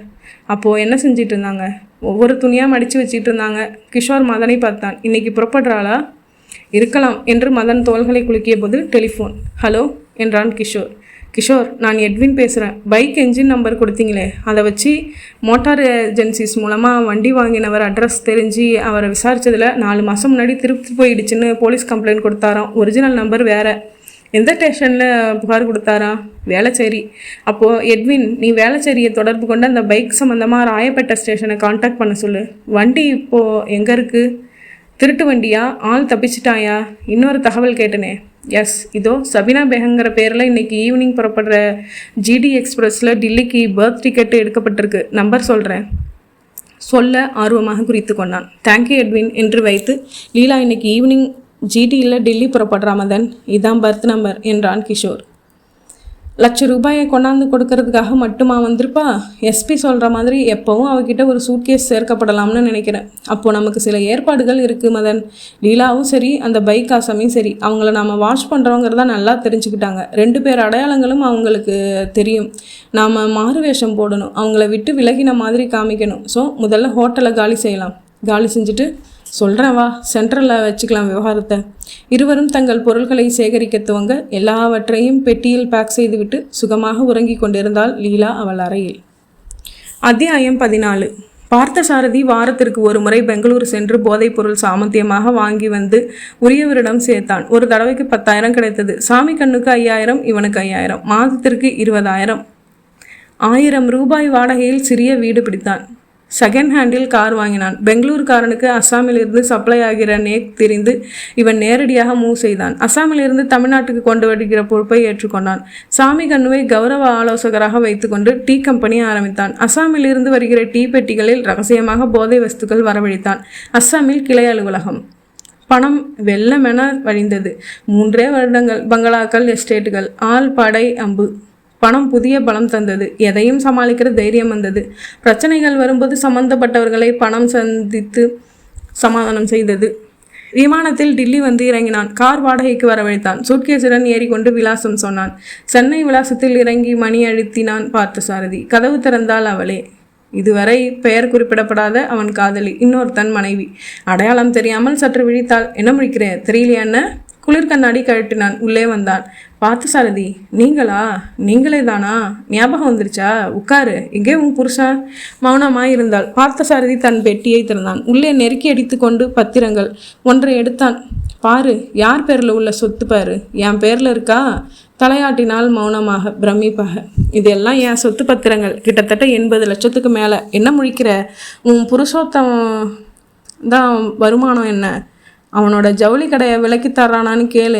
அப்போது என்ன செஞ்சிட்டு இருந்தாங்க? ஒவ்வொரு துணியாக மடித்து வச்சிட்டு இருந்தாங்க. கிஷோர் மதனை பார்த்தான். இன்னைக்கு புறப்படுறாளா? இருக்கலாம் என்று மதன் தோள்களை குலுக்கிய போது டெலிஃபோன். ஹலோ என்றான் கிஷோர், நான் எட்வின் பேசுகிறேன். பைக் என்ஜின் நம்பர் கொடுத்தீங்களே, அதை வச்சு மோட்டார் ஏஜென்சிஸ் மூலமாக வண்டி வாங்கினவர் அட்ரஸ் தெரிஞ்சு அவரை விசாரித்ததில் 4 மாதம் முன்னாடி திருப்பி போயிடுச்சுன்னு போலீஸ் கம்ப்ளைண்ட் கொடுத்தாராம். ஒரிஜினல் நம்பர் வேறு. எந்த ஸ்டேஷனில் புகார் கொடுத்தாரா? வேளச்சேரி. அப்போது எட்வின், நீ வேளச்சேரியை தொடர்பு கொண்டு அந்த பைக் சம்மந்தமாக ராயப்பேட்டை ஸ்டேஷனை கான்டாக்ட் பண்ண சொல்லு. வண்டி இப்போது எங்கே இருக்குது? திருட்டு வண்டியா? ஆள் தப்பிச்சிட்டாயா? இன்னொரு தகவல் கேட்டனே. எஸ், இதோ சபினா பேகங்கிற பேரில் இன்றைக்கி ஈவினிங் புறப்படுற ஜிடி எக்ஸ்பிரஸில் டில்லிக்கு பர்த் டிக்கெட்டு எடுக்கப்பட்டிருக்கு. நம்பர் சொல்கிறேன். சொல்ல ஆர்வமாக குறித்து கொண்டான். தேங்க்யூ எட்வின் என்று வைத்து, லீலா இன்னைக்கு ஈவினிங் ஜிடியில் டில்லி புறப்படுறா மதன். இதான் பர்த் நம்பர் என்றான் கிஷோர். ₹1,00,000 கொண்டாந்து கொடுக்கறதுக்காக மட்டுமா வந்திருப்பா? எஸ்பி சொல்கிற மாதிரி எப்போவும் அவகிட்ட ஒரு சூட்கேஸ் சேர்க்கப்படலாம்னு நினைக்கிறேன். அப்போது நமக்கு சில ஏற்பாடுகள் இருக்குது மதன். லீலாவும் சரி, அந்த பைக் ஆசாமியும் சரி, அவங்கள நாம் வாட்ச் பண்ணுறோங்கிறத நல்லா தெரிஞ்சுக்கிட்டாங்க. 2 பேர் அடையாளங்களும் அவங்களுக்கு தெரியும். நாம் மாறு வேஷம் போடணும், அவங்கள விட்டு விலகின மாதிரி காமிக்கணும். ஸோ முதல்ல ஹோட்டலை காலி செய்யலாம். காலி செஞ்சுட்டு சொல்கிறேன் வா, சென்ட்ரலில் வச்சுக்கலாம் விவகாரத்தை. இருவரும் தங்கள் பொருள்களை சேகரிக்க துவங்க எல்லாவற்றையும் பெட்டியில் பேக் செய்துவிட்டு சுகமாக உறங்கி கொண்டிருந்தாள் லீலா அவள் அறையில். அத்தியாயம் 14. பார்த்தசாரதி வாரத்திற்கு ஒரு முறை பெங்களூரு சென்று போதைப்பொருள் சாமர்த்தியமாக வாங்கி வந்து உரியவரிடம் சேர்த்தான். ஒரு தடவைக்கு 10,000 கிடைத்தது. சாமி கண்ணுக்கு 5,000, இவனுக்கு 5,000. மாதத்திற்கு 20,000. ₹1,000 வாடகையில் சிறிய வீடு பிடித்தான். செகண்ட் ஹேண்டில் கார் வாங்கினான். பெங்களூருக்காரனுக்கு அஸ்ஸாமிலிருந்து சப்ளை ஆகிற நேக் தெரிந்து இவன் நேரடியாக மூவ் செய்தான். அஸ்ஸாமிலிருந்து தமிழ்நாட்டுக்கு கொண்டு வருகிற பொறுப்பை ஏற்றுக்கொண்டான். சாமி கண்ணுவை கௌரவ ஆலோசகராக வைத்துக்கொண்டு டீ கம்பெனி ஆரம்பித்தான். அஸ்ஸாமிலிருந்து வருகிற டீ பெட்டிகளில் ரகசியமாக போதை வஸ்துக்கள் வரவழைத்தான். அஸ்ஸாமில் கிளை அலுவலகம். பணம் வெள்ளமென வழிந்தது. 3 வருடங்கள். பங்களாக்கள், எஸ்டேட்டுகள், ஆள் படை அம்பு. பணம் புதிய பலம் தந்தது. எதையும் சமாளிக்கிற தைரியம் வந்தது. பிரச்சனைகள் வரும்போது சம்பந்தப்பட்டவர்களை பணம் சந்தித்து சமாதானம் செய்தது. விமானத்தில் டில்லி வந்து இறங்கினான். கார் வாடகைக்கு வரவழைத்தான். சூட்கேஸுடன் ஏறிக்கொண்டு விலாசம் சொன்னான். சென்னை விலாசத்தில் இறங்கி மணி அழுத்தினான் பார்த்தசாரதி. கதவு திறந்தாள் அவளே. இதுவரை பெயர் குறிப்பிடப்படாத அவன் காதலி, இன்னொருத்தன் மனைவி. அடையாளம் தெரியாமல் சற்று விழித்தாள். என்ன முடிக்கிறேன், தெரியலையா என்ன? குளிர் கண்ணாடி கழட்டினான். உள்ளே வந்தான். பார்த்தசாரதி, நீங்களா? நீங்களே தானா? ஞாபகம் வந்துருச்சா? உட்காரு. எங்கே உன் புருஷன்? மௌனமாய் இருந்தாள். பார்த்தசாரதி தன் பெட்டியை திறந்தான். உள்ளே நெருக்கி அடித்து கொண்டு பத்திரங்கள் ஒன்றை எடுத்தான். பாரு, யார் பேரில் உள்ள சொத்து பாரு. என் பேரில் இருக்கா? தலையாட்டினால் மௌனமாக, பிரமிப்பாக. இதெல்லாம் என் சொத்து பத்திரங்கள். கிட்டத்தட்ட 80 லட்சத்துக்கு மேலே. என்ன முழிக்கிற? உன் புருஷோத்தம் தான் வருமானம் என்ன? அவனோட ஜவுளி கடையை விலைக்கு தர்றானான்னு கேளு.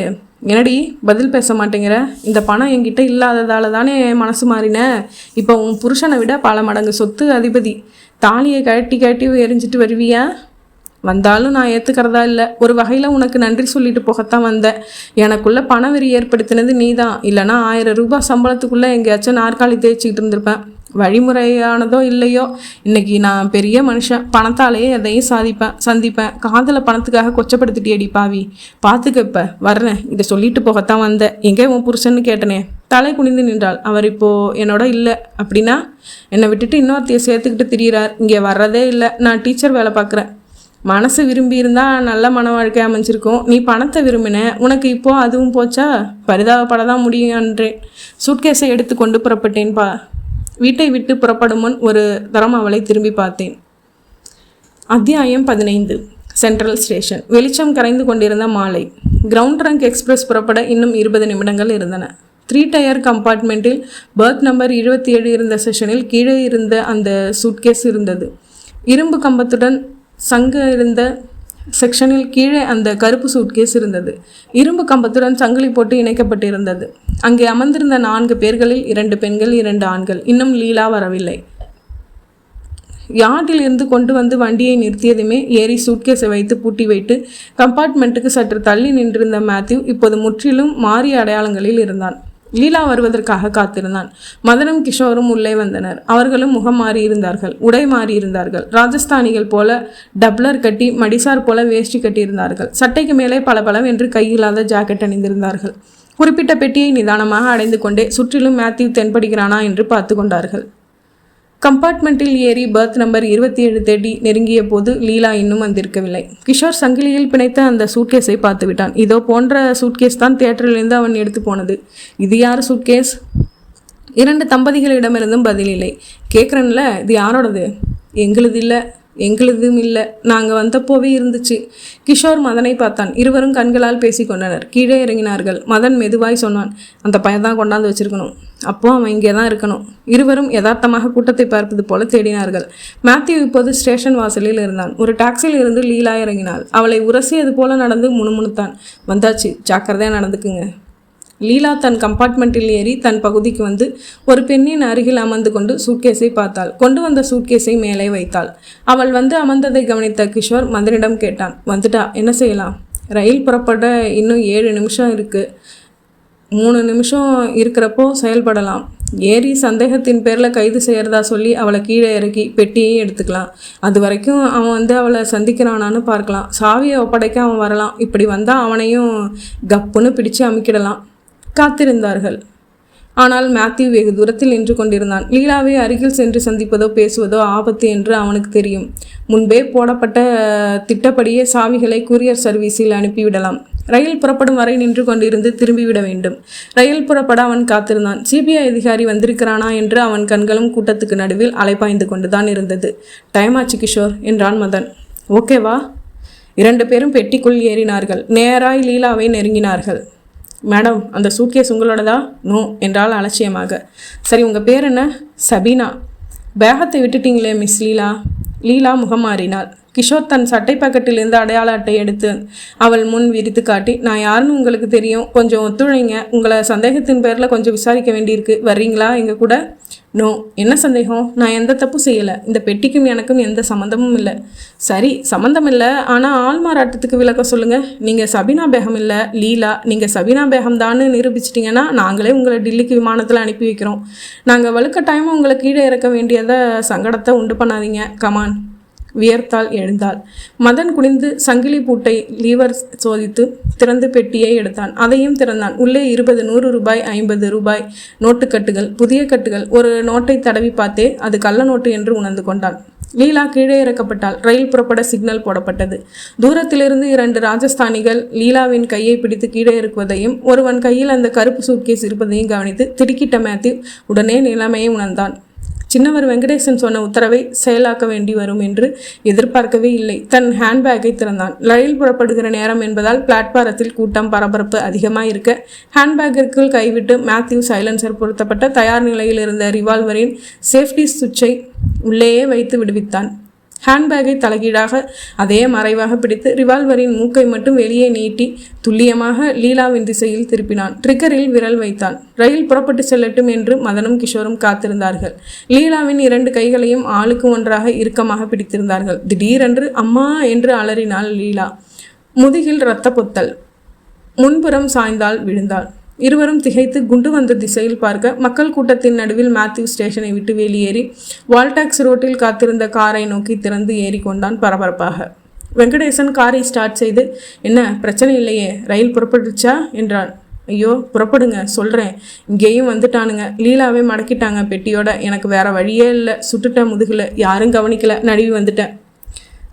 என்னடி பதில் பேச மாட்டேங்கிற? இந்த பணம் என்கிட்ட இல்லாததால தானே மனசு மாறின. இப்போ உன் புருஷனை விட பல மடங்கு சொத்து அதிபதி. தாலியை கட்டி எரிஞ்சிட்டு வருவியா? வந்தாலும் நான் ஏற்றுக்கிறதா இல்லை. ஒரு வகையில் உனக்கு நன்றி சொல்லிட்டு போகத்தான் வந்தேன். எனக்குள்ளே பணவெறி ஏற்படுத்தினது நீ தான். இல்லைனா ₹1,000 சம்பளத்துக்குள்ளே எங்கேயாச்சும் நாற்காலி தேய்ச்சிக்கிட்டு இருந்திருப்பேன். வழிமுறையானதோ இல்லையோ, இன்னைக்கு நான் பெரிய மனுஷன், பணத்தாலேயே எதையும் சந்திப்பேன். காதலை பணத்துக்காக கொச்சப்படுத்திட்டியடி பாவி, பார்த்துக்க, இப்போ வர்றேன், இதை சொல்லிட்டு போகத்தான் வந்தேன். எங்கே உன் புருஷன்னு கேட்டனே. தலை குனிந்து நின்றாள். அவர் இப்போது என்னோட இல்லை. அப்படின்னா என்னை விட்டுட்டு இன்னொருத்தையை சேர்த்துக்கிட்டு திரியிறார். இங்கே வர்றதே இல்லை. நான் டீச்சர் வேலை பார்க்குறேன். மனசு விரும்பி இருந்தால் நல்ல மன வாழ்க்கை அமைஞ்சிருக்கும். நீ பணத்தை விரும்பின, உனக்கு இப்போ அதுவும் போச்சா? பரிதாபப்பட தான் முடியும் என்றேன். சூட்கேஸை எடுத்து கொண்டு புறப்பட்டேன். வீட்டை விட்டு புறப்படும் முன் ஒரு தரம் அவளை திரும்பி பார்த்தேன். அத்தியாயம் 15. Central station. வெளிச்சம் கரைந்து கொண்டிருந்த மாலை. கிரவுண்ட் ரங்க் எக்ஸ்பிரஸ் புறப்பட இன்னும் 20 நிமிடங்கள் இருந்தன. 3 டயர் கம்பார்ட்மெண்ட்டில் பர்த் நம்பர் 27 இருந்த செஷனில் கீழே இருந்த அந்த சூட்கேஸ் இருந்தது. இரும்பு கம்பத்துடன் சங்கு இருந்த செக்ஷனில் கீழே அந்த கருப்பு சூட்கேஸ் இருந்தது. இரும்பு கம்பத்துடன் சங்கிலி போட்டு இணைக்கப்பட்டிருந்தது. அங்கே அமர்ந்திருந்த 4 பேர்களில் 2 பெண்கள் 2 ஆண்கள். இன்னும் லீலா வரவில்லை. யார்டில் இருந்து கொண்டு வந்து வண்டியை நிறுத்தியதுமே ஏறி சூட்கேஸை வைத்து பூட்டி வைத்து கம்பார்ட்மெண்ட்டுக்கு சற்று தள்ளி நின்றிருந்த மேத்யூ இப்போது முற்றிலும் மாறிய அடையாளங்களில் இருந்தான். லீலா வருவதற்காக காத்திருந்தான். மதனும் கிஷோரும் உள்ளே வந்தனர். அவர்களும் முகம் மாறியிருந்தார்கள், உடை மாறியிருந்தார்கள். ராஜஸ்தானிகள் போல டப்ளர் கட்டி, மடிசார் போல வேஷ்டி கட்டியிருந்தார்கள். சட்டைக்கு மேலே பளபளவென்று கையில்லாத ஜாக்கெட் அணிந்திருந்தார்கள். குறிப்பிட்ட பெட்டியை நிதானமாக அடைந்து கொண்டே சுற்றிலும் மேத்யூ தென்படுகிறானா என்று பார்த்து கொண்டார்கள். கம்பார்ட்மெண்ட்டில் ஏறி பர்த் நம்பர் 27 தேடி நெருங்கிய போது லீலா இன்னும் வந்திருக்கவில்லை. கிஷோர் சங்கிலியில் பிணைத்த அந்த சூட்கேஸை பார்த்து விட்டான். இதோ போன்ற சூட்கேஸ் தான் தியேட்டரிலிருந்து அவன் எடுத்து போனது. இது யார் சூட்கேஸ்? 2 தம்பதிகளிடமிருந்தும் பதில் இல்லை. கேட்குறேன்ல, இது யாரோடது? எங்களுது இல்லை. எங்களுதும் இல்லை, நாங்கள் வந்தப்போவே இருந்துச்சு. கிஷோர் மதனை பார்த்தான். இருவரும் கண்களால் பேசி கொண்டனர். கீழே இறங்கினார்கள். மதன் மெதுவாய் சொன்னான், அந்த பையன் தான் கொண்டாந்து வச்சிருக்கணும். அப்போ அவன் இங்கே தான் இருக்கணும். இருவரும் யதார்த்தமாக கூட்டத்தை பார்ப்பது போல தேடினார்கள். மேத்யூ இப்போது ஸ்டேஷன் வாசலில் இருந்தான். ஒரு டாக்ஸியில் இருந்து லீலா இறங்கினாள். அவளை உரசியது போல நடந்து முணுமுணுத்தான். வந்தாச்சு, ஜாக்கிரதையாக நடந்துக்குங்க. லீலா தன் கம்பார்ட்மெண்ட்டில் ஏறி தன் பகுதிக்கு வந்து ஒரு பெண்ணின் அருகில் அமர்ந்து கொண்டு சூட்கேஸை பார்த்தாள். கொண்டு வந்த சூட்கேஸை மேலே வைத்தாள். அவள் வந்து அமர்ந்ததை கவனித்த கிஷோர் மதனிடம் கேட்டான், வந்துட்டா, என்ன செய்யலாம்? ரயில் புறப்பட இன்னும் 7 நிமிஷம் இருக்குது. 3 நிமிஷம் இருக்கிறப்போ செயல்படலாம். ஏறி சந்தேகத்தின் பேரில் கைது செய்கிறதா சொல்லி அவளை கீழே இறக்கி பெட்டியையும் எடுத்துக்கலாம். அது வரைக்கும் அவன் வந்து அவளை சந்திக்கிறானான்னு பார்க்கலாம். சாவியை ஒப்படைக்க அவன் வரலாம். இப்படி வந்தால் அவனையும் கப்புன்னு பிடிச்சு அமுக்கிடலாம். காத்திருந்தார்கள். ஆனால் மேத்யூ வெகு தூரத்தில் நின்று கொண்டிருந்தான். லீலாவை அருகில் சென்று சந்திப்பதோ பேசுவதோ ஆபத்து என்று அவனுக்கு தெரியும். முன்பே போடப்பட்ட திட்டப்படியே சாவிகளை கூரியர் சர்வீஸில் அனுப்பிவிடலாம். ரயில் புறப்படும் வரை நின்று கொண்டிருந்து திரும்பிவிட வேண்டும். ரயில் புறப்பட அவன் காத்திருந்தான். சிபிஐ அதிகாரி வந்திருக்கிறானா என்று அவன் கண்களும் கூட்டத்துக்கு நடுவில் அலைப்பாய்ந்து கொண்டுதான் இருந்தது. டைம் ஆச்சு கிஷோர் என்றான் மதன். ஓகேவா? 2 பேரும் பெட்டிக்குள் ஏறினார்கள். நேராய் லீலாவை நெருங்கினார்கள். மேடம், அந்த சூட்கேஸ் உங்களோடதா? நோ என்றால் அலட்சியமாக. சரி, உங்கள் பேர் என்ன? சபீனா. பேகத்தை விட்டுட்டீங்களே மிஸ் லீலா. லீலா முகம் மாறினாள். கிஷோர் தன் சட்டை பாக்கெட்டிலிருந்து அடையாள அட்டை எடுத்து அவள் முன் விரித்து காட்டி, நான் யாருன்னு உங்களுக்கு தெரியும், கொஞ்சம் ஒத்துழைங்க. உங்களை சந்தேகத்தின் பேரில் கொஞ்சம் விசாரிக்க வேண்டியிருக்கு. வர்றீங்களா எங்கள் கூட? நோ. என்ன சந்தேகம்? நான் எந்த தப்பும் செய்யலை. இந்த பெட்டிக்கும் எனக்கும் எந்த சம்மந்தமும் இல்லை. சரி, சம்மந்தம் இல்லை, ஆனால் ஆள் மாறாட்டத்துக்கு விளக்கம் சொல்லுங்கள். நீங்கள் சபீனா பேகம் இல்லை, லீலா. நீங்கள் சபீனா பேகம் தான் நிரூபிச்சிட்டிங்கன்னா நாங்களே உங்களை டில்லிக்கு விமானத்தில் அனுப்பி வைக்கிறோம். நாங்கள் வலுக்கட்டாயமாக உங்களை கீழே இறக்க வேண்டியதை சங்கடத்தை உண்டு பண்ணாதீங்க. கமான். வியர்த்தால் எழுந்தாள். மதன் குனிந்து சங்கிலி பூட்டை லீவர் சோதித்து திறந்து பெட்டியை எடுத்தான். அதையும் திறந்தான். உள்ளே 20, 100 ரூபாய், 50 ரூபாய் நோட்டுக்கட்டுகள், புதிய கட்டுகள். ஒரு நோட்டை தடவி பார்த்தே அது கள்ள நோட்டு என்று உணர்ந்து கொண்டான். லீலா கீழே இறக்கப்பட்டாள். ரயில் புறப்பட சிக்னல் போடப்பட்டது. தூரத்திலிருந்து 2 ராஜஸ்தானிகள் லீலாவின் கையை பிடித்து கீழே இறக்குவதையும் ஒருவன் கையில் அந்த கருப்பு சூட்கேஸ் இருப்பதையும் கவனித்து திடுக்கிட்ட மேத்யூ உடனே நிலைமையை உணர்ந்தான். சின்னவர் வெங்கடேசன் சொன்ன உத்தரவை செயலாக்க வேண்டி வரும் என்று எதிர்பார்க்கவே இல்லை. தன் ஹேண்ட்பேக்கை திறந்தான். ரயில் புறப்படுகிற நேரம் என்பதால் பிளாட்பாரத்தில் கூட்டம் பரபரப்பு அதிகமாக இருக்க ஹேண்ட்பேக்கிற்குள் கைவிட்டு மேத்யூ சைலன்சர் பொருத்தப்பட்ட தயார் நிலையில் இருந்த ரிவால்வரின் சேஃப்டி சுவிட்சை உள்ளேயே வைத்து விடுவித்தான். ஹேண்ட்பேக்கை தலைகீழாக அதே மறைவாக பிடித்து ரிவால்வரின் மூக்கை மட்டும் வெளியே நீட்டி துல்லியமாக லீலாவின் திசையில் திருப்பினான். ட்ரிக்கரில் விரல் வைத்தான். ரயில் புறப்பட்டு செல்லட்டும் என்று மதனும் கிஷோரும் காத்திருந்தார்கள். லீலாவின் 2 கைகளையும் ஆளுக்கு ஒன்றாக இறுக்கமாக பிடித்திருந்தார்கள். திடீரென்று அம்மா என்று அலறினாள் லீலா. முதுகில் இரத்த பொத்தல். முன்புறம் சாய்ந்தால் விழுந்தாள். இருவரும் திகைத்து குண்டு வந்த திசையில் பார்க்க மக்கள் கூட்டத்தின் நடுவில் மேத்யூ ஸ்டேஷனை விட்டு வெளியேறி வால்டாக்ஸ் ரோட்டில் காத்திருந்த காரை நோக்கி திறந்து ஏறிக்கொண்டான் பரபரப்பாக. வெங்கடேசன் காரை ஸ்டார்ட் செய்து, என்ன பிரச்சனை இல்லையே, ரயில் புறப்பட்டுச்சா என்றான். ஐயோ புறப்படுங்க, சொல்கிறேன். இங்கேயும் வந்துட்டானுங்க, லீலாவே மடக்கிட்டாங்க பெட்டியோட. எனக்கு வேற வழியே இல்லை, சுட்டுட்டேன் முதுகில், யாரும் கவனிக்கல, நழுவி வந்துட்டேன்.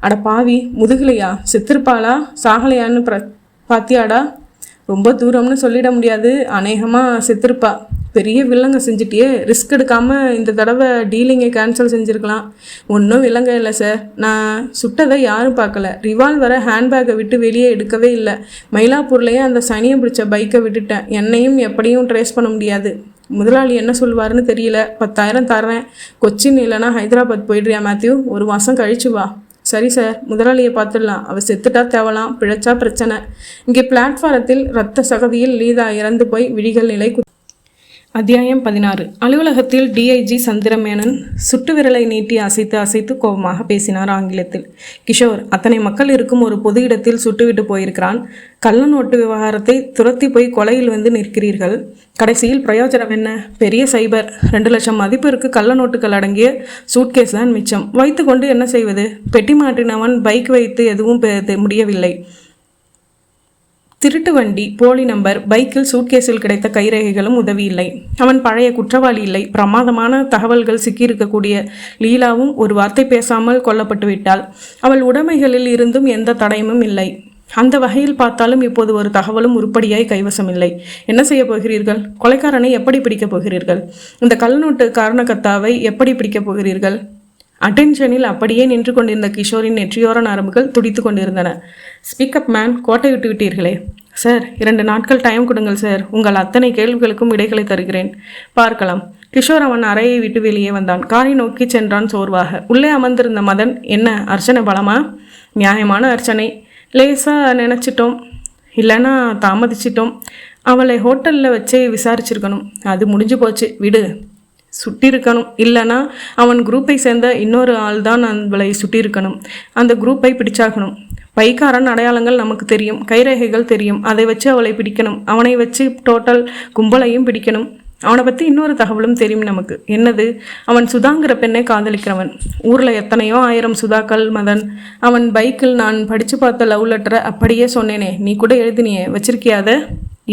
அட பாவி, முதுகுலையா? செத்துருப்பாளா சாகலையான்னு பாத்தியாடா? ரொம்ப தூரம்னு சொல்லிட முடியாது, அநேகமாக செத்துருப்பா. பெரிய வில்லங்க செஞ்சுட்டியே, ரிஸ்க் எடுக்காமல் இந்த தடவை டீலிங்கை கேன்சல் செஞ்சுருக்கலாம். ஒன்றும் வில்லங்க இல்லை சார், நான் சுட்டதை யாரும் பார்க்கல. ரிவால்வரை ஹேண்ட்பேக்கை விட்டு வெளியே எடுக்கவே இல்லை. மயிலாப்பூர்லேயே அந்த சனியை பிடிச்ச பைக்கை விட்டுட்டேன். என்னையும் எப்படியும் ட்ரேஸ் பண்ண முடியாது. முதலாளி என்ன சொல்லுவாருன்னு தெரியல. 10,000 தர்றேன். கொச்சின் இல்லைனா ஹைதராபாத் போயிடுறியா மேத்யூ? ஒரு மாதம் கழிச்சு வா. சரி சார், முதலாளியை பார்த்துடலாம். அவள் செத்துட்டா தேவலாம், பிழைச்சா பிரச்சனை. இங்கே பிளாட்ஃபாரத்தில் இரத்த சகதியில் லீதா இறந்து போய் விழிகள் நிலை. அத்தியாயம் 16. அலுவலகத்தில் டிஐஜி சந்திரமேனன் சுட்டு விரலை நீட்டி அசைத்து அசைத்து கோபமாக பேசினார் ஆங்கிலத்தில். கிஷோர், அத்தனை மக்கள் இருக்கும் ஒரு பொது இடத்தில் சுட்டுவிட்டு போயிருக்கிறான். கள்ள நோட்டு விவகாரத்தை துரத்தி போய் கொலையில் வந்து நிற்கிறீர்கள். கடைசியில் பிரயோஜனம் என்ன? பெரிய சைபர். 2 லட்சம் மதிப்பிற்கு கள்ள நோட்டுகள் அடங்கிய சூட்கேஸ் தான் மிச்சம். வைத்து கொண்டு என்ன செய்வது? பெட்டி மாற்றினவன் பைக் வைத்து எதுவும் முடியவில்லை. திருட்டு வண்டி, போலி நம்பர், பைக்கில் சூட்கேஸில் கிடைத்த கைரேகைகளும் உதவி இல்லை. அவன் பழைய குற்றவாளி இல்லை. பிரமாதமான தகவல்கள் சிக்கியிருக்கக்கூடிய லீலாவும் ஒரு வார்த்தை பேசாமல் கொல்லப்பட்டு விட்டாள். அவள் உடைமைகளில் இருந்தும் எந்த தடயமும் இல்லை. அந்த வகையில் பார்த்தாலும் இப்போது ஒரு தகவலும் உருப்படியாய் கைவசம் இல்லை. என்ன செய்ய போகிறீர்கள்? கொலைக்காரனை எப்படி பிடிக்கப் போகிறீர்கள்? இந்த கல்நோட்டு காரணகர்த்தாவை எப்படி பிடிக்கப் போகிறீர்கள்? அட்டென்ஷனில் அப்படியே நின்று கொண்டிருந்த கிஷோரின் நெற்றியோர நரம்புகள் துடித்து கொண்டிருந்தன. ஸ்பீக்கப் மேன், கோட்டை விட்டு விட்டீர்களே. சார், 2 நாட்கள் டைம் கொடுங்கள் சார். உங்கள் அத்தனை கேள்விகளுக்கும் விடைகளை தருகிறேன். பார்க்கலாம். கிஷோர் அவன் அறையை விட்டு வெளியே வந்தான். காரை நோக்கி சென்றான் சோர்வாக. உள்ளே அமர்ந்திருந்த மதன், என்ன அர்ச்சனை பலமா? நியாயமான அர்ச்சனை. லேசாக நினச்சிட்டோம், இல்லைன்னா தாமதிச்சிட்டோம். அவளை ஹோட்டலில் வச்சே விசாரிச்சிருக்கணும். அது முடிஞ்சு போச்சு, விடு. சுட்டிருக்கணும், இல்லைனா அவன் குரூப்பை சேர்ந்த இன்னொரு ஆள் தான் அவளை சுட்டியிருக்கணும். அந்த குரூப்பை பிடிச்சாகணும். பைக்காரன் அடையாளங்கள் நமக்கு தெரியும், கைரேகைகள் தெரியும். அதை வச்சு அவளை பிடிக்கணும். அவனை வச்சு டோட்டல் கும்பலையும் பிடிக்கணும். அவனை பற்றி இன்னொரு தகவலும் தெரியும் நமக்கு. என்னது? அவன் சுதாங்கிற பெண்ணை காதலிக்கிறவன். ஊரில் எத்தனையோ 1000 சுதாக்கள் மதன். அவன் பைக்கில் நான் படித்து பார்த்த லவ் லெட்டரை அப்படியே சொன்னேனே, நீ கூட எழுதினியே, வச்சிருக்கியாத?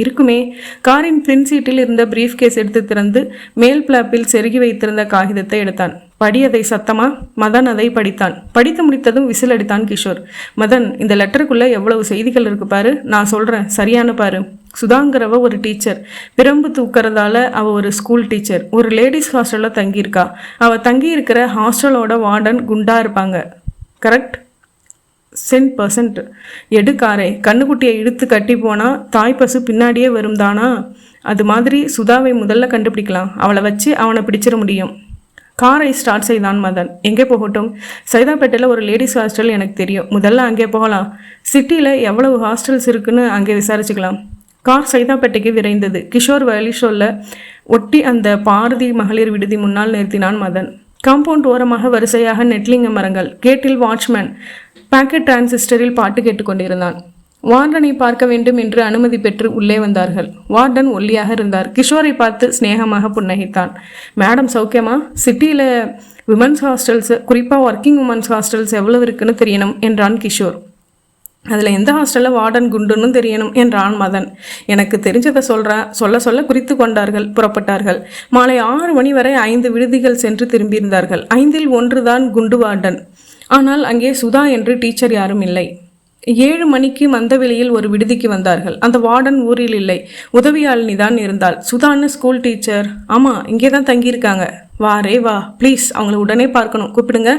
இருக்குமே. காரின் பின் சீட்டில் இருந்த பிரீஃப் கேஸ் எடுத்து திறந்து மேல் பிளாப்பில் செருகி வைத்திருந்த காகிதத்தை எடுத்தான். படியதை சத்தமா? மதன் அதை படித்தான். படித்து முடித்ததும் விசில் அடித்தான் கிஷோர். மதன், இந்த லெட்டருக்குள்ளே எவ்வளவு செய்திகள் இருக்கு பாரு. நான் சொல்கிறேன், சரியான பாரு. சுதாங்கிறவ ஒரு டீச்சர். பிரம்பு தூக்கிறதால அவள் ஒரு ஸ்கூல் டீச்சர். ஒரு லேடிஸ் ஹாஸ்டலில் தங்கியிருக்கா. அவள் தங்கியிருக்கிற ஹாஸ்டலோட வார்டன் குண்டா இருப்பாங்க. கரெக்ட்? 100%. எடுக்காரே, கண்ணுக்குட்டியை இழுத்து கட்டி போனால் தாய்ப்பசு பின்னாடியே வரும் தானா? அது மாதிரி சுதாவை முதல்ல கண்டுபிடிக்கலாம். அவளை வச்சு அவனை பிடிச்சிட முடியும். காரை ஸ்டார்ட் செய்தான் மதன். எங்கே போகட்டும்? சைதாப்பேட்டையில் ஒரு லேடிஸ் ஹாஸ்டல் எனக்கு தெரியும். முதல்ல அங்கே போகலாம். சிட்டியில் எவ்வளவு ஹாஸ்டல்ஸ் இருக்குன்னு அங்கே விசாரிச்சுக்கலாம். கார் சைதாப்பேட்டைக்கு விரைந்தது. கிஷோர் வழி சொல்ல ஒட்டி அந்த பாரதி மகளிர் விடுதி முன்னால் நிறுத்தினான் மதன். காம்பவுண்ட் ஓரமாக வரிசையாக நெட்லிங்க மரங்கள். கேட்டில் வாட்ச்மேன் பாக்கெட் டிரான்சிஸ்டரில் பாட்டு கேட்டுக்கொண்டிருந்தான். வார்டனை பார்க்க வேண்டும் என்று அனுமதி பெற்று உள்ளே வந்தார்கள். வார்டன் ஒல்லியாக இருந்தார். கிஷோரை பார்த்து ஸ்நேகமாக புன்னகைத்தான். மேடம் சௌக்கியமா? சிட்டியில் விமன்ஸ் ஹாஸ்டல்ஸ், குறிப்பாக ஒர்க்கிங் உமன்ஸ் ஹாஸ்டல்ஸ் எவ்வளவு இருக்குன்னு தெரியணும் என்றான் கிஷோர். அதில் எந்த ஹாஸ்டலில் வார்டன் குண்டுன்னு தெரியணும் என்றான் மதன். எனக்கு தெரிஞ்சதை சொல்கிறேன். சொல்ல குறித்து கொண்டார்கள். புறப்பட்டார்கள். மாலை 6 மணி வரை 5 விடுதிகள் சென்று திரும்பியிருந்தார்கள். 5இல் 1 தான் குண்டு வார்டன். ஆனால் அங்கே சுதா என்று டீச்சர் யாரும் இல்லை. 7 மணிக்கு மந்தவெளியில் ஒரு விடுதிக்கு வந்தார்கள். அந்த வார்டன் ஊரில் இல்லை. உதவியாளினி தான் இருந்தாள். சுதான்னு ஸ்கூல் டீச்சர். ஆமாம், இங்கே தான் தங்கியிருக்காங்க. வா ப்ளீஸ், அவங்கள உடனே பார்க்கணும், கூப்பிடுங்க.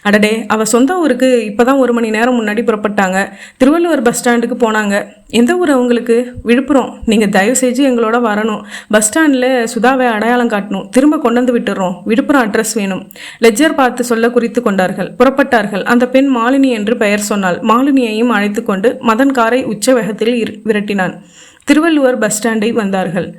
அடடே, அவள் சொந்த ஊருக்கு இப்போ தான் 1 மணி நேரம் முன்னாடி புறப்பட்டாங்க. திருவள்ளுவர் பஸ் ஸ்டாண்டுக்கு போனாங்க. எந்த ஊர் அவங்களுக்கு? விழுப்புரம். நீங்கள் தயவு செஞ்சு எங்களோட வரணும். பஸ் ஸ்டாண்டில் சுதாவை அடையாளம் காட்டணும். திரும்ப கொண்டு வந்து விட்டுறோம். விழுப்புரம் அட்ரஸ் வேணும். லெஜர் பார்த்து சொல்ல குறித்து கொண்டார்கள். புறப்பட்டார்கள். அந்த பெண் மாலினி என்று பெயர் சொன்னாள். மாலினியையும் அழைத்து கொண்டு மதன் காரை உச்ச வேகத்தில் விரட்டினான். திருவள்ளுவர் பஸ் ஸ்டாண்டை வந்தார்கள்.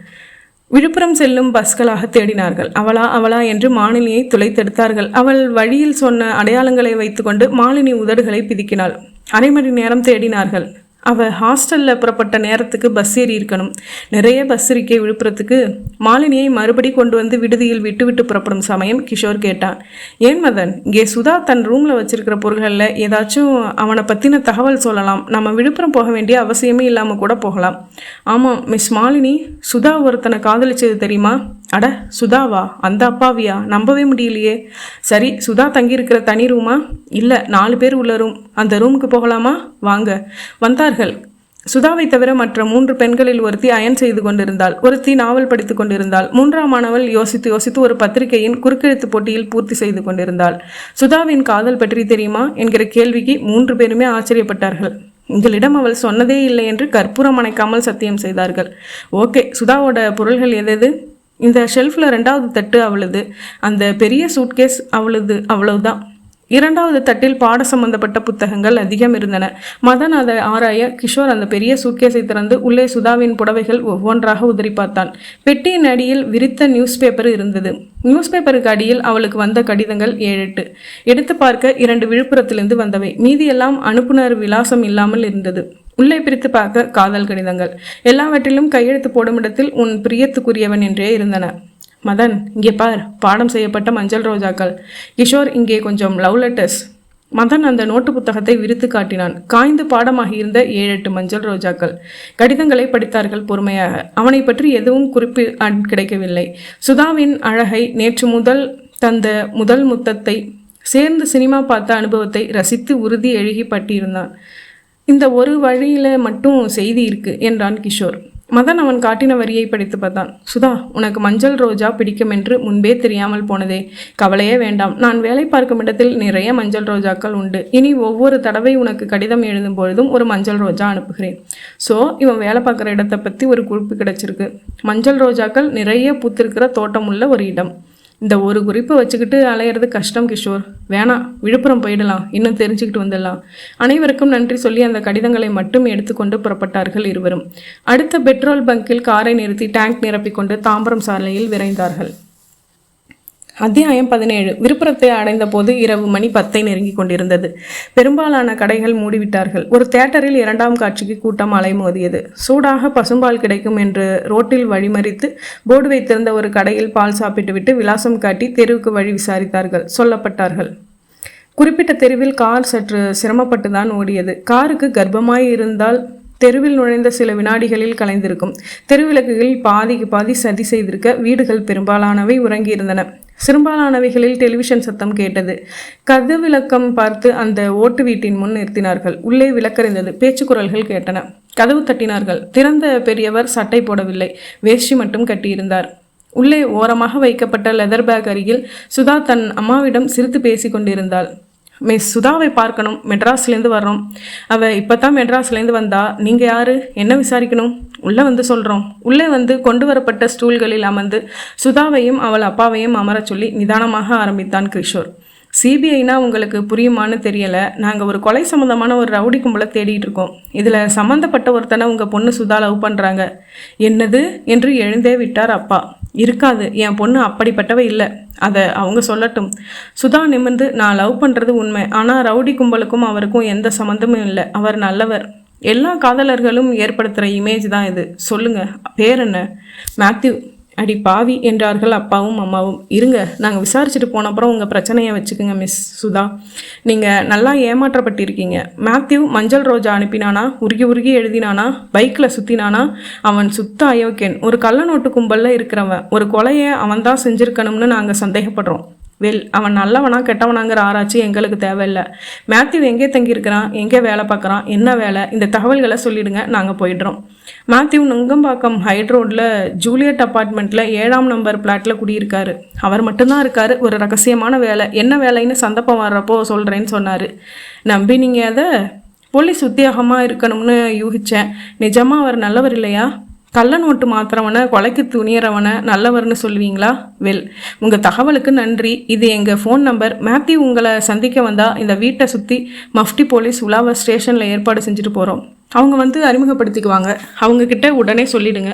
விழுப்புரம் செல்லும் பஸ்களாக தேடினார்கள். அவளா என்று மாலினியை துளைத்தெடுத்தார்கள். அவள் வழியில் சொன்ன அடையாளங்களை வைத்துக்கொண்டு மாலினி உதடுகளை பிதுக்கினாள். 1/2 மணி நேரம் தேடினார்கள். அவள் ஹாஸ்டலில் புறப்பட்ட நேரத்துக்கு பஸ் ஏறி இருக்கணும். நிறைய பஸ் இருக்கே விழுப்புரத்துக்கு. மாலினியை மறுபடி கொண்டு வந்து விடுதியில் விட்டு புறப்படும் சமயம் கிஷோர் கேட்டான், ஏன் மதன், இங்கே சுதா தன் ரூமில் வச்சிருக்கிற பொருள்களில் ஏதாச்சும் அவனை பற்றின தகவல் சொல்லலாம். நம்ம விழுப்புரம் போக வேண்டிய அவசியமே இல்லாமல் கூட போகலாம். ஆமாம் மிஸ் மாலினி, சுதா ஒருத்தனை காதலிச்சது தெரியுமா? அட சுதாவா? அந்த அப்பாவியா? நம்பவே முடியலையே. சரி, சுதா தங்கியிருக்கிற தனி ரூமா? இல்லை, 4 பேர் உள்ள ரூம். அந்த ரூமுக்கு போகலாமா? வாங்க. வந்தார்கள். சுதாவை தவிர மற்ற 3 பெண்களில் ஒருத்தி அயன் செய்து கொண்டிருந்தாள். ஒருத்தி நாவல் படித்து கொண்டிருந்தாள். 3ஆமானவள் யோசித்து ஒரு பத்திரிகையின் குறுக்கெழுத்து போட்டியில் பூர்த்தி செய்து கொண்டிருந்தாள். சுதாவின் காதல் பற்றி தெரியுமா என்கிற கேள்விக்கு 3 பேருமே ஆச்சரியப்பட்டார்கள். எங்களிடம் அவள் சொன்னதே இல்லை என்று கற்பூரம் அணைக்காமல் சத்தியம் செய்தார்கள். ஓகே, சுதாவோட பொருள்கள் எது? இந்த ஷெல்ஃபில் 2வது தட்டு அவளது, அந்த பெரிய சூட்கேஸ் அவளது, அவ்வளவுதான். 2வது தட்டில் பாட சம்பந்தப்பட்ட புத்தகங்கள் அதிகம் இருந்தன. மதன் அதை ஆராய கிஷோர் அந்த பெரிய சூட்கேஸை திறந்து உள்ளே சுதாவின் புடவைகள் ஒவ்வொன்றாக உதறி பார்த்தான். பெட்டியின் அடியில் விரித்த நியூஸ் பேப்பர் இருந்தது. நியூஸ் பேப்பருக்கு அடியில் அவளுக்கு வந்த கடிதங்கள் 7-8. எடுத்து பார்க்க 2 விழுப்புரத்திலிருந்து வந்தவை. மீதியெல்லாம் அனுப்புனர் விலாசம் இல்லாமல் இருந்தது. உள்ளே பிரித்து பார்க்க காதல் கடிதங்கள். எல்லாவற்றிலும் கையெழுத்து போடும் இடத்தில் உன் பிரியத்துக்குரியவன் என்றே இருந்தன. மதன், இங்கே பார், பாடம் செய்யப்பட்ட மஞ்சள் ரோஜாக்கள். கிஷோர், இங்கே கொஞ்சம் லவ் லெட்டர்ஸ். மதன் அந்த நோட்டு புத்தகத்தை விரித்து காட்டினான். காய்ந்து பாடமாகியிருந்த 7-8 மஞ்சள் ரோஜாக்கள். கடிதங்களை படித்தார்கள் பொறுமையாக. அவனை பற்றி எதுவும் குறிப்பு கிடைக்கவில்லை. சுதாவின் அழகை, நேற்று முதல் தந்த முதல் முத்தத்தை, சேர்ந்து சினிமா பார்த்த அனுபவத்தை ரசித்து உறுதி எழுகி பட்டியிருந்தான். இந்த ஒரு வழியில் மட்டும் செய்தி இருக்கு என்றான் கிஷோர். மதன் அவன் காட்டின வரியை படித்து பார்த்தான். சுதா, உனக்கு மஞ்சள் ரோஜா பிடிக்கும் என்று முன்பே தெரியாமல் போனதே. கவலையே வேண்டாம், நான் வேலை பார்க்கும் இடத்தில் நிறைய மஞ்சள் ரோஜாக்கள் உண்டு. இனி ஒவ்வொரு தடவை உனக்கு கடிதம் எழுதும் பொழுதும் ஒரு மஞ்சள் ரோஜா அனுப்புகிறேன். ஸோ இவன் வேலை பார்க்குற இடத்தை பற்றி ஒரு குறிப்பு கிடைச்சிருக்கு. மஞ்சள் ரோஜாக்கள் நிறைய பூத்திருக்கிற தோட்டம் உள்ள ஒரு இடம். இந்த ஒரு குறிப்பை வச்சுக்கிட்டு அலையிறது கஷ்டம் கிஷோர். வேணாம், விழுப்புரம் போயிடலாம், இன்னும் தெரிஞ்சுக்கிட்டு வந்துடலாம். அனைவருக்கும் நன்றி சொல்லி அந்த கடிதங்களை மட்டும் எடுத்துக்கொண்டு புறப்பட்டார்கள் இருவரும். அடுத்த பெட்ரோல் பங்கில் காரை நிறுத்தி டேங்க் நிரப்பிக்கொண்டு தாம்பரம் சாலையில் விரைந்தார்கள். அத்தியாயம் 17. விழுப்புரத்தை அடைந்த போது இரவு மணி 10 நெருங்கி கொண்டிருந்தது. பெரும்பாலான கடைகள் மூடிவிட்டார்கள். ஒரு தியேட்டரில் 2ஆம் காட்சிக்கு கூட்டம் அலைமோதியது. சூடாக பசும்பால் கிடைக்கும் என்று ரோட்டில் வழிமறித்து போர்டு வைத்திருந்த ஒரு கடையில் பால் சாப்பிட்டுவிட்டு விலாசம் காட்டி தெருவுக்கு வழி விசாரித்தார்கள். சொல்லப்பட்டார்கள். குறிப்பிட்ட தெருவில் கார் சற்று சிரமப்பட்டு தான் ஓடியது. காருக்கு கர்ப்பமாய் இருந்தால் தெருவில் நுழைந்த சில வினாடிகளில் கலைந்திருக்கும். தெருவிளக்குகளில் பாதிக்கு பாதி சதி செய்திருக்க. வீடுகள் பெரும்பாலானவை உறங்கியிருந்தன. சிறுபாலானவைகளில் டெலிவிஷன் சத்தம் கேட்டது. கதவிளக்கம் பார்த்து அந்த ஓட்டு வீட்டின் முன் நிறுத்தினார்கள். உள்ளே விளக்கறிந்தது. பேச்சுக்குரல்கள் கேட்டன. கதவு தட்டினார்கள். திறந்த பெரியவர் சட்டை போடவில்லை, வேஷ்டி மட்டும் கட்டியிருந்தார். உள்ளே ஓரமாக வைக்கப்பட்ட லெதர் பேக் அருகில் சுதா தன் அம்மாவிடம் சிரித்து பேசி கொண்டிருந்தாள். மிஸ் சுதாவை பார்க்கணும், மெட்ராஸ்லேருந்து வர்றோம். அவள் இப்போ தான் மெட்ராஸ்லேருந்து வந்தா. நீங்கள் யார், என்ன விசாரிக்கணும்? உள்ளே வந்து சொல்கிறோம். உள்ளே வந்து கொண்டு வரப்பட்ட ஸ்டூல்களில் அமர்ந்து சுதாவையும் அவள் அப்பாவையும் அமரச் சொல்லி நிதானமாக ஆரம்பித்தான் கிஷோர். சிபிஐனா உங்களுக்கு புரியுமான்னு தெரியலை. நாங்கள் ஒரு கொலை சம்மந்தமான ஒரு ரவுடி கும்பலை தேடிட்டு இருக்கோம். இதில் சம்மந்தப்பட்ட ஒருத்தனை உங்கள் பொண்ணு சுதா லவ் பண்ணுறாங்க. என்னது என்று எழுந்தே விட்டார் அப்பா. இருக்காது, என் பொண்ணு அப்படிப்பட்டவை இல்லை, அதை அவங்க சொல்லட்டும். சுதா நிமிர்ந்து, நான் லவ் பண்ணுறது உண்மை, ஆனால் ரவுடி கும்பலுக்கும் அவருக்கும் எந்த சம்மந்தமும் இல்லை. அவர் நல்லவர். எல்லா காதலர்களும் ஏற்படுத்துகிற இமேஜ் தான் இது. சொல்லுங்க, பேர் என்ன? மேத்யூ. அடி பாவி என்றார்கள் அப்பாவும் அம்மாவும். இருங்க, நாங்கள் விசாரிச்சுட்டு போன அப்புறம் உங்கள் பிரச்சனையை வச்சுக்கோங்க மிஸ் சுதா. நீங்கள் நல்லா ஏமாற்றப்பட்டிருக்கீங்க. மேத்யூ மஞ்சள் ரோஜா அனுப்பினானா? உருகி எழுதினானா? பைக்கில் சுற்றினானா? அவன் சுத்த அயோக்கியன். ஒரு கள்ள நோட்டு கும்பலில் இருக்கிறவன். ஒரு கொலையை அவன் தான் செஞ்சுருக்கணும்னு நாங்கள் சந்தேகப்படுறோம். அவன் நல்லவனா கெட்டவனாங்கிற ஆராய்ச்சி எங்களுக்கு தேவையில்லை. மேத்யூ எங்கே தங்கியிருக்கிறான், எங்கே வேலை பார்க்குறான், என்ன வேலை, இந்த தகவல்களை சொல்லிடுங்க, நாங்கள் போயிடுறோம். மேத்யூ நுங்கம்பாக்கம் ஹைட் ரோட்டில் ஜூலியட் அப்பார்ட்மெண்ட்டில் 7ஆம் நம்பர் பிளாட்டில் குடியிருக்காரு. அவர் மட்டும்தான் இருக்கார். ஒரு ரகசியமான வேலை. என்ன வேலைன்னு சந்தர்ப்பம் வர்றப்போ சொல்கிறேன்னு சொன்னார். நம்பி நீங்கள் அதை போலீஸ் உத்தியோகமாக இருக்கணும்னு யூகித்தேன். நிஜமாக அவர் நல்லவர் இல்லையா? கள்ள நோட்டு மாத்திரவனை, கொலைக்கு துணியறவனை நல்லவர்னு சொல்லுவீங்களா? உங்கள் தகவலுக்கு நன்றி. இது எங்கள் ஃபோன் நம்பர். மேத்யூ உங்களை சந்திக்க வந்தால் இந்த வீட்டை சுற்றி மஃப்டி போலீஸ் உலாவ ஸ்டேஷனில் ஏற்பாடு செஞ்சுட்டு போகிறோம். அவங்க வந்து அறிமுகப்படுத்திக்குவாங்க. அவங்கக்கிட்ட உடனே சொல்லிடுங்க.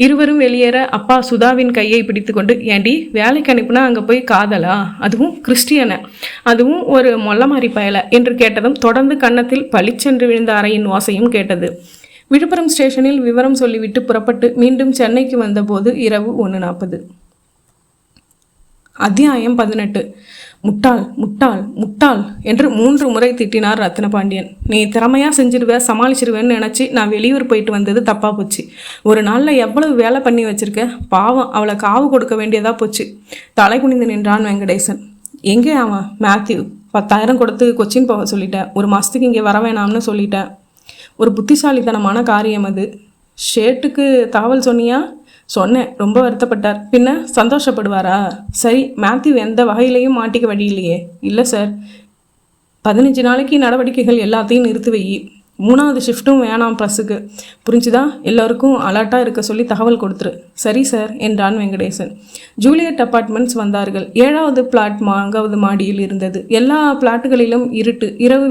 இருவரும் வெளியேற அப்பா சுதாவின் கையை பிடித்து கொண்டு, ஏண்டி வேலைக்கு அனுப்புனா அங்கே போய் காதலா, அதுவும் கிறிஸ்டியனை, அதுவும் ஒரு மொல்ல மாதிரி பயலை என்று கேட்டதும் தொடர்ந்து கன்னத்தில் பளிச்சென்று விழுந்த அறையின் ஓசையும் கேட்டது. விழுப்புரம் ஸ்டேஷனில் விவரம் சொல்லிவிட்டு புறப்பட்டு மீண்டும் சென்னைக்கு வந்தபோது இரவு 1:40. அத்தியாயம் 18. முட்டாள் முட்டாள் முட்டாள் என்று 3 முறை திட்டினார் ரத்னபாண்டியன். நீ திறமையாக செஞ்சிருவ, சமாளிச்சிருவேன்னு நினச்சி நான் வெளியூர் போயிட்டு வந்தது தப்பாக போச்சு. ஒரு நாளில் எவ்வளவு வேலை பண்ணி வச்சிருக்க, பாவம் அவளை காவு கொடுக்க வேண்டியதாக போச்சு. தலை குனிந்து நின்றான் வெங்கடேசன். எங்கே அவன் மேத்யூ? 10,000 கொடுத்து கொச்சின் போக சொல்லிட்டேன். 1 மாதத்துக்கு இங்கே வர வேணாம்னு சொல்லிட்டேன். ஒரு புத்திசாலித்தனமான காரியம் அது. ஷேட்டுக்கு தகவல் சொன்னியா? சொன்னேன். ரொம்ப வருத்தப்பட்டார். பின்ன சந்தோஷப்படுவாரா? சரி, மேத்யூ எந்த வகையிலையும் மாட்டிக்க வழி இல்லையே? இல்லை சார். 15 நாளைக்கு நடவடிக்கைகள் எல்லாத்தையும் நிறுத்தி வை. 3வது ஷிஃப்ட்டும் வேணாம் ப்ரெஸ்ஸுக்கு. புரிஞ்சுதா? எல்லோருக்கும் அலர்ட்டாக இருக்க சொல்லி தகவல் கொடுத்துரு. சரி சார் என்றான் வெங்கடேசன். ஜூலியட் அப்பார்ட்மெண்ட்ஸ் வந்தார்கள். 7வது பிளாட் 4வது மாடியில் இருந்தது. எல்லா பிளாட்டுகளிலும் இருட்டு, இரவு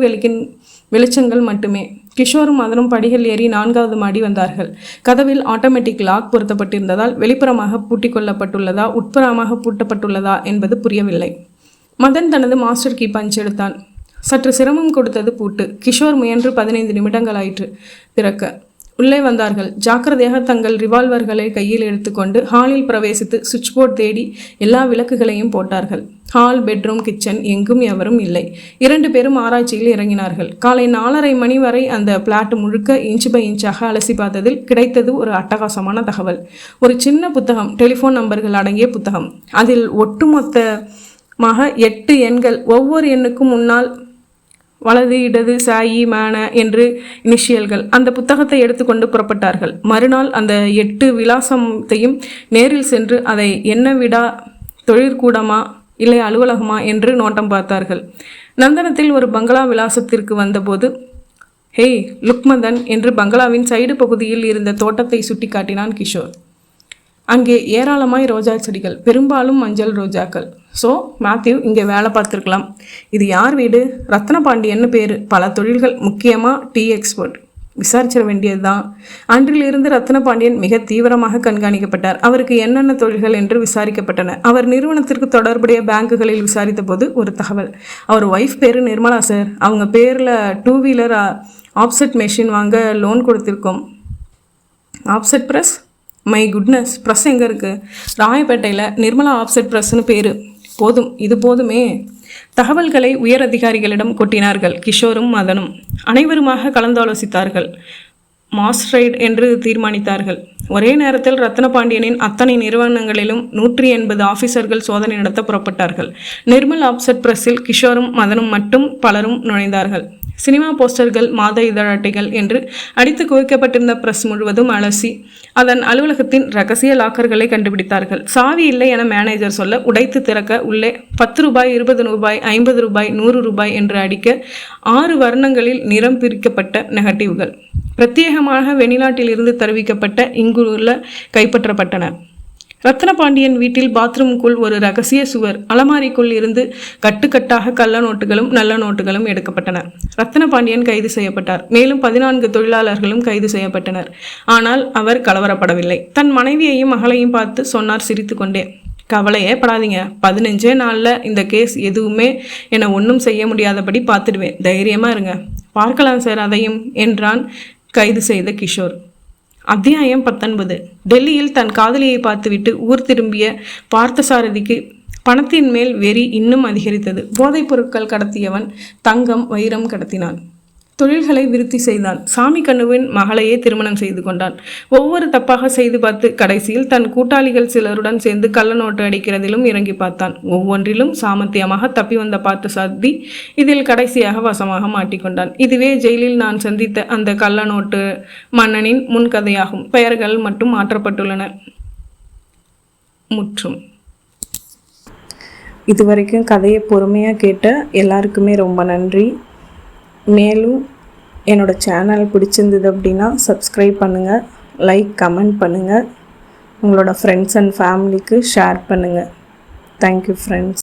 வெளிச்சங்கள் மட்டுமே. கிஷோரும் மதனும் படிகள் ஏறி 4வது மாடி வந்தார்கள். கதவில் ஆட்டோமேட்டிக் லாக் பொருத்தப்பட்டிருந்ததால் வெளிப்புறமாக பூட்டிக் கொள்ளப்பட்டுள்ளதா உட்புறமாக பூட்டப்பட்டுள்ளதா என்பது புரியவில்லை. மதன் தனது மாஸ்டர் கீ பஞ்ச் எடுத்தான். சற்று சிரமம் கொடுத்தது பூட்டு. கிஷோர் முயன்று 15 நிமிடங்கள் ஆயிற்று திறக்க. உள்ளே வந்தார்கள். ஜாக்கிரதையாக தங்கள் ரிவால்வர்களை கையில் எடுத்துக்கொண்டு ஹாலில் பிரவேசித்து சுவிட்ச் போர்ட் தேடி எல்லா விளக்குகளையும் போட்டார்கள். ஹால், பெட்ரூம், கிச்சன் எங்கும் எவரும் இல்லை. 2 பேரும் ஆராய்ச்சியில் இறங்கினார்கள். காலை 4:30 மணி வரை அந்த பிளாட் முழுக்க இன்ச் பை இன்ச்சாக அலசி பார்த்ததில் கிடைத்தது ஒரு அட்டகாசமான தகவல். ஒரு சின்ன புத்தகம், டெலிஃபோன் நம்பர்கள் அடங்கிய புத்தகம். அதில் ஒட்டுமொத்தமாக 8 எண்கள். ஒவ்வொரு எண்ணுக்கும் முன்னால் வலது, இடது, சாயி, மேன என்று இனிஷியல்கள். அந்த புத்தகத்தை எடுத்துக்கொண்டு புறப்பட்டார்கள். மறுநாள் அந்த 8 விலாசத்தையும் நேரில் சென்று அதை என்ன விடா தொழிற்கூடமா இல்லை அலுவலகமா என்று நோட்டம் பார்த்தார்கள். நந்தனத்தில் ஒரு பங்களா விலாசத்திற்கு வந்தபோது, ஹேய் லுக்மதன் என்று பங்களாவின் சைடு பகுதியில் இருந்த தோட்டத்தை சுட்டி காட்டினான் கிஷோர். அங்கே ஏராளமாய் ரோஜா செடிகள், பெரும்பாலும் மஞ்சள் ரோஜாக்கள். ஸோ மேத்யூ இங்கே வேலை பார்த்துருக்கலாம். இது யார் வீடு? ரத்னபாண்டியன்னு பேர். பல தொழில்கள், முக்கியமாக டீ எக்ஸ்போர்ட். விசாரிச்சிட வேண்டியது தான். அன்றிலிருந்து ரத்னபாண்டியன் மிக தீவிரமாக கண்காணிக்கப்பட்டார். அவருக்கு என்னென்ன தொழில்கள் என்று விசாரிக்கப்பட்டன. அவர் நிறுவனத்திற்கு தொடர்புடைய பேங்குகளில் விசாரித்த போது ஒரு தகவல். அவர் ஒய்ஃப் பேர் நிர்மலா சார். அவங்க பேரில் 2 வீலர் ஆப்செட் மெஷின் வாங்க லோன் கொடுத்துருக்கோம். Offset press? My goodness, press எங்கே இருக்குது? ராயப்பேட்டையில் நிர்மலா ஆப்செட் ப்ரெஸ்ஸுன்னு பேர். போதும், இது போதுமே. தகவல்களை உயர் அதிகாரிகளிடம் கொட்டினார்கள் கிஷோரும் மதனும். அனைவருமாக கலந்தாலோசித்தார்கள். மாஸ்ரைட் என்று தீர்மானித்தார்கள். ஒரே நேரத்தில் ரத்னபாண்டியனின் அத்தனை நிறுவனங்களிலும் 180 ஆஃபீஸர்கள் சோதனை நடத்த புறப்பட்டார்கள். நிர்மல் ஆப்செட் பிரஸில் கிஷோரும் மதனும் மட்டும் பலரும் நுழைந்தார்கள். சினிமா போஸ்டர்கள், மாத இதழ் அட்டைகள் என்று அடித்து குவிக்கப்பட்டிருந்த பிரஸ் முழுவதும் அலசி அதன் அலுவலகத்தின் ரகசிய லாக்கர்களை கண்டுபிடித்தார்கள். சாவி இல்லை என மேனேஜர் சொல்ல உடைத்து திறக்க உள்ளே 10 ரூபாய், 20 ரூபாய், 50 ரூபாய், 100 ரூபாய் என்று அடிக்க 6 வர்ணங்களில் நிறம் பிரிக்கப்பட்ட நெகட்டிவ்கள் பிரத்யேகமாக வெளிநாட்டில் இருந்து தெரிவிக்கப்பட்ட இங்குள்ள கைப்பற்றப்பட்டன. ரத்னபாண்டியன் வீட்டில் பாத்ரூமுக்குள் ஒரு ரகசிய சுவர், அலமாரிக்குள் இருந்து கட்டுக்கட்டாக கள்ள நோட்டுகளும் நல்ல நோட்டுகளும் எடுக்கப்பட்டன. ரத்னபாண்டியன் கைது செய்யப்பட்டார். மேலும் 14 தொழிலாளர்களும் கைது செய்யப்பட்டனர். ஆனால் அவர் கலவரப்படவில்லை. தன் மனைவியையும் மகளையும் பார்த்து சொன்னார் சிரித்து கொண்டே, கவலையே படாதீங்க, 15 நாளில் இந்த கேஸ் எதுவுமே என்னை ஒன்றும் செய்ய முடியாதபடி பார்த்துடுவேன், தைரியமாக இருங்க. பார்க்கலாம் சார் அதையும் என்றான் கைது செய்த கிஷோர். அத்தியாயம் 19. டெல்லியில் தன் காதலியை பார்த்துவிட்டு ஊர் திரும்பிய பார்த்தசாரதிக்கு பணத்தின் மேல் வெறி இன்னும் அதிகரித்தது. போதைப் பொருட்கள் கடத்தியவன் தங்கம், வைரம் கடத்தினான். தொழில்களை விருத்தி செய்தான். சாமி கண்ணுவின் மகளையே திருமணம் செய்து கொண்டான். ஒவ்வொரு தப்பாக செய்து பார்த்து கடைசியில் தன் கூட்டாளிகள் சிலருடன் சேர்ந்து கள்ள நோட்டு அடிக்கிறதிலும் இறங்கி பார்த்தான். ஒவ்வொன்றிலும் சாமர்த்தியமாக தப்பி வந்த பார்த்தசாரதி இதில் கடைசியாக வசமாக மாட்டிக்கொண்டான். இதுவே ஜெயிலில் நான் சந்தித்த அந்த கள்ள நோட்டு மன்னனின் முன்கதையாகும். பெயர்கள் மட்டும் மாற்றப்பட்டுள்ளன. முற்றும்.
இதுவரைக்கும் கதையை பொறுமையாக கேட்ட எல்லாருக்குமே ரொம்ப நன்றி. மேலும் என்னோடய சேனல் பிடிச்சிருந்தது அப்படின்னா சப்ஸ்கிரைப் பண்ணுங்கள், லைக், கமெண்ட் பண்ணுங்கள், உங்களோட ஃப்ரெண்ட்ஸ் அண்ட் ஃபேமிலிக்கு ஷேர் பண்ணுங்கள். Thank you friends.